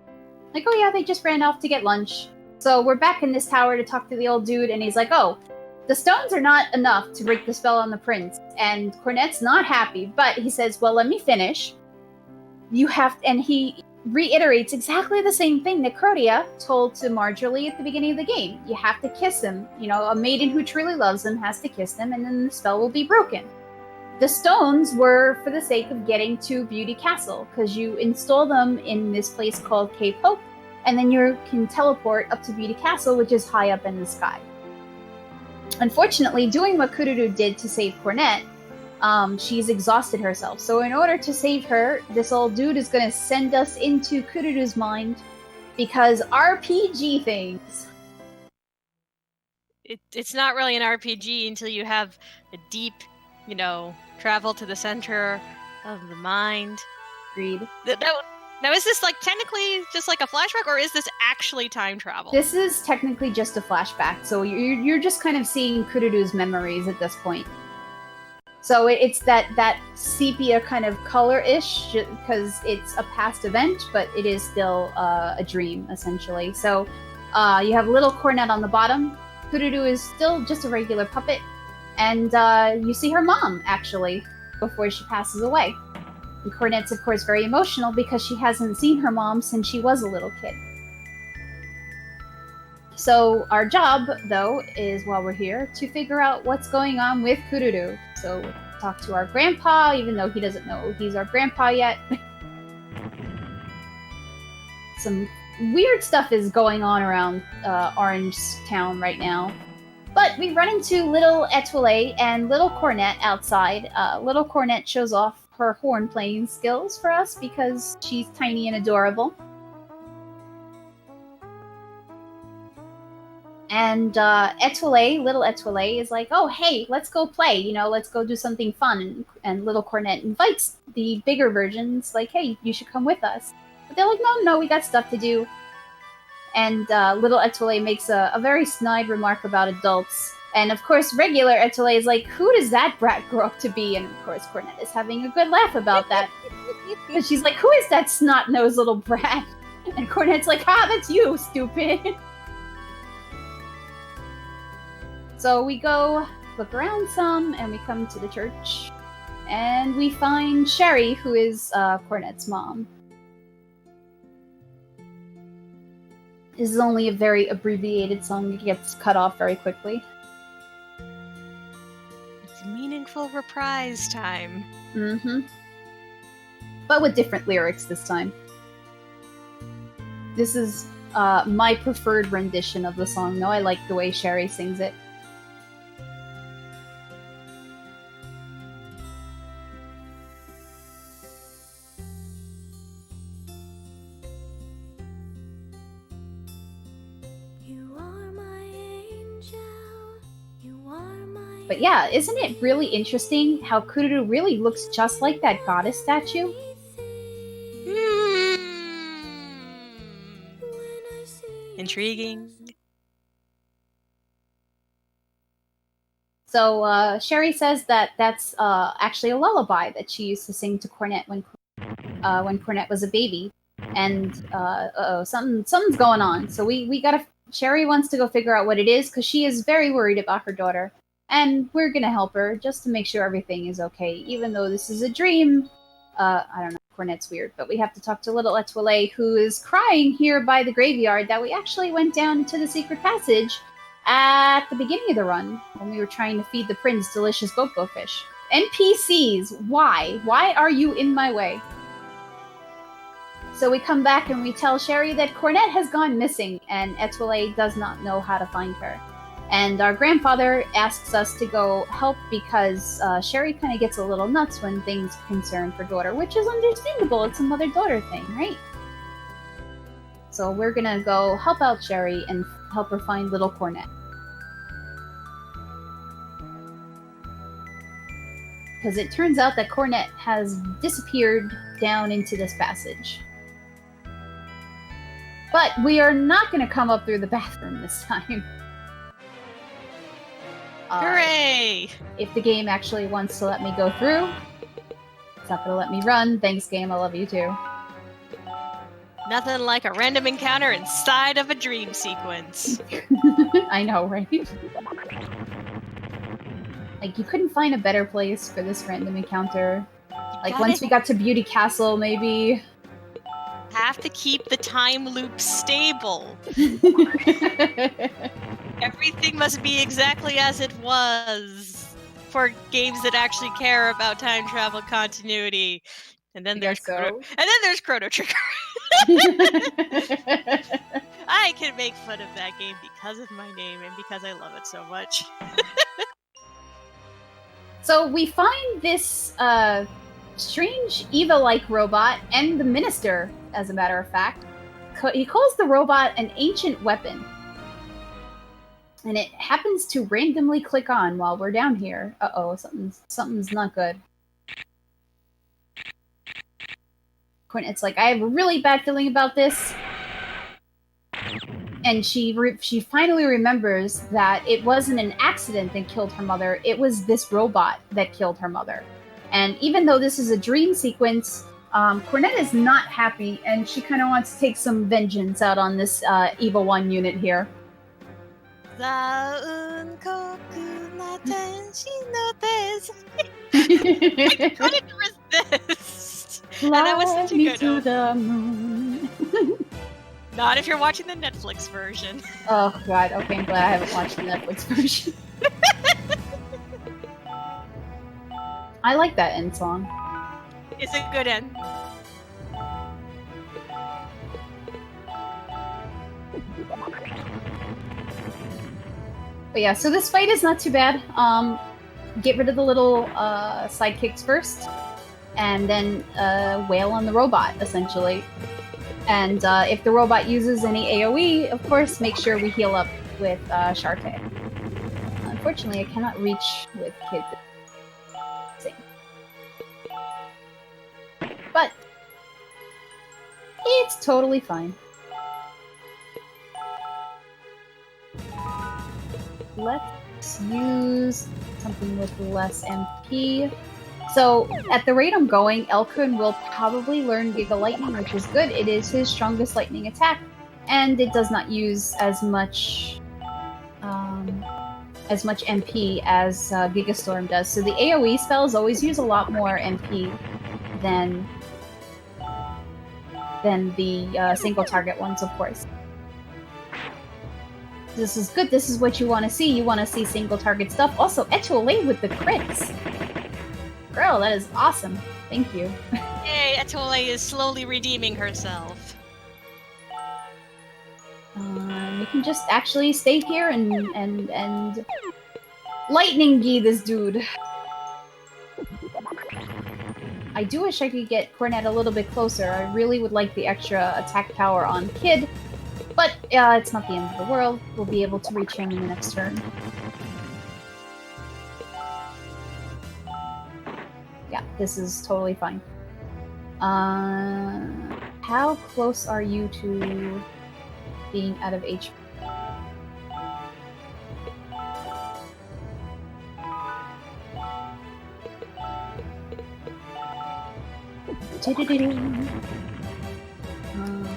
Like, oh yeah, they just ran off to get lunch. So we're back in this tower to talk to the old dude, and he's like, oh, the stones are not enough to break the spell on the prince. And Cornet's not happy, but he says, well, let me finish. And he reiterates exactly the same thing that Crotia told to Marjorie at the beginning of the game. You have to kiss him. You know, a maiden who truly loves him has to kiss him, and then the spell will be broken. The stones were for the sake of getting to Beauty Castle, because you install them in this place called Cape Hope, and then you can teleport up to Beauty Castle, which is high up in the sky. Unfortunately, doing what Kururu did to save Cornet, she's exhausted herself. So in order to save her, this old dude is going to send us into Kururu's mind, because RPG things. It's not really an RPG until you have a deep, you know, travel to the center of the mind. Agreed. Now, is this like technically just like a flashback, or is this actually time travel? This is technically just a flashback, so you're just kind of seeing Kururu's memories at this point. So it's that sepia kind of color-ish, because it's a past event, but it is still a dream, essentially. So you have little Cornet on the bottom. Kururu is still just a regular puppet. And you see her mom, actually, before she passes away. And Cornet's, of course, very emotional because she hasn't seen her mom since she was a little kid. So our job, though, is, while we're here, to figure out what's going on with Kururu. So we'll talk to our grandpa, even though he doesn't know he's our grandpa yet. Some weird stuff is going on around Orange Town right now. But we run into little Etoile and little Cornet outside. Little Cornet shows off her horn playing skills for us because she's tiny and adorable. And little Etoile is like, oh, hey, let's go play, you know, let's go do something fun. And little Cornet invites the bigger versions, like, hey, you should come with us. But they're like, no, we got stuff to do. And little Etoile makes a very snide remark about adults, And of course, regular Etoile is like, who does that brat grow up to be? And of course, Cornet is having a good laugh about that. But she's like, who is that snot-nosed little brat? And Cornet's like, that's you, stupid. So we go look around some, and we come to the church. And we find Sherry, who is Cornet's mom. This is only a very abbreviated song. It gets cut off very quickly. It's meaningful reprise time. Mm-hmm. But with different lyrics this time. This is my preferred rendition of the song, though. I like the way Sherry sings it. But yeah, isn't it really interesting how Kururu really looks just like that goddess statue? Intriguing. So Sherry says that that's actually a lullaby that she used to sing to Cornet when Cornet was a baby, and something's going on. So we gotta. Sherry wants to go figure out what it is because she is very worried about her daughter. And we're gonna help her just to make sure everything is okay, even though this is a dream. I don't know, Cornet's weird, but we have to talk to little Etoile, who is crying here by the graveyard that we actually went down into the secret passage at the beginning of the run when we were trying to feed the prince delicious bobo fish. NPCs, why? Why are you in my way? So we come back and we tell Sherry that Cornet has gone missing, and Etoile does not know how to find her. And our grandfather asks us to go help because Sherry kind of gets a little nuts when things concern her daughter, which is understandable. It's a mother-daughter thing, right? So we're gonna go help out Sherry and help her find little Cornet. Because it turns out that Cornet has disappeared down into this passage. But we are not gonna come up through the bathroom this time. Hooray! If the game actually wants to let me go through, it's not gonna let me run. Thanks, game. I love you too. Nothing like a random encounter inside of a dream sequence. I know, right? Like, you couldn't find a better place for this random encounter. Like, once we got to Beauty Castle, maybe. Have to keep the time loop stable. Everything must be exactly as it was for games that actually care about time travel continuity. And then there's Chrono Trigger. I can make fun of that game because of my name and because I love it so much. So we find this strange Eva-like robot and the minister, as a matter of fact. He calls the robot an ancient weapon. And it happens to randomly click on while we're down here. Uh-oh, something's not good. It's like, I have a really bad feeling about this. And she finally remembers that it wasn't an accident that killed her mother. It was this robot that killed her mother. And even though this is a dream sequence, Cornet is not happy, and she kind of wants to take some vengeance out on this Eva 1 unit here. I couldn't resist. And that was such a good to the moon. Not if you're watching the Netflix version. Oh god, okay, I'm glad I haven't watched the Netflix version. I like that end song. It's a good end. But yeah, so this fight is not too bad. Get rid of the little sidekicks first, and then wail on the robot, essentially. And if the robot uses any AoE, of course, make sure we heal up with Sharkey. Unfortunately, I cannot reach with kids. But it's totally fine. Let's let's use something with less MP. So, at the rate I'm going, Elkun will probably learn Giga Lightning, which is good. It is his strongest lightning attack, and it does not use as much MP as Giga Storm does. So the AoE spells always use a lot more MP than the single target ones, of course. This is good. This is what you want to see. You want to see single target stuff. Also, Etoile with the crits. Girl, that is awesome. Thank you. Yay, Etoile is slowly redeeming herself. You can just actually stay here and lightning gi this dude. I do wish I could get Cornet a little bit closer. I really would like the extra attack power on Kid, but it's not the end of the world. We'll be able to reach him in the next turn. Yeah, this is totally fine. How close are you to being out of HP?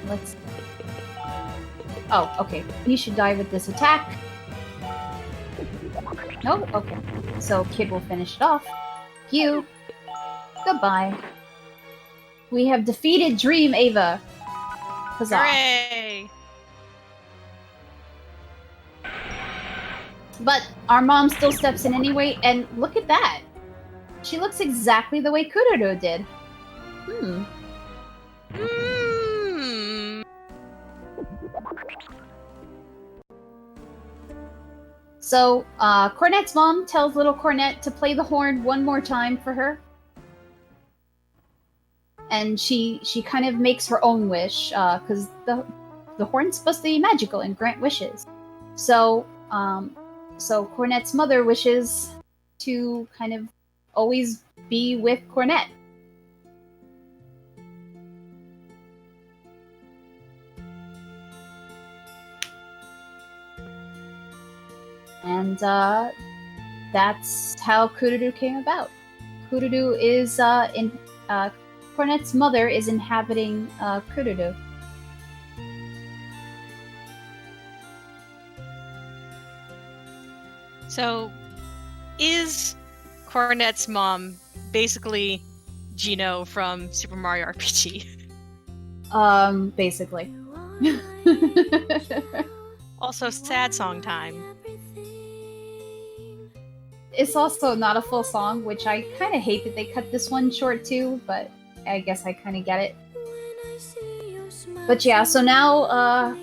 Let's... Oh, okay. He should die with this attack. No? Okay. So Kid will finish it off. You. Goodbye. We have defeated Dream Ava. Huzzah. Hooray! But our mom still steps in anyway, and look at that! She looks exactly the way Kururu did. So, Cornet's mom tells little Cornet to play the horn one more time for her. And she kind of makes her own wish, because the horn's supposed to be magical and grant wishes. So Cornet's mother wishes to kind of always be with Cornet. And that's how Kururu came about. Kururu is Cornet's mother is inhabiting Kururu. So, is Cornet's mom basically Gino from Super Mario RPG? Basically. Also, sad song time. It's also not a full song, which I kind of hate that they cut this one short too, but I guess I kind of get it. But yeah, so now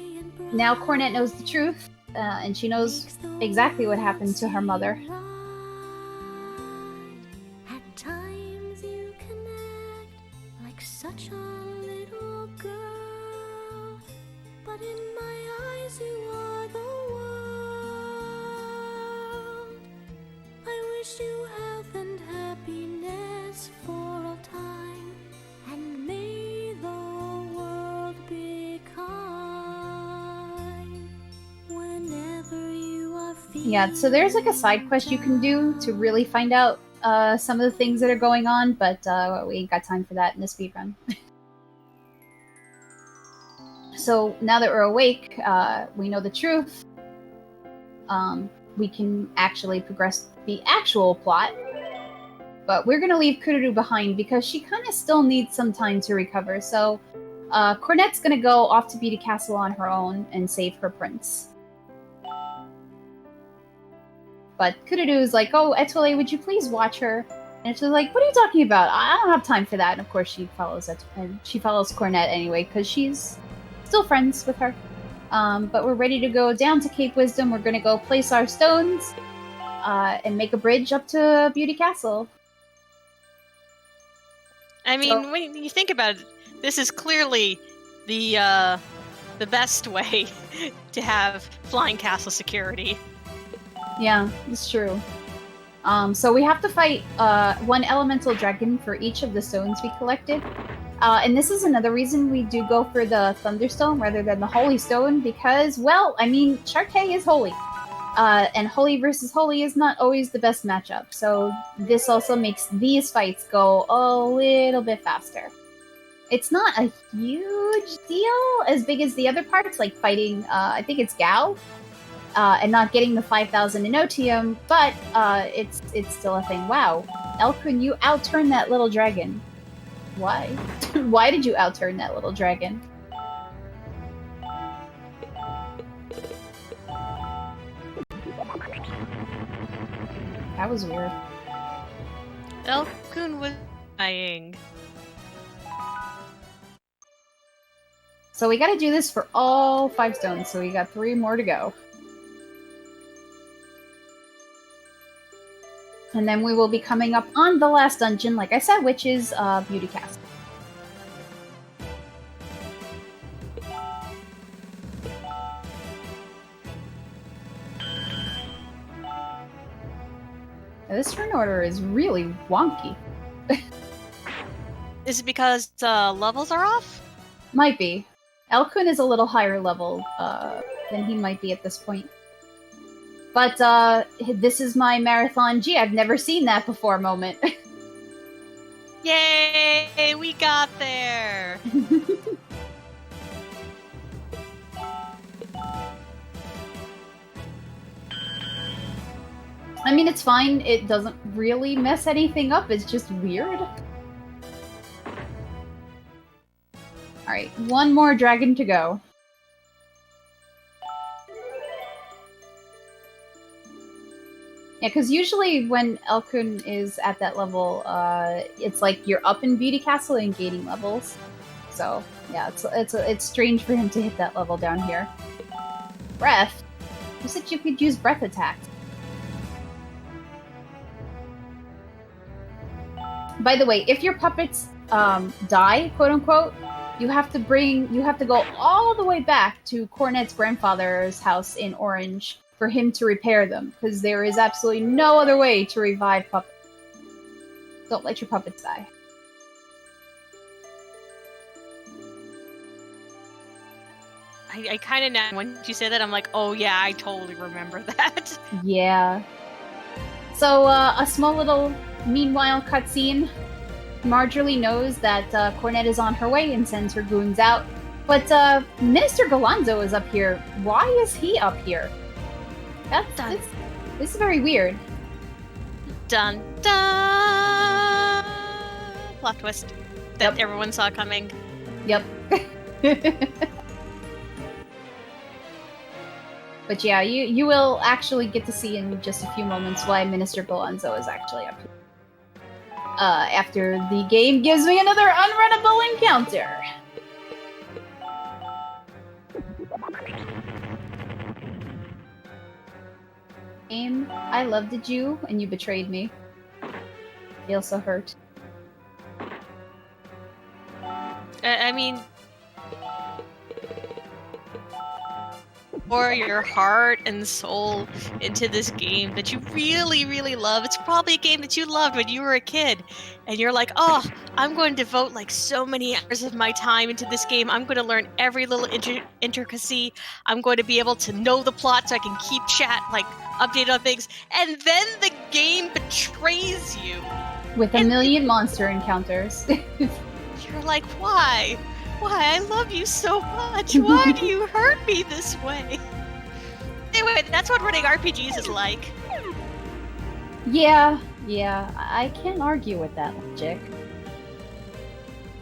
Cornet knows the truth, and she knows exactly what happened to her mother. At times you can act like such a little girl, but in my eyes you are the world. I wish you health and happiness for all time, and may the world be kind whenever you are feeling. Yeah, so there's like a side quest you can do to really find out some of the things that are going on, but we ain't got time for that in the speedrun. So now that we're awake, we know the truth. We can actually progress the actual plot. But we're going to leave Kururu behind because she kind of still needs some time to recover. So Cornet's going to go off to Beauty Castle on her own and save her prince. But Kururu's like, oh, Etoile, would you please watch her? And she's like, what are you talking about? I don't have time for that. And of course she follows Cornet anyway, because she's still friends with her. But we're ready to go down to Cape Wisdom. We're going to go place our stones and make a bridge up to Beauty Castle. I mean, when you think about it, this is clearly the best way to have flying castle security. Yeah, it's true. So we have to fight one elemental dragon for each of the stones we collected. And this is another reason we do go for the Thunderstone rather than the Holy Stone, because, well, I mean, Sharkey is holy. And Holy versus Holy is not always the best matchup, so this also makes these fights go a little bit faster. It's not a huge deal, as big as the other parts, like fighting, I think it's Gao, and not getting the 5,000 in Otium, but it's still a thing. Wow, Elkun, you outturned that little dragon. Why? Why did you outturn that little dragon? That was weird. Elkun was dying. So we gotta do this for all 5 stones, so we got 3 more to go. And then we will be coming up on the last dungeon, like I said, which is Beauty Castle. Now, this turn order is really wonky. Is it because levels are off? Might be. Elkun is a little higher level than he might be at this point. But this is my marathon G. I've never seen that before moment. Yay! We got there! I mean, it's fine. It doesn't really mess anything up. It's just weird. Alright, 1 more dragon to go. Yeah, because usually when Elkun is at that level, it's like you're up in Beauty Castle and gaining levels. So, yeah, it's strange for him to hit that level down here. Breath? You said you could use breath attacks. By the way, if your puppets die, quote unquote, you have to go all the way back to Cornet's grandfather's house in Orange for him to repair them, because there is absolutely no other way to revive puppets. Don't let your puppets die. I kind of now, when you say that, I'm like, oh yeah, I totally remember that. Yeah. So, a small little, meanwhile, cutscene. Marjorie knows that Cornet is on her way and sends her goons out. But Minister Galonzo is up here. Why is he up here? This is very weird. Dun dun! Plot twist that everyone saw coming. Yep. But yeah, you will actually get to see in just a few moments why Minister Galonzo is actually up here. After the game gives me another unrunnable encounter. Game, I loved you, and you betrayed me. I feel so hurt. I mean, pour your heart and soul into this game that you really, really love. It's probably a game that you loved when you were a kid. And you're like, oh, I'm going to devote like so many hours of my time into this game. I'm going to learn every little intricacy. I'm going to be able to know the plot so I can keep updated on things. And then the game betrays you. With a million monster encounters. You're like, why? Why? I love you so much. Why do you hurt me this way? Anyway, that's what running RPGs is like. Yeah, I can't argue with that logic.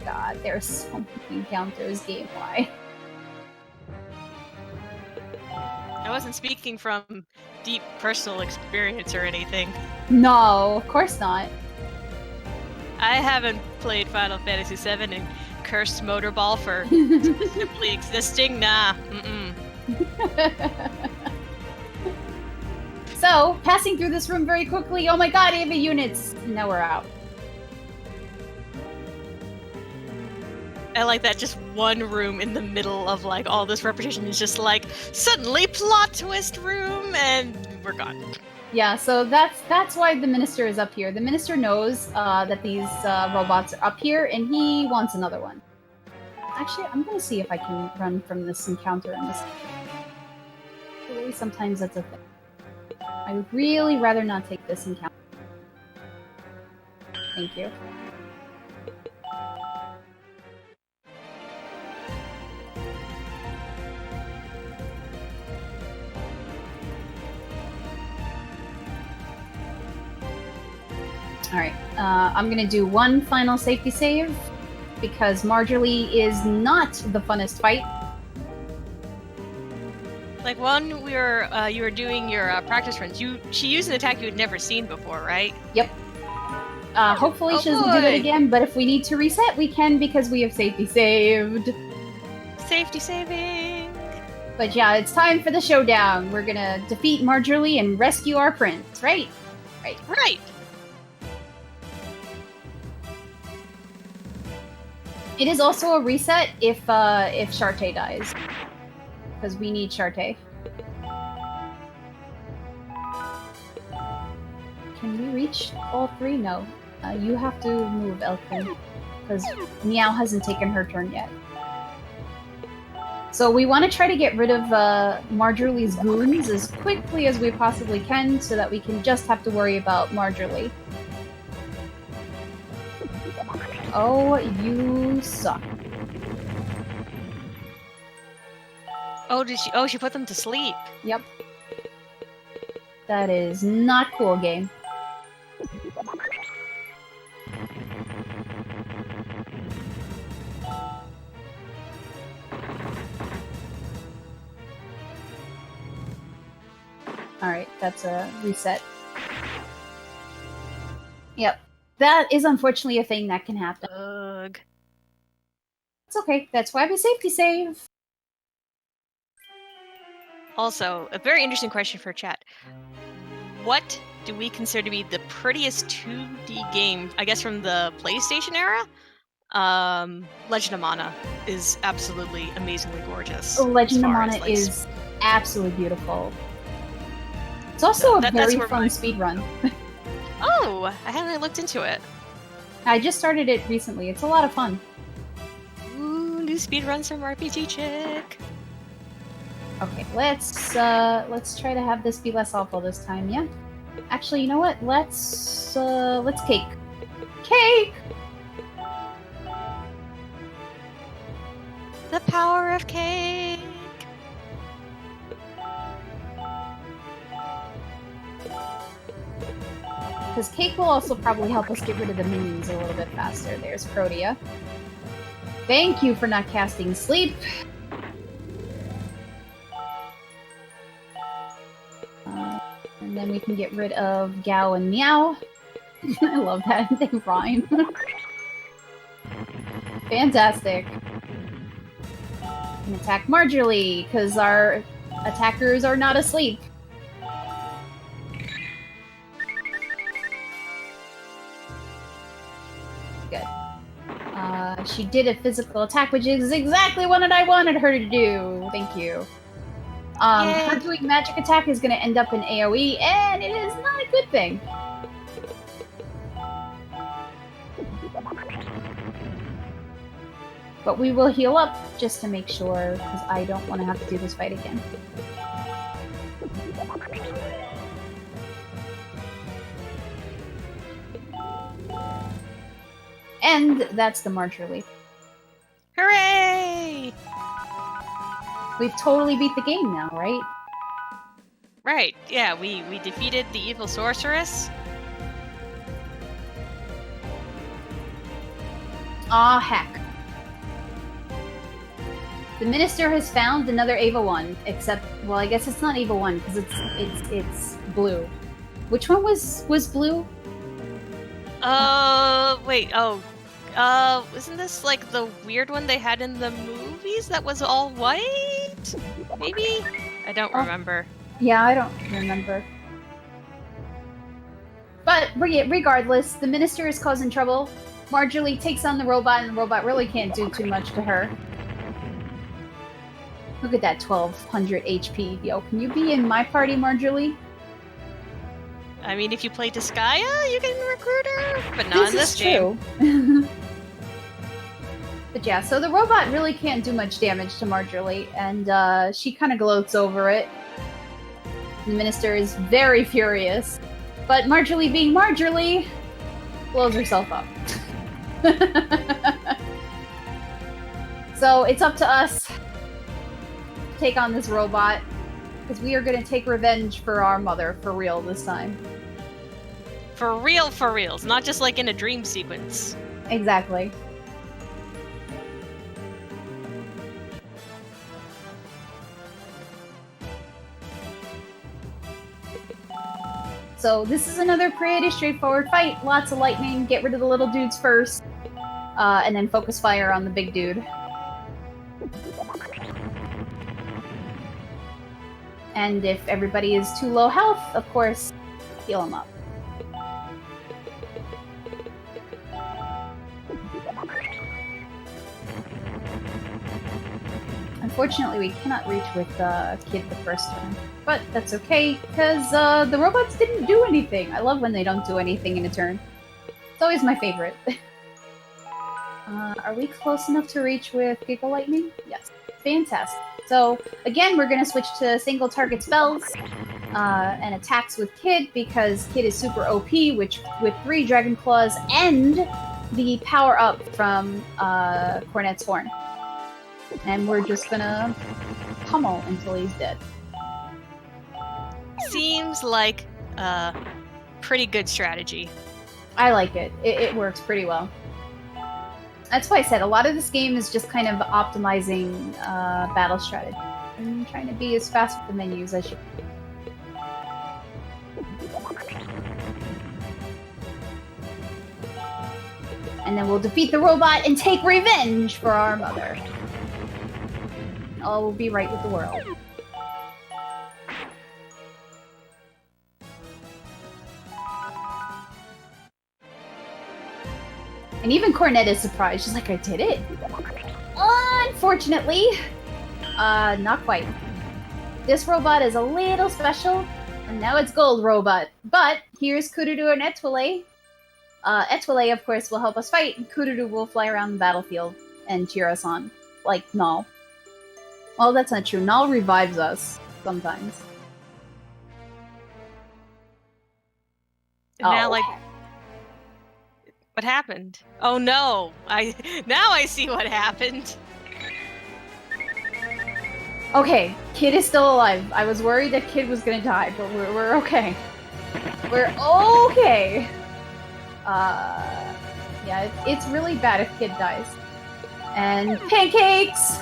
God, there's so many encounters game-wide. I wasn't speaking from deep personal experience or anything. No, of course not. I haven't played Final Fantasy VII and cursed Motorball for simply existing. Nah. So, passing through this room very quickly. Oh my god, AV units! Now we're out. I like that just one room in the middle of like all this repetition is just like suddenly plot twist room and we're gone. Yeah, so that's why the minister is up here. The minister knows that these robots are up here, and he wants another one. Actually, I'm gonna see if I can run from this encounter in this. Really, sometimes that's a thing. I would really rather not take this encounter. Thank you. Alright, I'm gonna do one final safety save, because Marjorie is not the funnest fight. Like when you were doing your practice runs, she used an attack you had never seen before, right? Yep. Hopefully she doesn't do it again, but if we need to reset, we can because we have safety saved. Safety saving! But yeah, it's time for the showdown. We're gonna defeat Marjorie and rescue our prince, right? Right! It is also a reset if Shartae dies. Because we need Shartae. Can we reach all three? No. You have to move, Elkin. Because Meow hasn't taken her turn yet. So we want to try to get rid of Marjorie's goons as quickly as we possibly can so that we can just have to worry about Marjorie. Oh, you suck. Oh, did she? Oh, she put them to sleep. Yep. That is not cool, game. Alright, that's a reset. Yep. That is unfortunately a thing that can happen. Ugh. It's okay. That's why we safety save. Also, a very interesting question for chat. What do we consider to be the prettiest 2D game, I guess from the PlayStation era? Legend of Mana is absolutely amazingly gorgeous. Legend of Mana is absolutely beautiful. It's also a very fun speedrun. Oh, I haven't really looked into it. I just started it recently. It's a lot of fun. Ooh, new speedruns from RPGchick. Okay, let's try to have this be less awful this time, yeah? Actually, you know what? Let's cake. Cake! The power of cake! Because cake will also probably help us get rid of the minions a little bit faster. There's Protea. Thank you for not casting sleep. And then we can get rid of Gao and Meow. I love that. They rhyme. Fantastic. And attack Marjorie, because our attackers are not asleep. Good. She did a physical attack, which is exactly what I wanted her to do. Thank you. Her doing magic attack is going to end up in AoE, and it is not a good thing. But we will heal up just to make sure, because I don't want to have to do this fight again. And that's the Marjorie. Hooray! We've totally beat the game now, right? Right, yeah, we defeated the evil sorceress. Aw, heck. The Minister has found another Ava 1, except, well, I guess it's not Ava 1, because it's blue. Which one was blue? Wait, isn't this like the weird one they had in the movies that was all white? Maybe? I don't remember. Yeah, I don't remember. But regardless, the Minister is causing trouble. Marjorie takes on the robot, and the robot really can't do too much to her. Look at that 1200 HP. Yo, can you be in my party, Marjorie? I mean, if you play Disgaea, you can recruit her, but not in this game. True. But yeah, so the robot really can't do much damage to Marjorie, and she kind of gloats over it. The minister is very furious, but Marjorie being Marjorie, blows herself up. So it's up to us to take on this robot, because we are going to take revenge for our mother for real this time. For real, for reals. Not just like in a dream sequence. Exactly. So this is another pretty straightforward fight. Lots of lightning. Get rid of the little dudes first. And then focus fire on the big dude. And if everybody is too low health, of course, heal them up. Unfortunately, we cannot reach with Kid the first turn. But that's okay, because the robots didn't do anything. I love when they don't do anything in a turn. It's always my favorite. Are we close enough to reach with Giga Lightning? Yes. Fantastic. So, again, we're going to switch to single target spells and attacks with Kid, because Kid is super OP, which with 3 Dragon Claws and the power-up from Cornet's Horn. And we're just gonna pummel until he's dead. Seems like a pretty good strategy. I like it. It works pretty well. That's why I said a lot of this game is just kind of optimizing battle strategy. I'm trying to be as fast with the menus as you can. And then we'll defeat the robot and take revenge for our mother. All will be right with the world. And even Cornet is surprised. She's like, I did it? Unfortunately, not quite. This robot is a little special, and now it's Gold Robot. But here's Kururu and Etoile. Etoile, of course, will help us fight, and Kururu will fly around the battlefield and cheer us on. Like Null. Well, that's not true. Null revives us sometimes. And now, like, what happened? Oh no! Now I see what happened. Okay, Kid is still alive. I was worried that Kid was gonna die, but we're okay. We're okay. Yeah, it's really bad if Kid dies. And pancakes.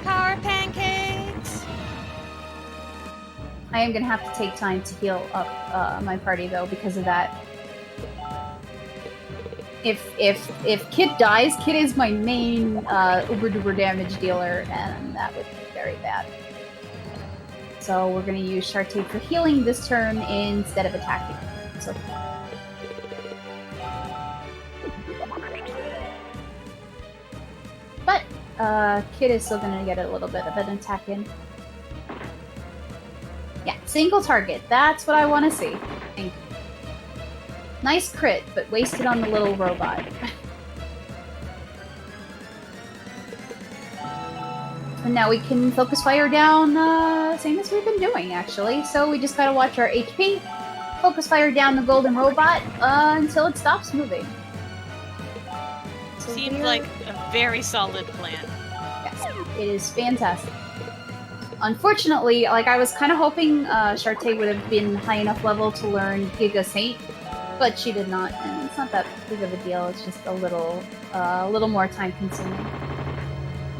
Power pancakes! I am gonna have to take time to heal up my party though because of that. If Kid dies, Kid is my main uber-duper damage dealer, and that would be very bad. So we're gonna use Shartae for healing this turn instead of attacking. So. But Kid is still gonna get a little bit of an attack in. Yeah, single target. That's what I want to see. Thank you. Nice crit, but wasted on the little robot. And now we can focus fire down, same as we've been doing, actually. So we just gotta watch our HP, focus fire down the golden robot until it stops moving. So Seems like a very solid plan. Yes, it is fantastic. Unfortunately, like I was kind of hoping Shartae would have been high enough level to learn Giga Saint, but she did not, and it's not that big of a deal. It's just a little more time consuming.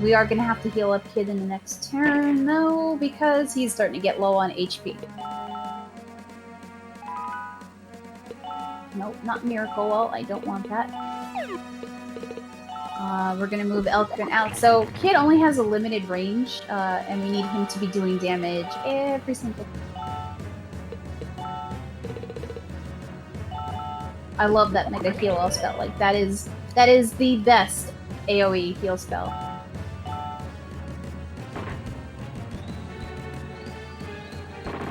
We are gonna have to heal up Kid in the next turn, though, because he's starting to get low on HP. Nope, not Miracle Wall. I don't want that. We're gonna move Elkrin out. So Kid only has a limited range, and we need him to be doing damage every single time. I love that Mega Heal All spell. Like that is the best AoE heal spell.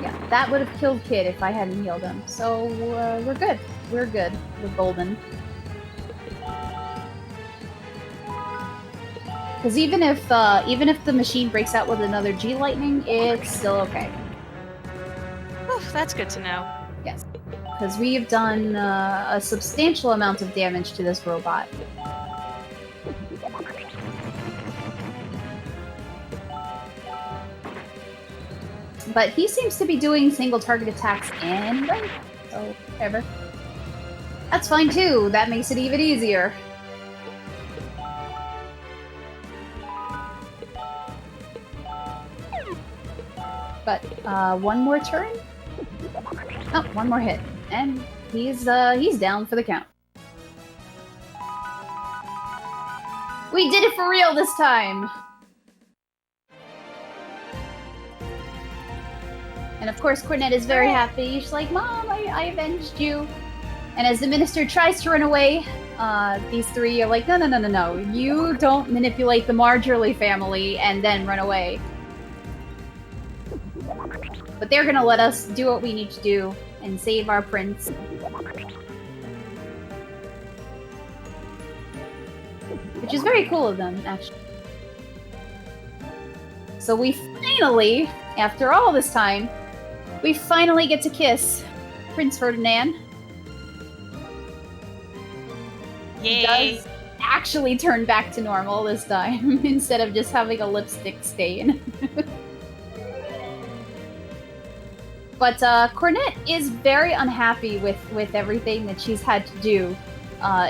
Yeah, that would have killed Kid if I hadn't healed him. So we're good. We're good. We're golden. Because even if the machine breaks out with another G lightning, it's still okay. Whew, that's good to know. Yes, because we have done a substantial amount of damage to this robot. But he seems to be doing single target attacks anyway, so whatever. That's fine too. That makes it even easier. But one more turn. Oh, one more hit, and he's down for the count. We did it for real this time. And of course, Cornet is very happy. She's like, "Mom, I avenged you." And as the minister tries to run away, these three are like, "No, no, no, no, no! You don't manipulate the Marjorie family and then run away." But they're gonna let us do what we need to do and save our prince. Which is very cool of them, actually. So we finally, after all this time, we finally get to kiss Prince Ferdinand. Yay! He does actually turn back to normal this time, instead of just having a lipstick stain. But Cornet is very unhappy with everything that she's had to do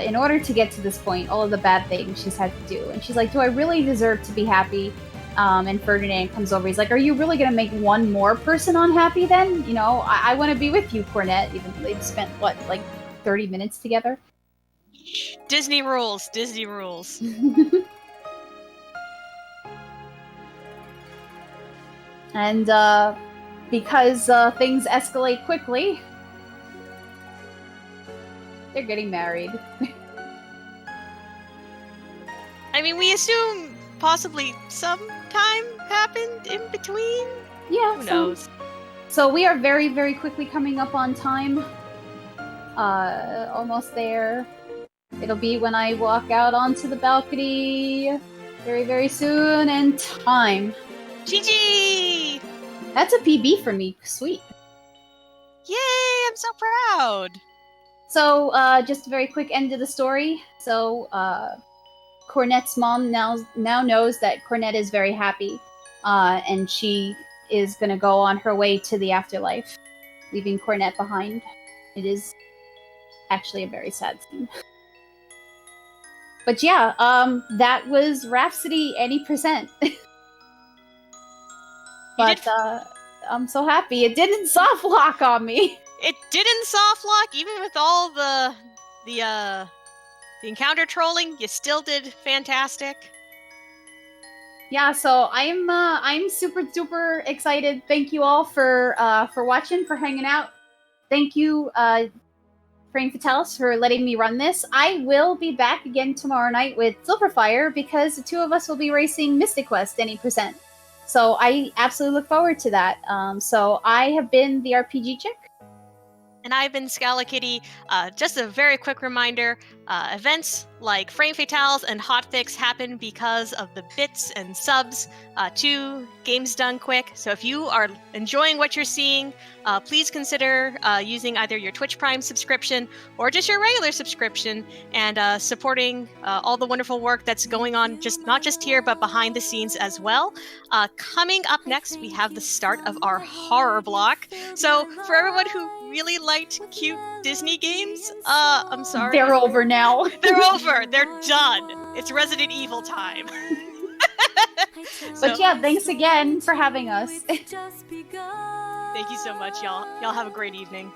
in order to get to this point, all of the bad things she's had to do. And she's like, "Do I really deserve to be happy?" And Ferdinand comes over. He's like, "Are you really going to make one more person unhappy then? You know, I want to be with you, Cornet." Even though they've spent, what, like 30 minutes together? Disney rules. Disney rules. And because things escalate quickly, they're getting married. I mean, we assume possibly some time happened in between. Yeah, Who knows? So we are very, very quickly coming up on time. Almost there. It'll be when I walk out onto the balcony very, very soon, and time. GG! That's a PB for me. Sweet. Yay! I'm so proud. So, just a very quick end to the story. So, Cornet's mom now knows that Cornet is very happy, and she is going to go on her way to the afterlife, leaving Cornet behind. It is actually a very sad scene. But yeah, that was Rhapsody any %. But I'm so happy it didn't soft lock on me. It didn't soft lock, even with all the encounter trolling. You still did fantastic. Yeah, so I'm super duper excited. Thank you all for watching, for hanging out. Thank you, Frame Fatalis, for letting me run this. I will be back again tomorrow night with Silverfire because the two of us will be racing Mystic Quest any %. So I absolutely look forward to that. So I have been theRPGchick. And I've been Scalakitty. Just a very quick reminder, events like Frame Fatales and Hotfix happen because of the bits and subs to Games Done Quick. So if you are enjoying what you're seeing, please consider using either your Twitch Prime subscription or just your regular subscription and supporting all the wonderful work that's going on, not just here, but behind the scenes as well. Coming up next, we have the start of our horror block. So for everyone who really liked cute Disney games, I'm sorry. They're over now. They're over. They're done. It's Resident Evil time. But yeah, thanks again for having us. Thank you so much, y'all. Y'all have a great evening.